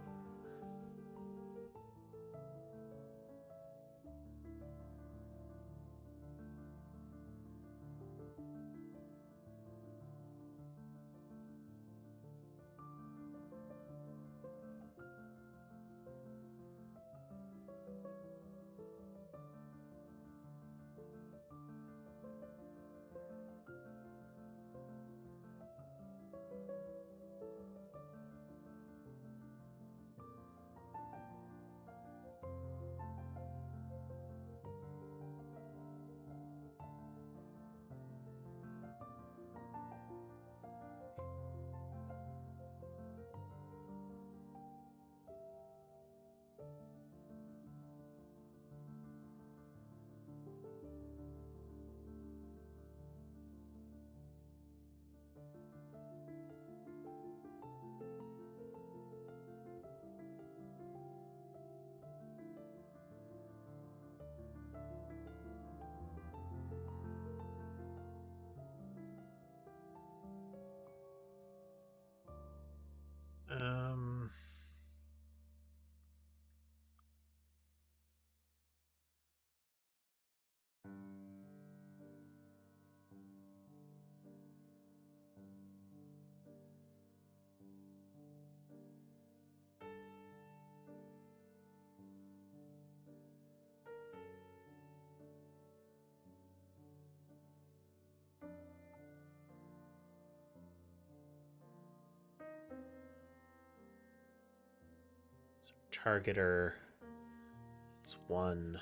Um, Targeter. It's one.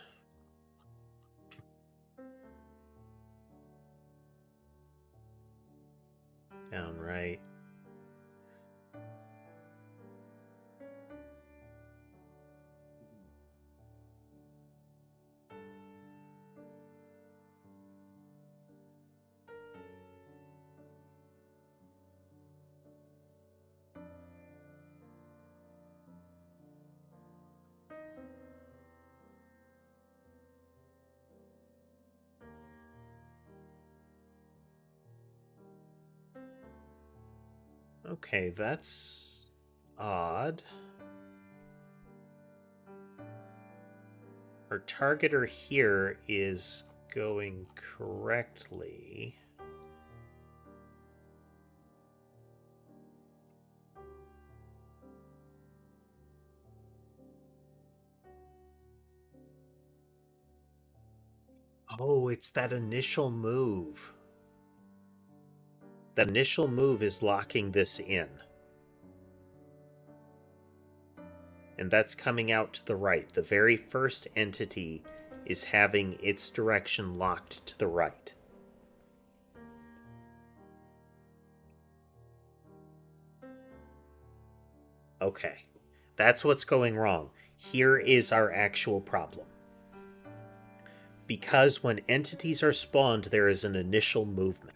Down right. Okay, that's odd. Our targeter here is going correctly. Oh, it's that initial move. That initial move is locking this in. And that's coming out to the right. The very first entity is having its direction locked to the right. Okay, that's what's going wrong. Here is our actual problem. Because when entities are spawned, there is an initial movement.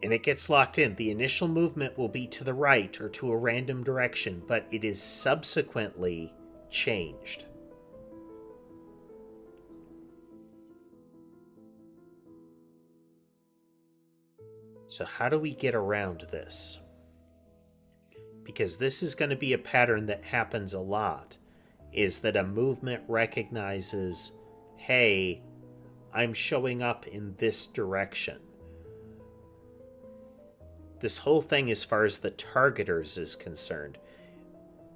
And it gets locked in. The initial movement will be to the right or to a random direction, but it is subsequently changed. So how do we get around this? Because this is going to be a pattern that happens a lot, is that a movement recognizes, hey, I'm showing up in this direction. This whole thing, as far as the targeters is concerned,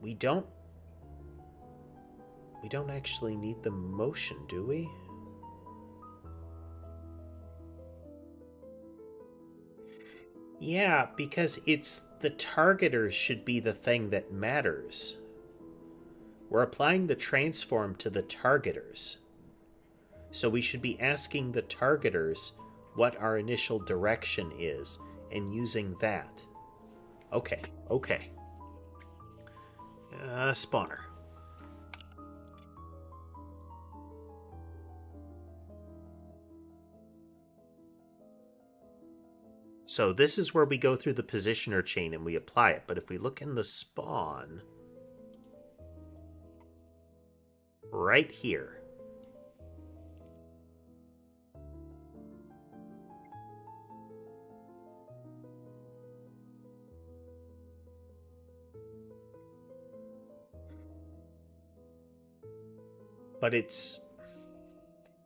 we don't actually need the motion, do we? Yeah, because it's the targeters should be the thing that matters. We're applying the transform to the targeters. So we should be asking the targeters what our initial direction is and using that. Okay, okay. Spawner. So this is where we go through the positioner chain and we apply it. But if we look in the spawn, right here, but it's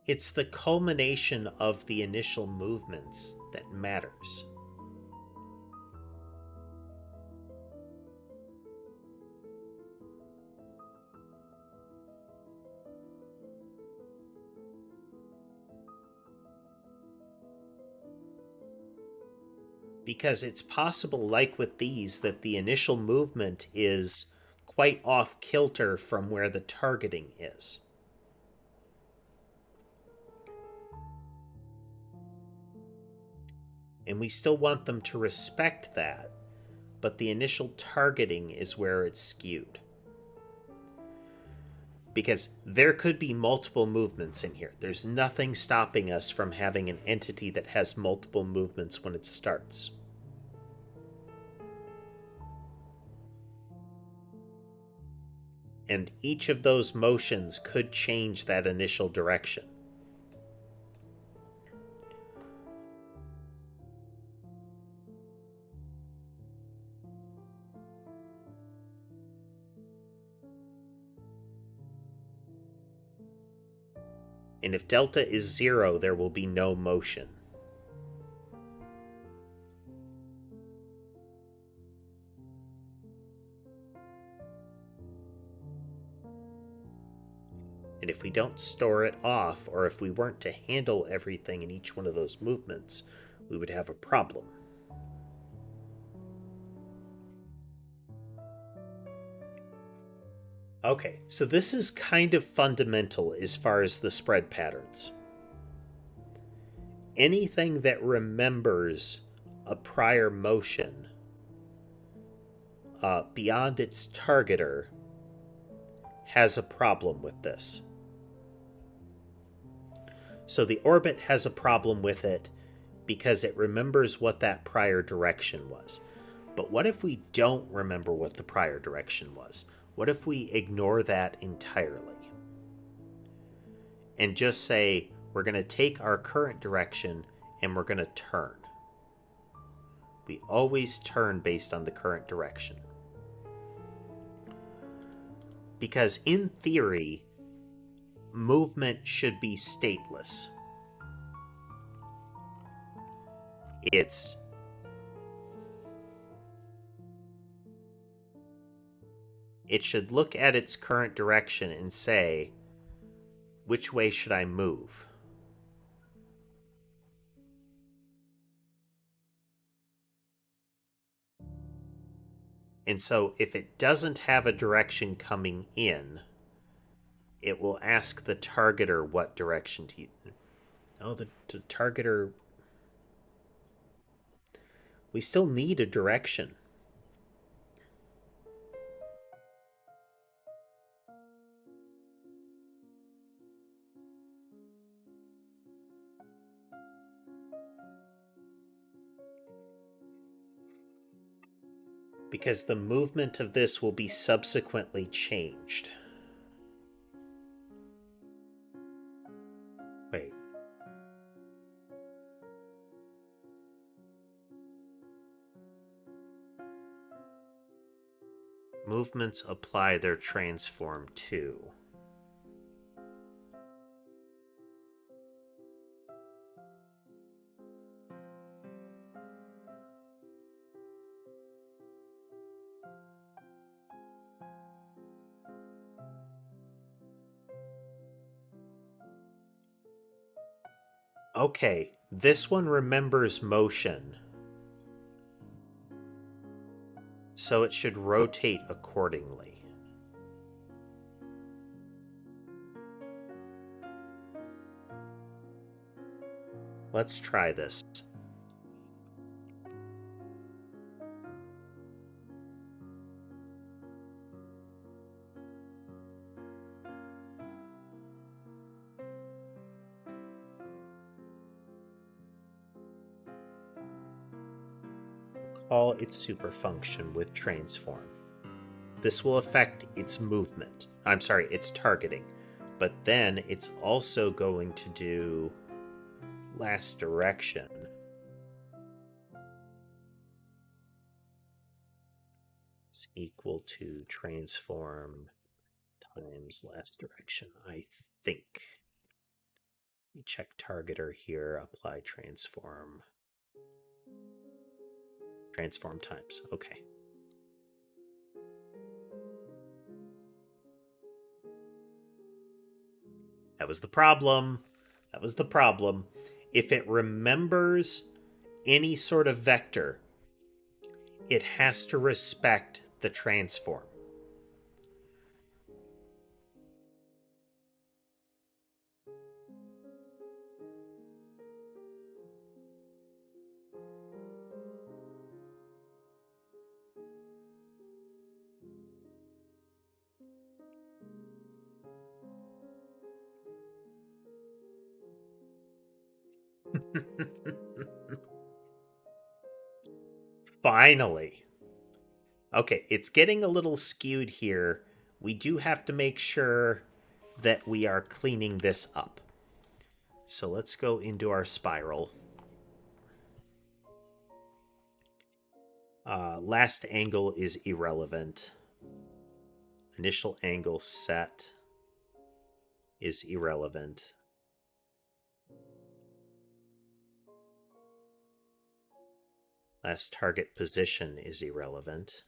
the culmination of the initial movements that matters. Because it's possible, like with these, that the initial movement is quite off kilter from where the targeting is. And we still want them to respect that, but the initial targeting is where it's skewed. Because there could be multiple movements in here. There's nothing stopping us from having an entity that has multiple movements when it starts. And each of those motions could change that initial direction. And if delta is 0, there will be no motion. And if we don't store it off, or if we weren't to handle everything in each one of those movements, we would have a problem. Okay, so this is kind of fundamental as far as the spread patterns. Anything that remembers a prior motion beyond its targeter has a problem with this. So the orbit has a problem with it because it remembers what that prior direction was. But what if we don't remember what the prior direction was? What if we ignore that entirely? And just say, we're going to take our current direction and we're going to turn. We always turn based on the current direction. Because in theory, movement should be stateless. It should look at its current direction and say, which way should I move? And so if it doesn't have a direction coming in, it will ask the targeter what direction to use. Oh, the targeter... We still need a direction. Because the movement of this will be subsequently changed. Wait. Movements apply their transform to. Okay, this one remembers motion. So it should rotate accordingly. Let's try this. Call its superfunction with transform. This will affect its movement. I'm sorry, its targeting. But then it's also going to do last direction. Is equal to transform times last direction, I think. Let me check targeter here, apply transform. Transform times, okay. That was the problem. That was the problem. If it remembers any sort of vector, it has to respect the transform. Finally. Okay, it's getting a little skewed here. We do have to make sure that we are cleaning this up. So let's go into our spiral. Last angle is irrelevant. Initial angle set is irrelevant. Last target position is irrelevant.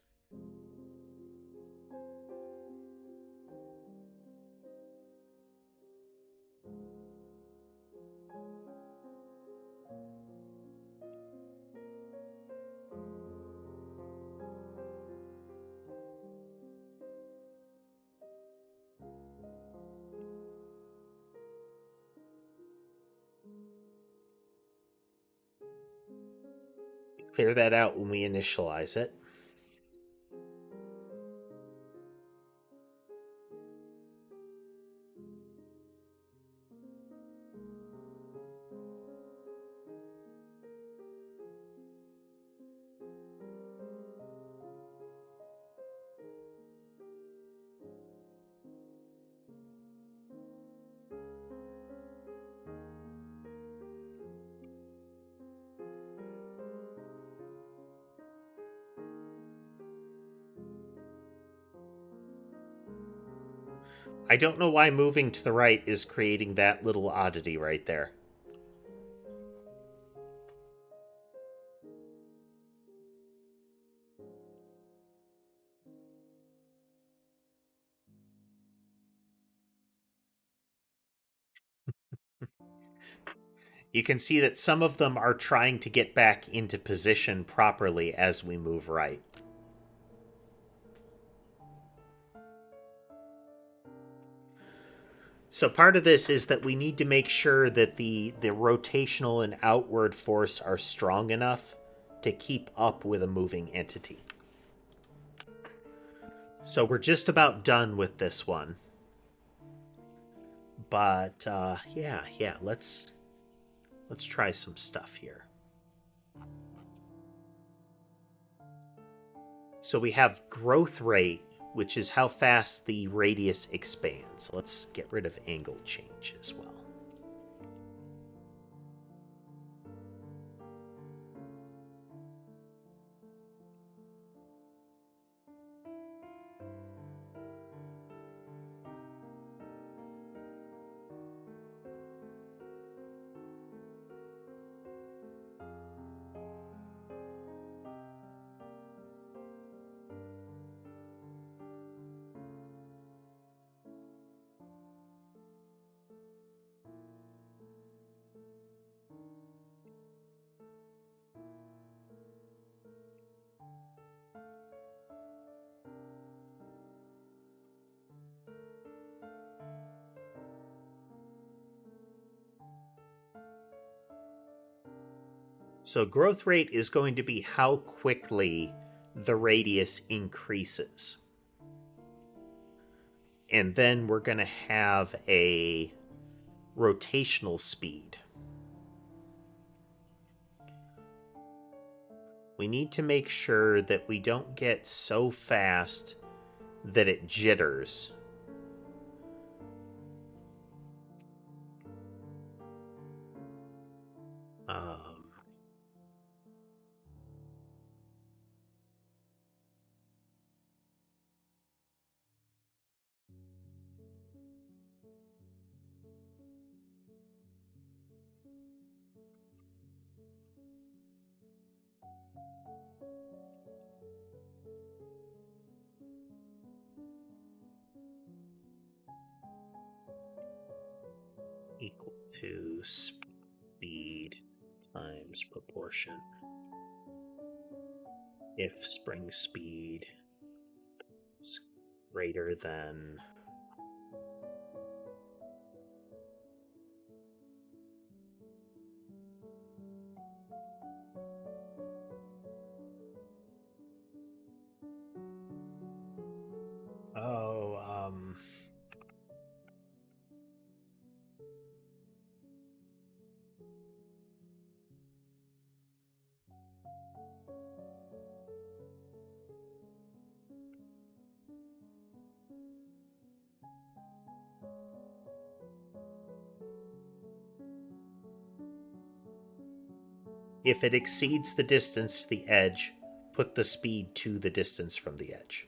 Clear that out when we initialize it. I don't know why moving to the right is creating that little oddity right there. You can see that some of them are trying to get back into position properly as we move right. So part of this is that we need to make sure that the rotational and outward force are strong enough to keep up with a moving entity. So we're just about done with this one. But yeah, let's try some stuff here. So we have growth rate, which is how fast the radius expands. Let's get rid of angle change as well. So growth rate is going to be how quickly the radius increases. And then we're going to have a rotational speed. We need to make sure that we don't get so fast that it jitters. Equal to speed times proportion. If spring speed is greater than if it exceeds the distance to the edge, put the speed to the distance from the edge.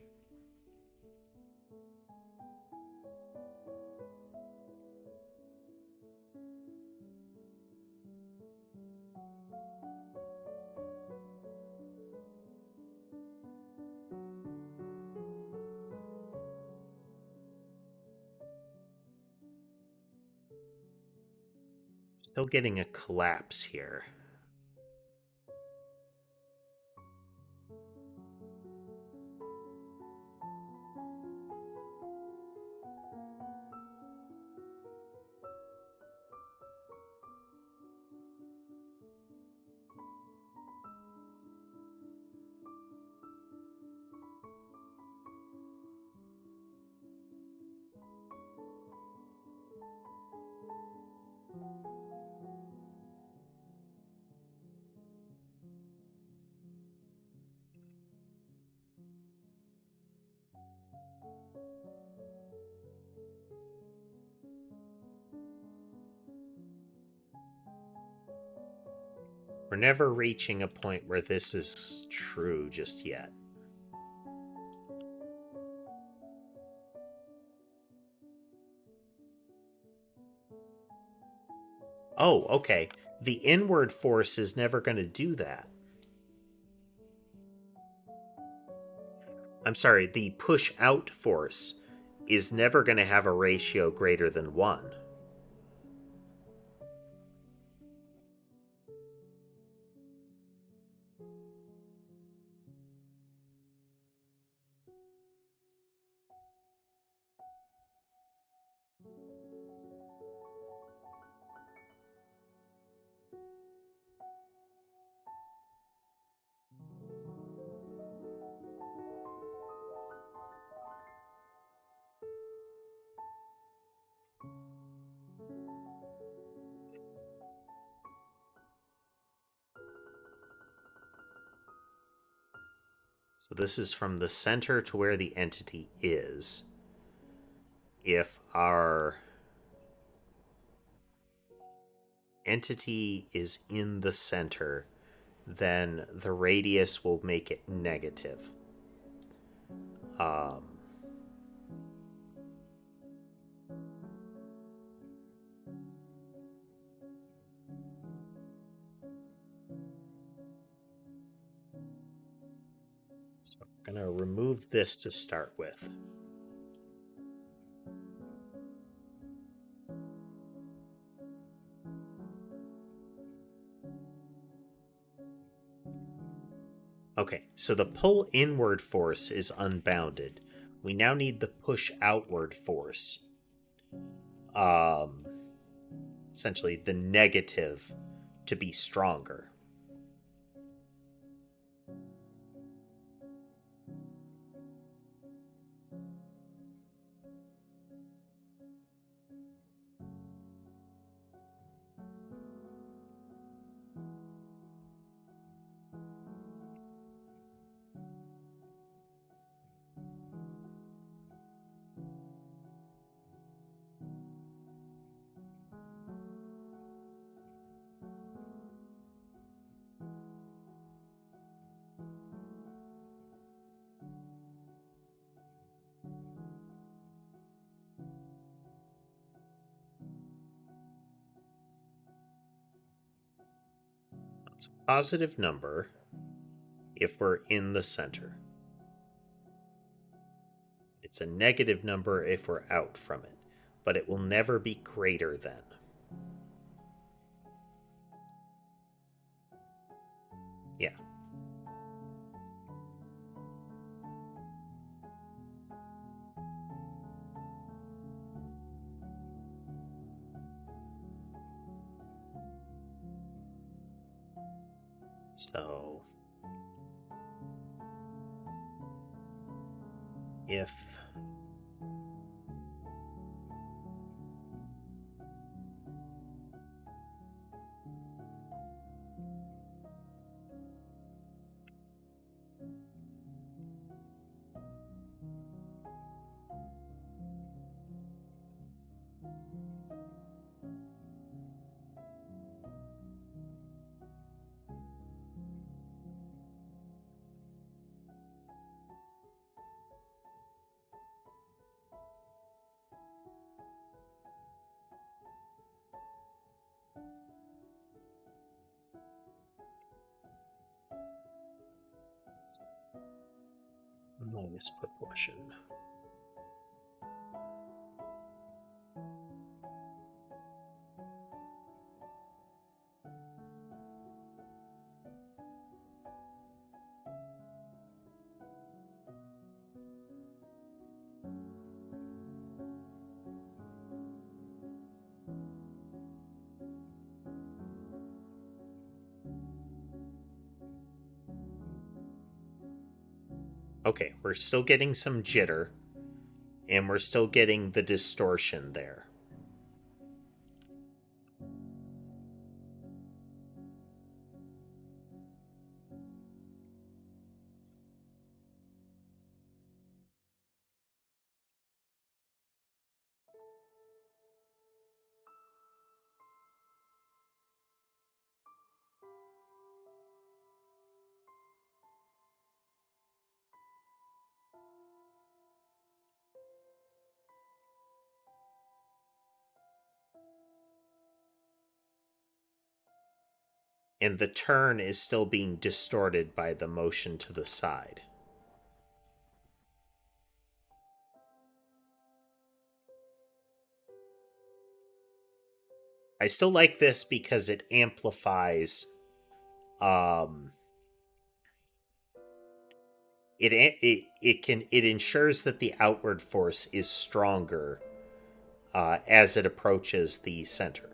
Still getting a collapse here. We're never reaching a point where this is true just yet. Oh, okay. The inward force is never going to do that. I'm sorry, the push out force is never going to have a ratio greater than 1. So this is from the center to where the entity is. If our entity is in the center, then the radius will make it negative. So I'm going to remove this to start with. Okay, so the pull inward force is unbounded. We now need the push outward force. Essentially the negative to be stronger. It's a positive number if we're in the center. It's a negative number if we're out from it, but it will never be greater than. Yeah. So if minus proportion. Okay, we're still getting some jitter, and we're still getting the distortion there. And the turn is still being distorted by the motion to the side. I still like this because it amplifies it ensures that the outward force is stronger as it approaches the center.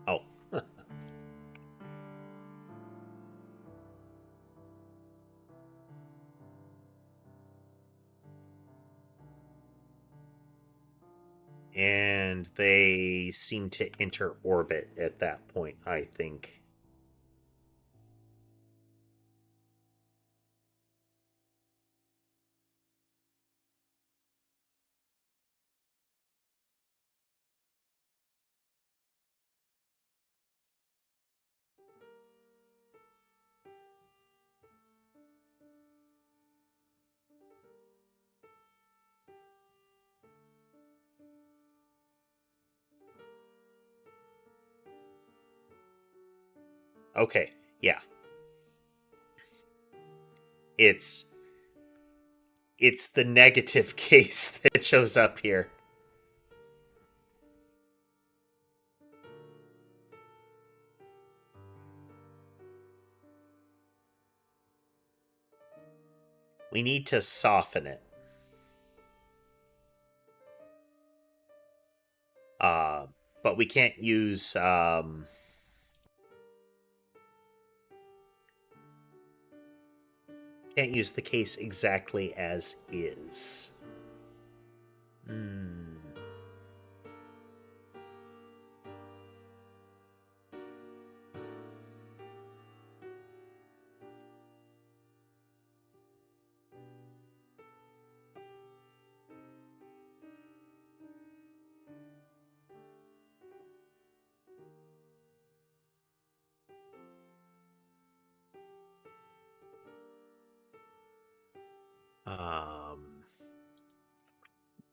Oh. And they seem to enter orbit at that point, I think. Okay, yeah. It's the negative case that shows up here. We need to soften it. But we can't use can't use the case exactly as is.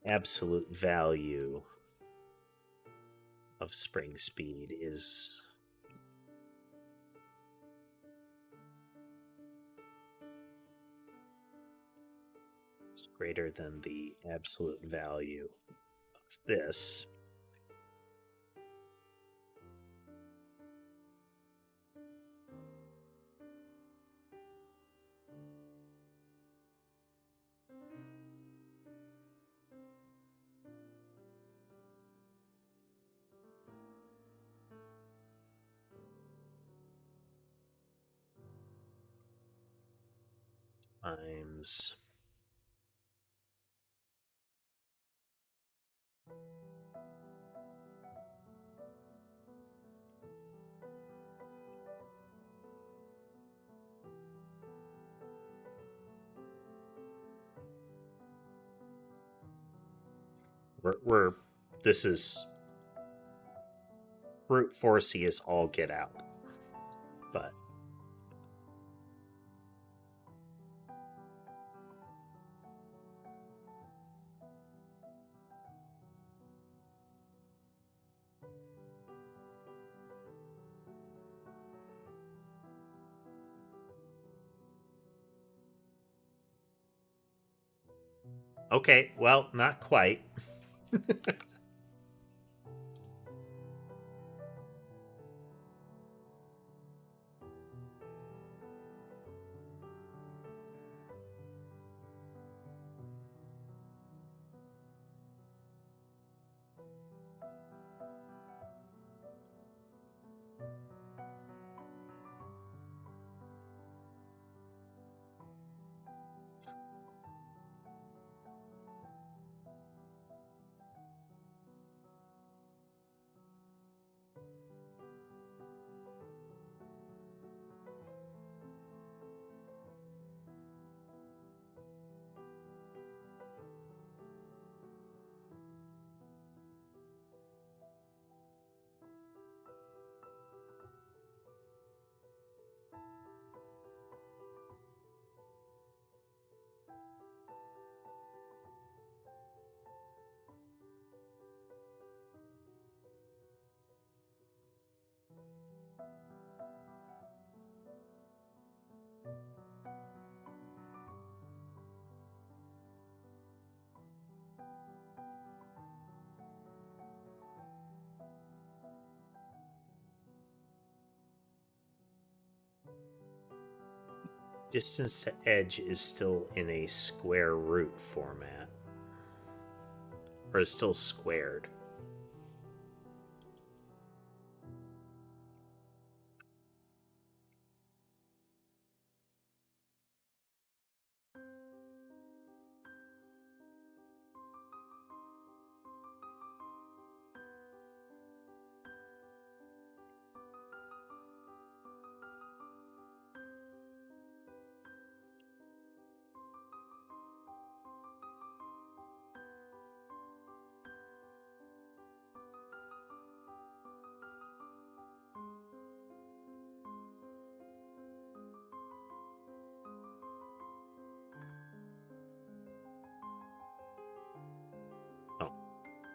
Absolute value of spring speed is greater than the absolute value of this. Times we're this is brute forcey as all get out, but okay, well, not quite. Distance to edge is still in a square root format, or is still squared. Oh,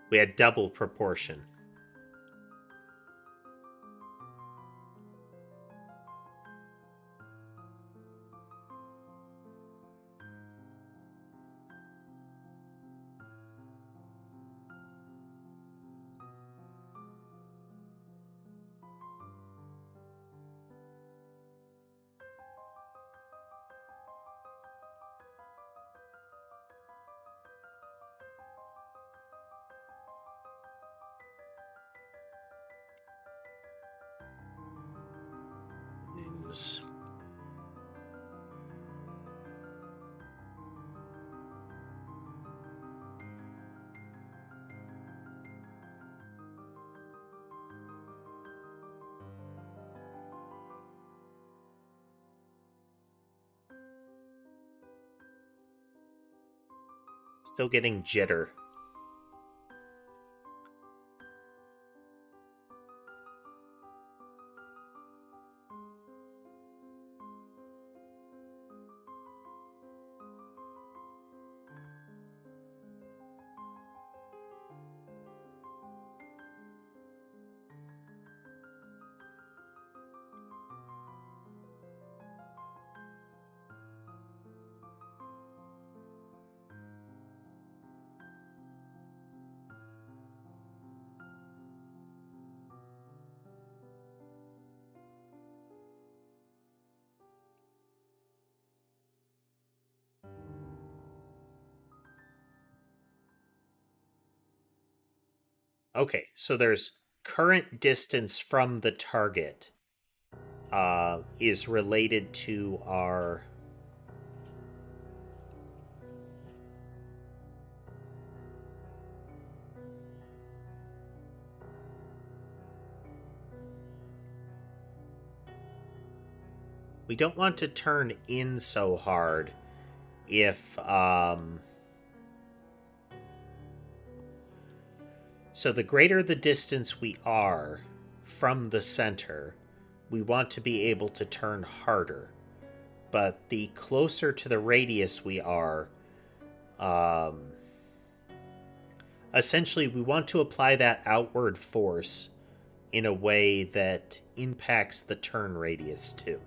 we had double proportion. frames. Still getting jitter. Okay, so there's current distance from the target is related to our... We don't want to turn in so hard if... So the greater the distance we are from the center, we want to be able to turn harder. But the closer to the radius we are, essentially we want to apply that outward force in a way that impacts the turn radius too.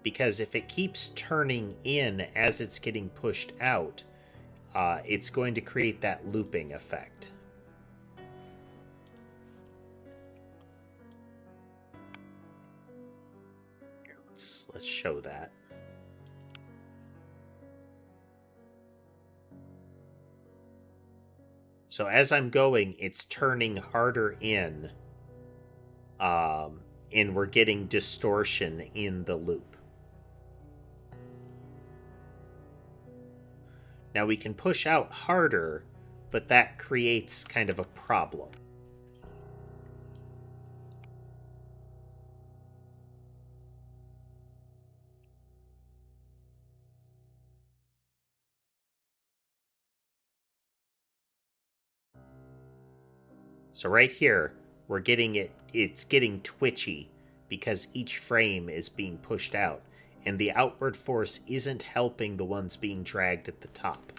Because if it keeps turning in as it's getting pushed out, it's going to create that looping effect. Here, let's show that. So as I'm going, it's turning harder in, and we're getting distortion in the loop. Now we can push out harder, but that creates kind of a problem. So right here, we're getting it's getting twitchy because each frame is being pushed out, and the outward force isn't helping the ones being dragged at the top.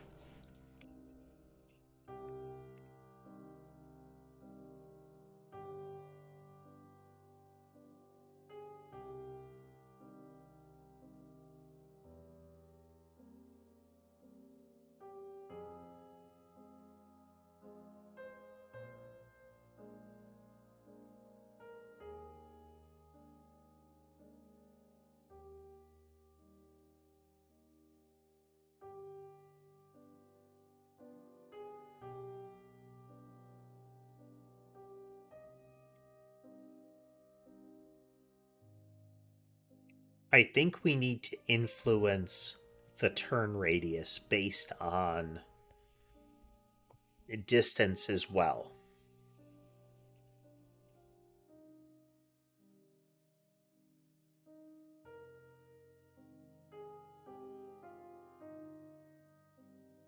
I think we need to influence the turn radius based on distance as well.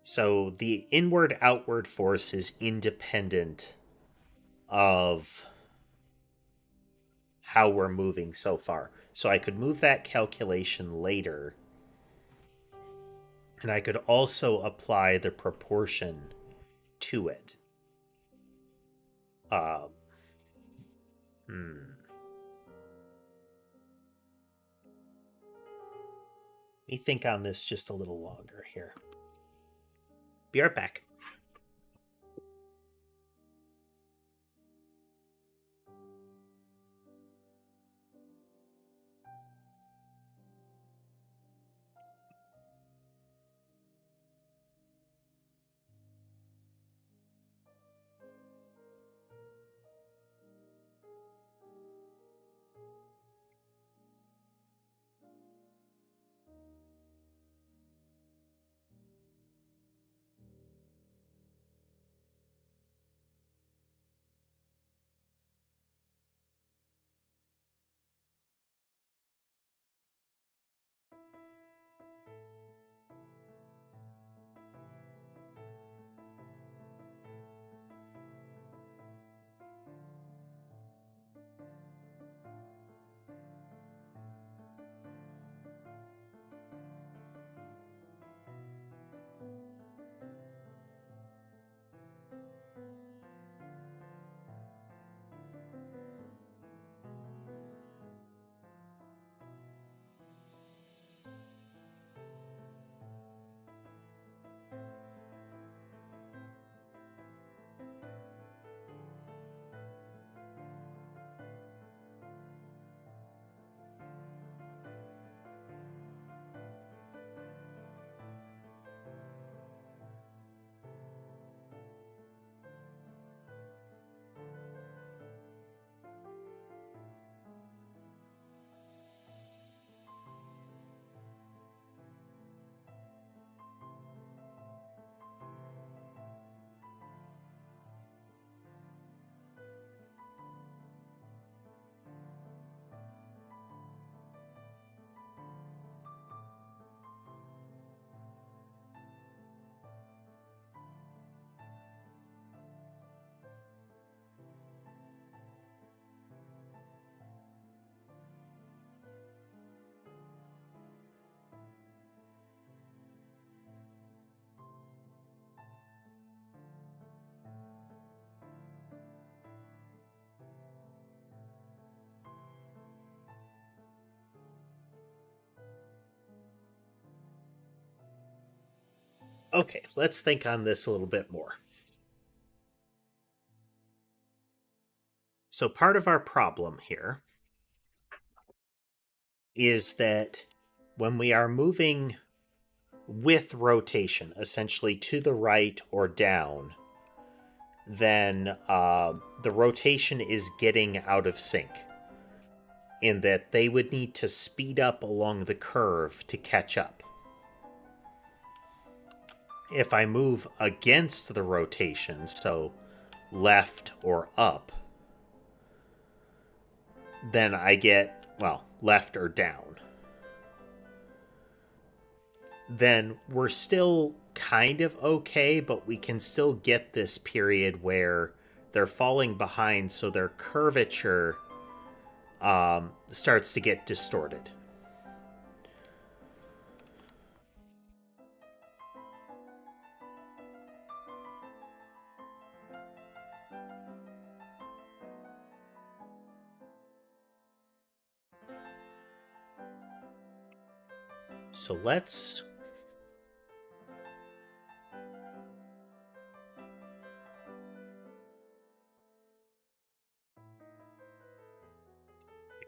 So the inward-outward force is independent of how we're moving so far. So I could move that calculation later, and I could also apply the proportion to it. Let me think on this just a little longer here. Be right back. Okay, let's think on this a little bit more. So part of our problem here is that when we are moving with rotation, essentially to the right or down, then the rotation is getting out of sync, in that they would need to speed up along the curve to catch up. If I move against the rotation, so left or up, then I get, well, left or down. Then we're still kind of okay, but we can still get this period where they're falling behind, so their curvature starts to get distorted. So let's...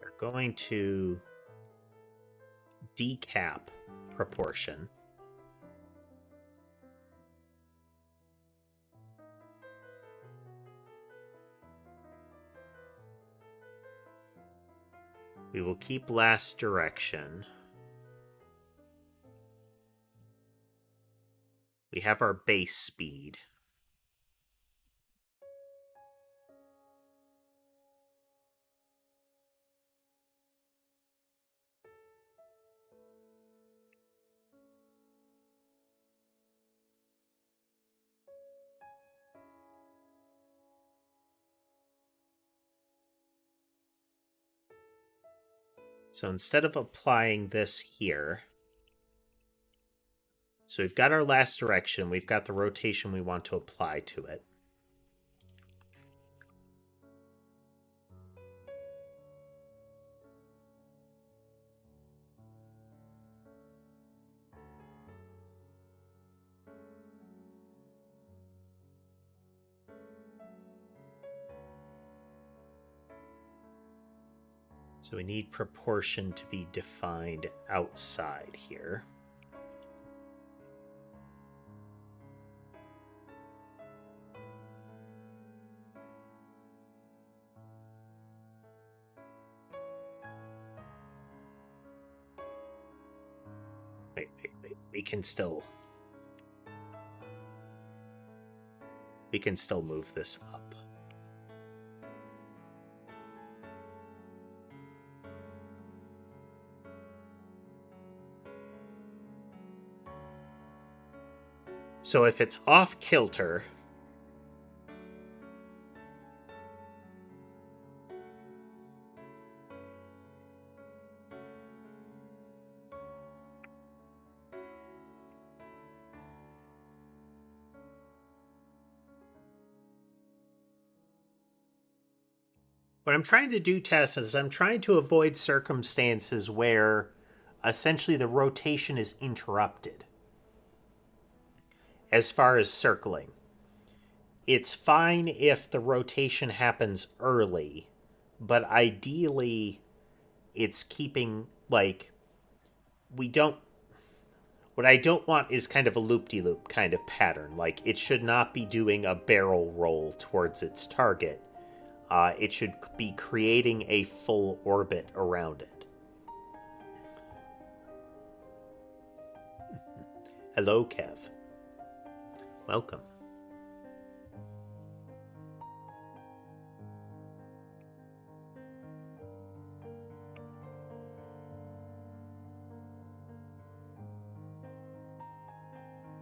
we're going to decap proportion. We will keep last direction. We have our base speed. So instead of applying this here, so we've got our last direction, we've got the rotation we want to apply to it. So we need proportion to be defined outside here. Wait. We can still move this up. So if it's off kilter, what I'm trying to do, Tess, is I'm trying to avoid circumstances where essentially the rotation is interrupted. As far as circling, it's fine if the rotation happens early, but ideally it's keeping, like, we don't... what I don't want is kind of a loop-de-loop kind of pattern. Like, it should not be doing a barrel roll towards its target. It should be creating a full orbit around it. Hello, Kev. Welcome.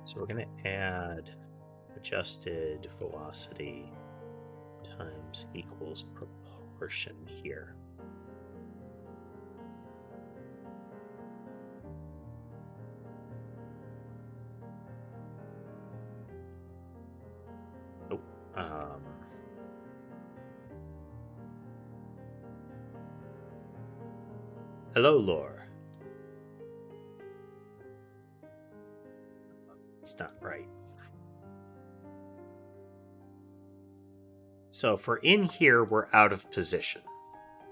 So we're going to add adjusted velocity times equals proportion here. Oh, hello, Lore. It's not right. So if we're in here, we're out of position,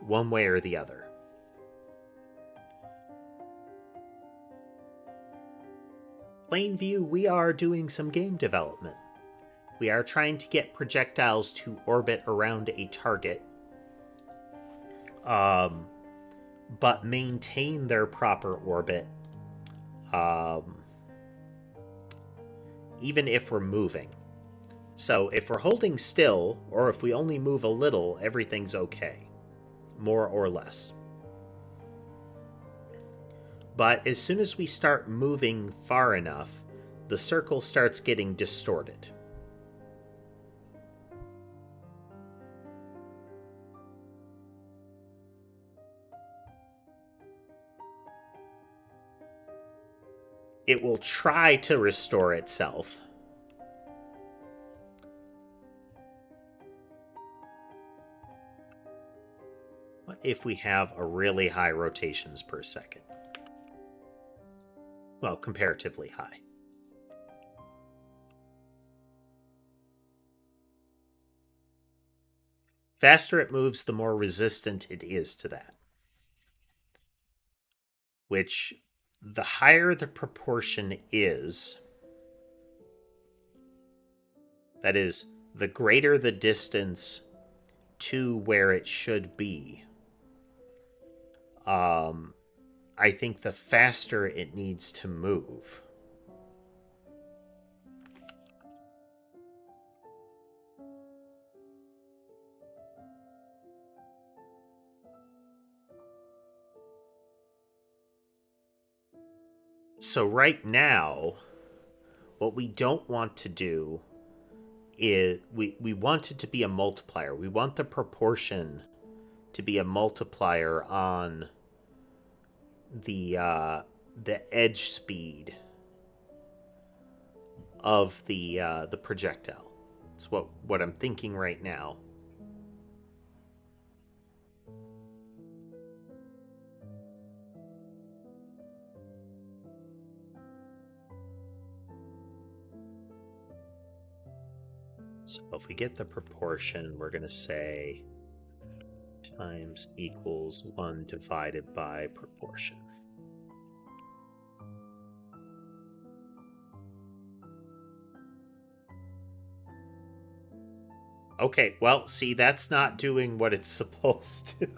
one way or the other. Plain view, we are doing some game development. We are trying to get projectiles to orbit around a target, but maintain their proper orbit, even if we're moving. So if we're holding still, or if we only move a little, everything's okay, more or less. But as soon as we start moving far enough, the circle starts getting distorted. It will try to restore itself. What if we have a really high rotations per second? Well, comparatively high. Faster it moves, the more resistant it is to that. Which, the higher the proportion is, that is, the greater the distance to where it should be, I think the faster it needs to move. So right now, what we don't want to do is we want it to be a multiplier. We want the proportion to be a multiplier on the edge speed of the projectile. It's what I'm thinking right now. So if we get the proportion, we're going to say times equals 1 divided by proportion. Okay, well, see, that's not doing what it's supposed to.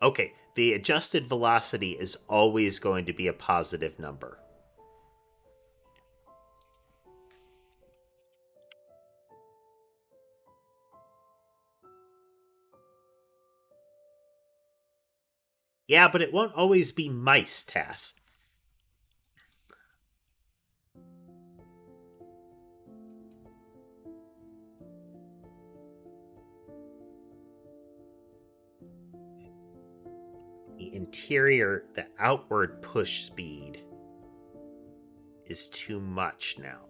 Okay, the adjusted velocity is always going to be a positive number. Yeah, but it won't always be mice, Tass. The interior, the outward push speed is too much now.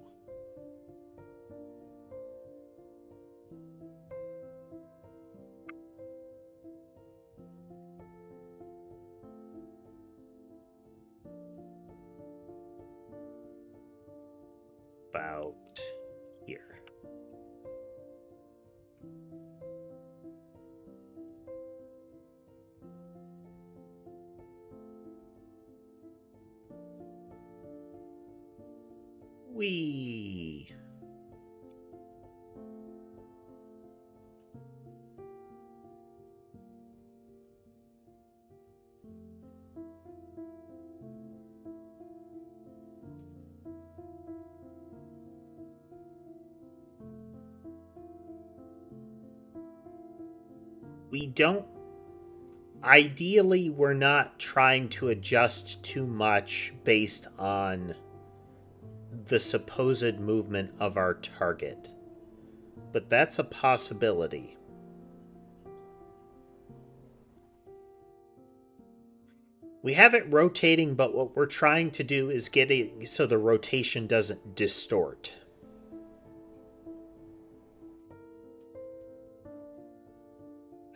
About here. Whee! We don't. Ideally, we're not trying to adjust too much based on the supposed movement of our target. But that's a possibility. We have it rotating, but what we're trying to do is get it so the rotation doesn't distort.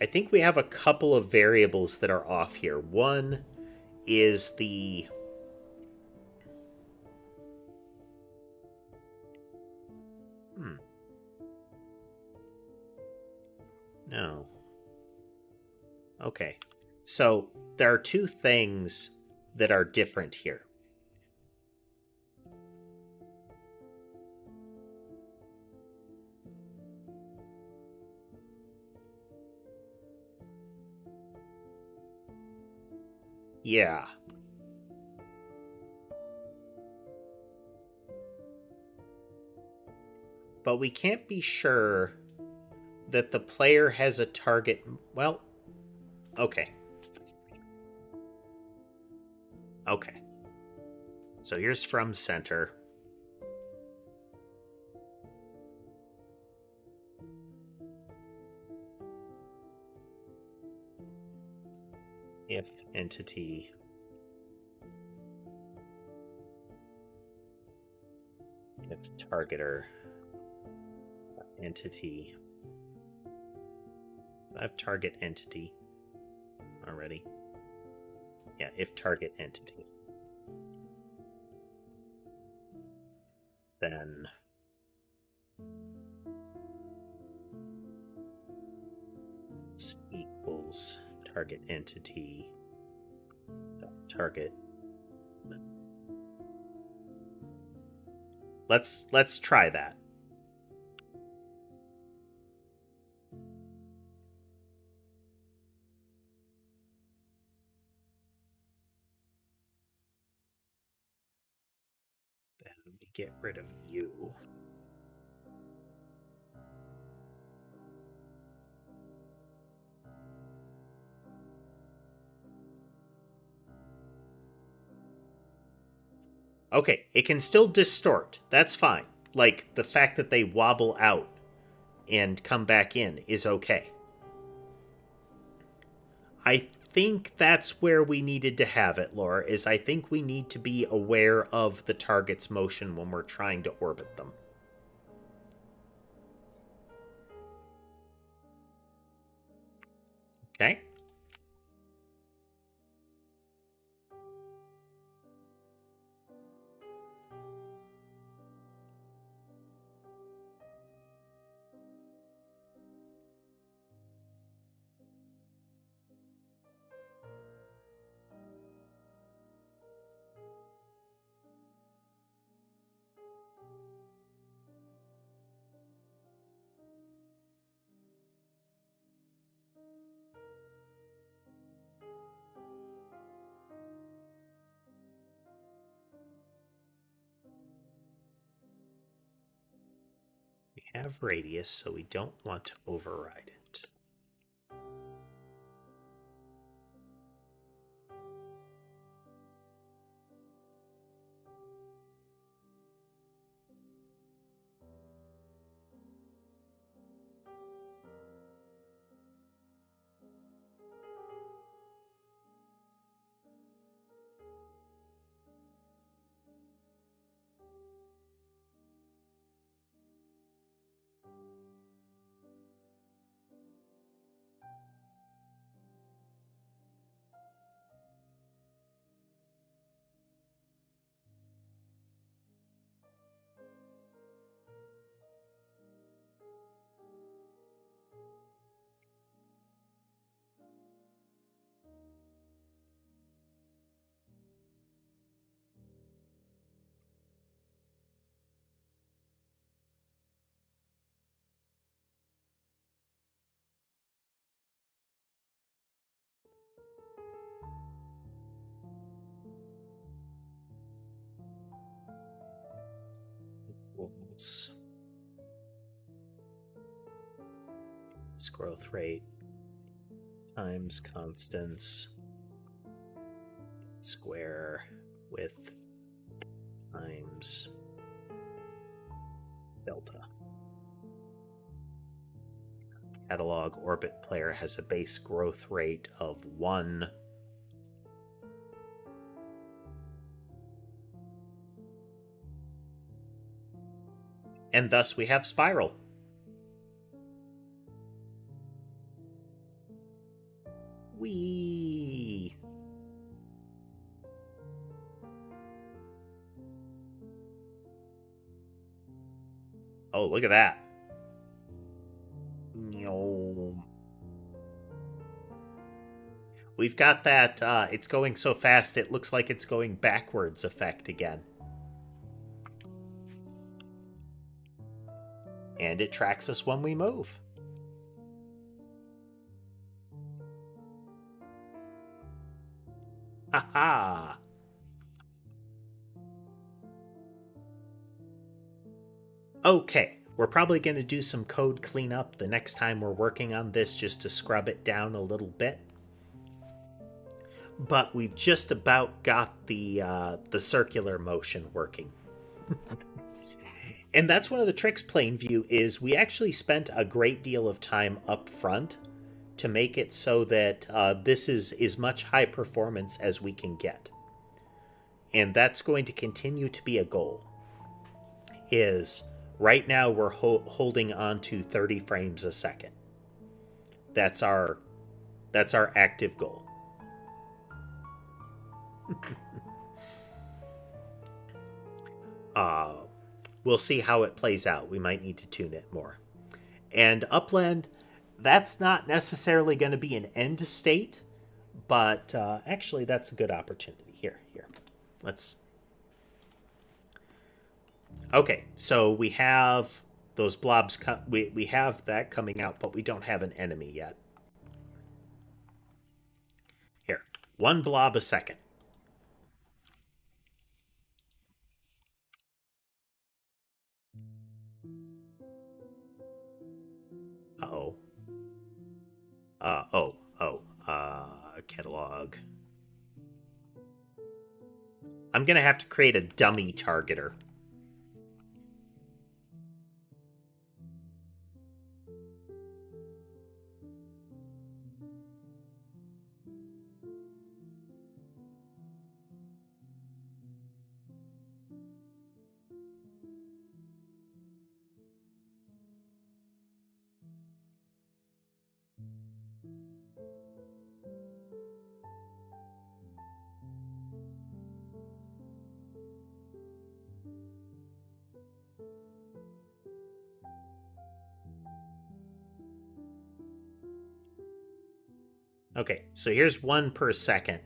I think we have a couple of variables that are off here. One is the... No. Okay. So there are two things that are different here. Yeah. But we can't be sure that the player has a target... Well, okay. Okay. So here's from center. If entity... If targeter entity... I have target entity already. Yeah, if target entity. Then this equals target entity target. Let's try that. Then we get rid of you. Okay, it can still distort. That's fine. Like, the fact that they wobble out and come back in is okay. I think that's where we needed to have it, Laura, is I think we need to be aware of the target's motion when we're trying to orbit them. Okay? We have radius, so we don't want to override it. Equals this growth rate times constants square width times delta. Catalog orbit player has a base growth rate of 1. And thus we have spiral. Oh, look at that. No. We've got that it's going so fast it looks like it's going backwards effect again. And it tracks us when we move. Haha. Okay, we're probably going to do some code cleanup the next time we're working on this just to scrub it down a little bit. But we've just about got the circular motion working. And that's one of the tricks, Plainview, is we actually spent a great deal of time up front to make it so that this is as much high performance as we can get. And that's going to continue to be a goal. Is right now we're holding on to 30 frames a second. That's our active goal. We'll see how it plays out. We might need to tune it more. And Upland, that's not necessarily going to be an end state, but actually that's a good opportunity. Here. Let's... Okay, so we have those blobs, we have that coming out, but we don't have an enemy yet. Here, 1 blob a second. Uh-oh. Catalog. I'm gonna have to create a dummy targeter. Okay, so here's 1 per second.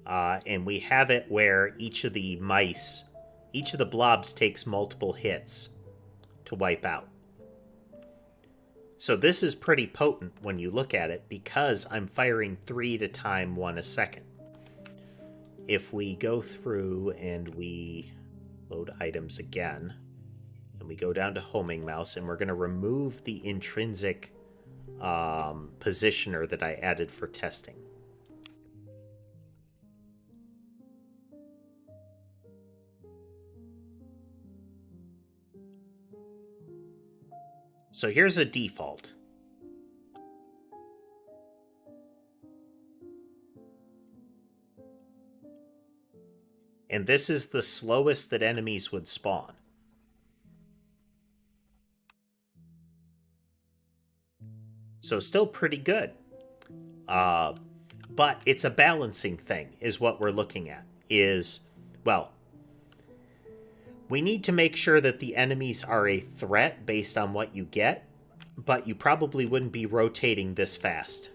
And we have it where each of the blobs takes multiple hits to wipe out. So this is pretty potent when you look at it because I'm firing 3 to time 1 a second. If we go through and we load items again, and we go down to homing mouse, and we're going to remove the intrinsic positioner that I added for testing. So here's a default. And this is the slowest that enemies would spawn. So still pretty good. But it's a balancing thing, is what we're looking at. We need to make sure that the enemies are a threat based on what you get, but you probably wouldn't be rotating this fast.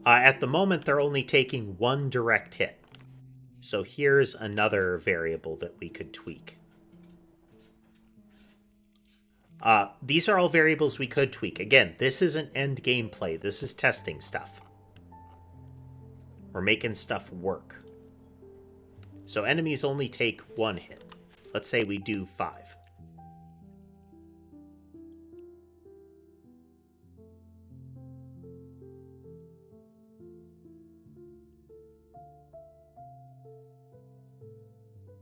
At the moment, they're only taking 1 direct hit. So here's another variable that we could tweak. These are all variables we could tweak. Again, this isn't end gameplay. This is testing stuff. We're making stuff work. So enemies only take 1 hit. Let's say we do 5.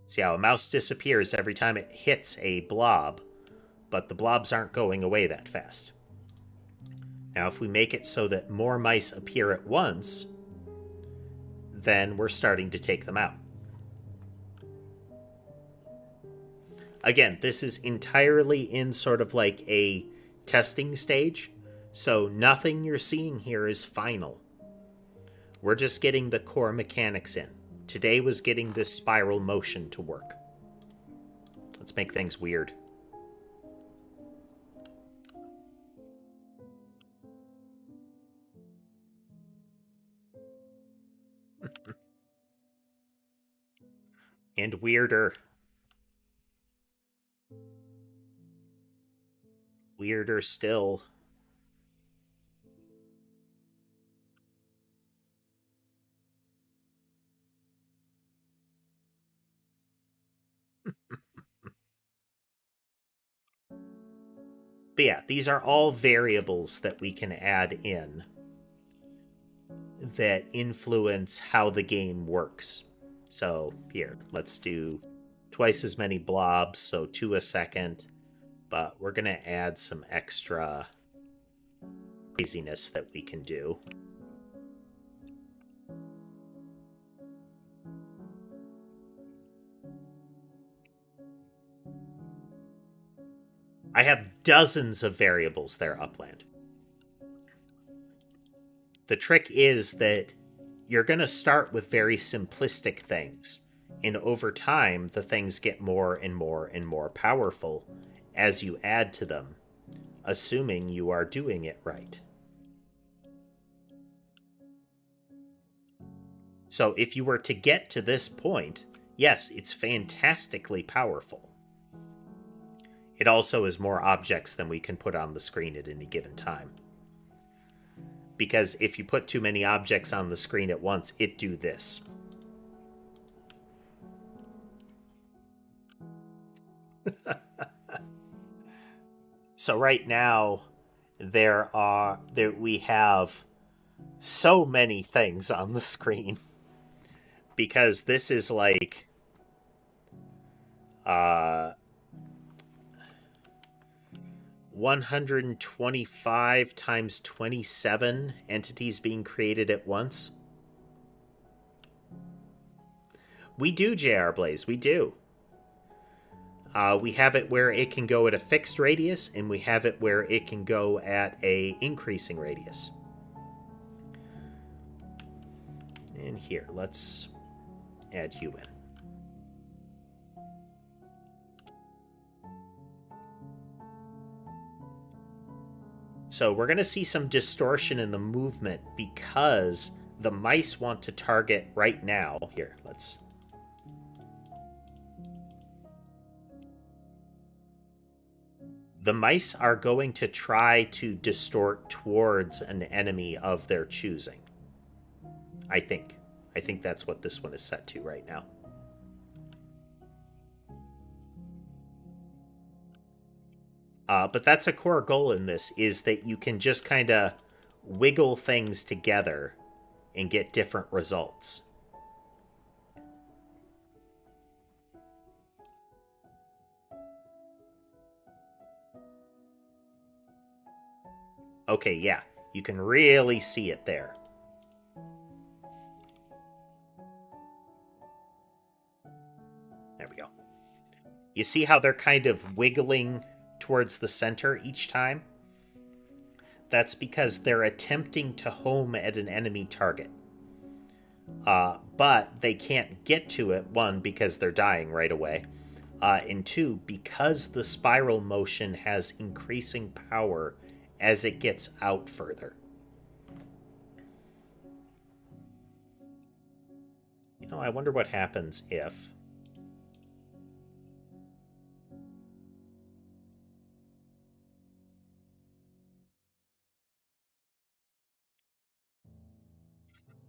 See how a mouse disappears every time it hits a blob, but the blobs aren't going away that fast. Now, if we make it so that more mice appear at once, then we're starting to take them out. Again, this is entirely in sort of like a testing stage, so nothing you're seeing here is final. We're just getting the core mechanics in. Today was getting this spiral motion to work. Let's make things weird. And weirder. Weirder still. But yeah, these are all variables that we can add in that influence how the game works. So here, let's do twice as many blobs, so 2 a second, but we're going to add some extra craziness that we can do. I have dozens of variables there, Upland. The trick is that you're going to start with very simplistic things, and over time, the things get more and more and more powerful as you add to them, assuming you are doing it right. So if you were to get to this point, yes, it's fantastically powerful. It also is more objects than we can put on the screen at any given time. Because if you put too many objects on the screen at once, it do this. So right now, we have so many things on the screen because this is like 125 times 27 entities being created at once. We do, JR Blaze, we do. We have it where it can go at a fixed radius, and we have it where it can go at a increasing radius. And here, let's add you in. So we're going to see some distortion in the movement because the mice want to target right now. Here, let's... The mice are going to try to distort towards an enemy of their choosing. I think that's what this one is set to right now. But that's a core goal in this, is that you can just kind of wiggle things together and get different results. Okay, yeah, you can really see it there. There we go. You see how they're kind of wiggling towards the center each time? That's because they're attempting to home at an enemy target. But they can't get to it, one, because they're dying right away, and two, because the spiral motion has increasing power as it gets out further. You know, I wonder what happens if...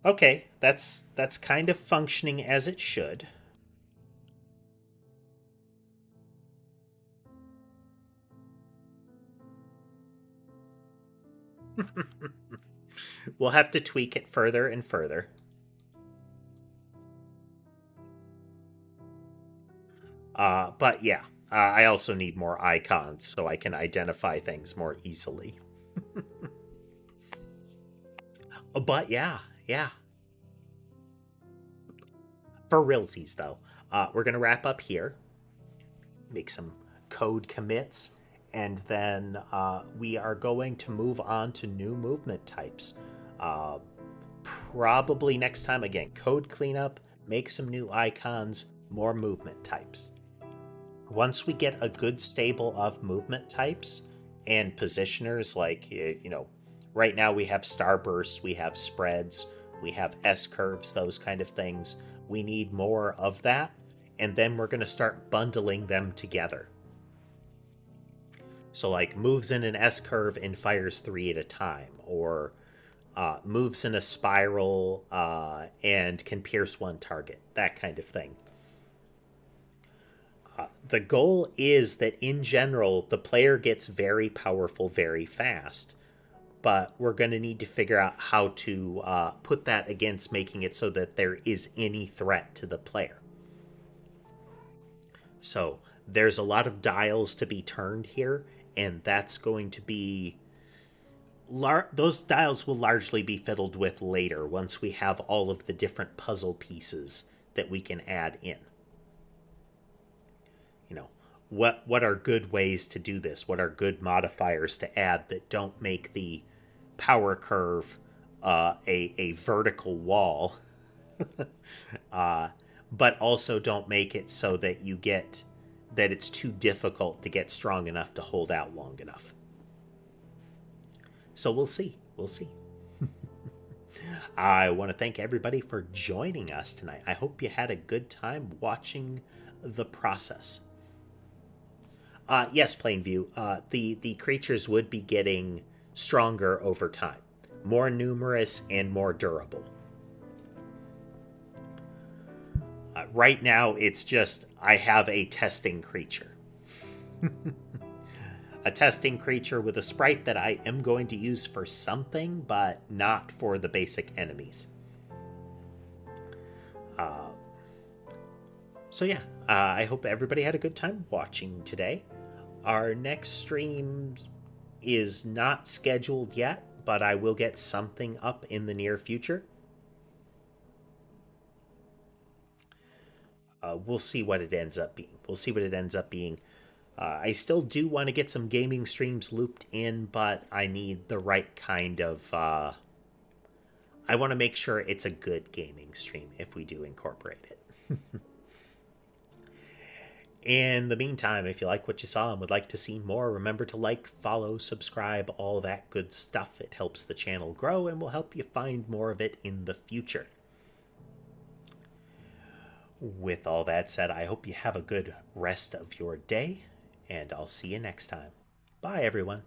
Okay, that's kind of functioning as it should. We'll have to tweak it further and further. But yeah, I also need more icons so I can identify things more easily. But yeah. For realsies, though, we're going to wrap up here, make some code commits, and then we are going to move on to new movement types. Probably next time, again, code cleanup, make some new icons, more movement types. once we get a good stable of movement types and positioners, like, right now we have starbursts, we have spreads, we have S-curves, those kind of things. We need more of that, and then we're going to start bundling them together. So, like, moves in an S-curve and fires 3 at a time, or moves in a spiral and can pierce one target, that kind of thing. The goal is that in general, the player gets very powerful very fast, but we're going to need to figure out how to put that against making it so that there is any threat to the player. So there's a lot of dials to be turned here, and that's going to be those dials will largely be fiddled with later once we have all of the different puzzle pieces that we can add in. What are good ways to do this? What are good modifiers to add that don't make the power curve a vertical wall, but also don't make it so that it's too difficult to get strong enough to hold out long enough. So we'll see. I want to thank everybody for joining us tonight. I hope you had a good time watching the process. Yes, Plainview, the creatures would be getting stronger over time, more numerous and more durable. Right now, it's just I have a testing creature. A testing creature with a sprite that I am going to use for something, but not for the basic enemies. So yeah, I hope everybody had a good time watching today. Our next stream is not scheduled yet, but I will get something up in the near future. We'll see what it ends up being. I still do want to get some gaming streams looped in, but I need the right kind of... I want to make sure it's a good gaming stream if we do incorporate it. In the meantime, if you like what you saw and would like to see more, remember to like, follow, subscribe, all that good stuff. It helps the channel grow and will help you find more of it in the future. With all that said, I hope you have a good rest of your day, and I'll see you next time. Bye, everyone.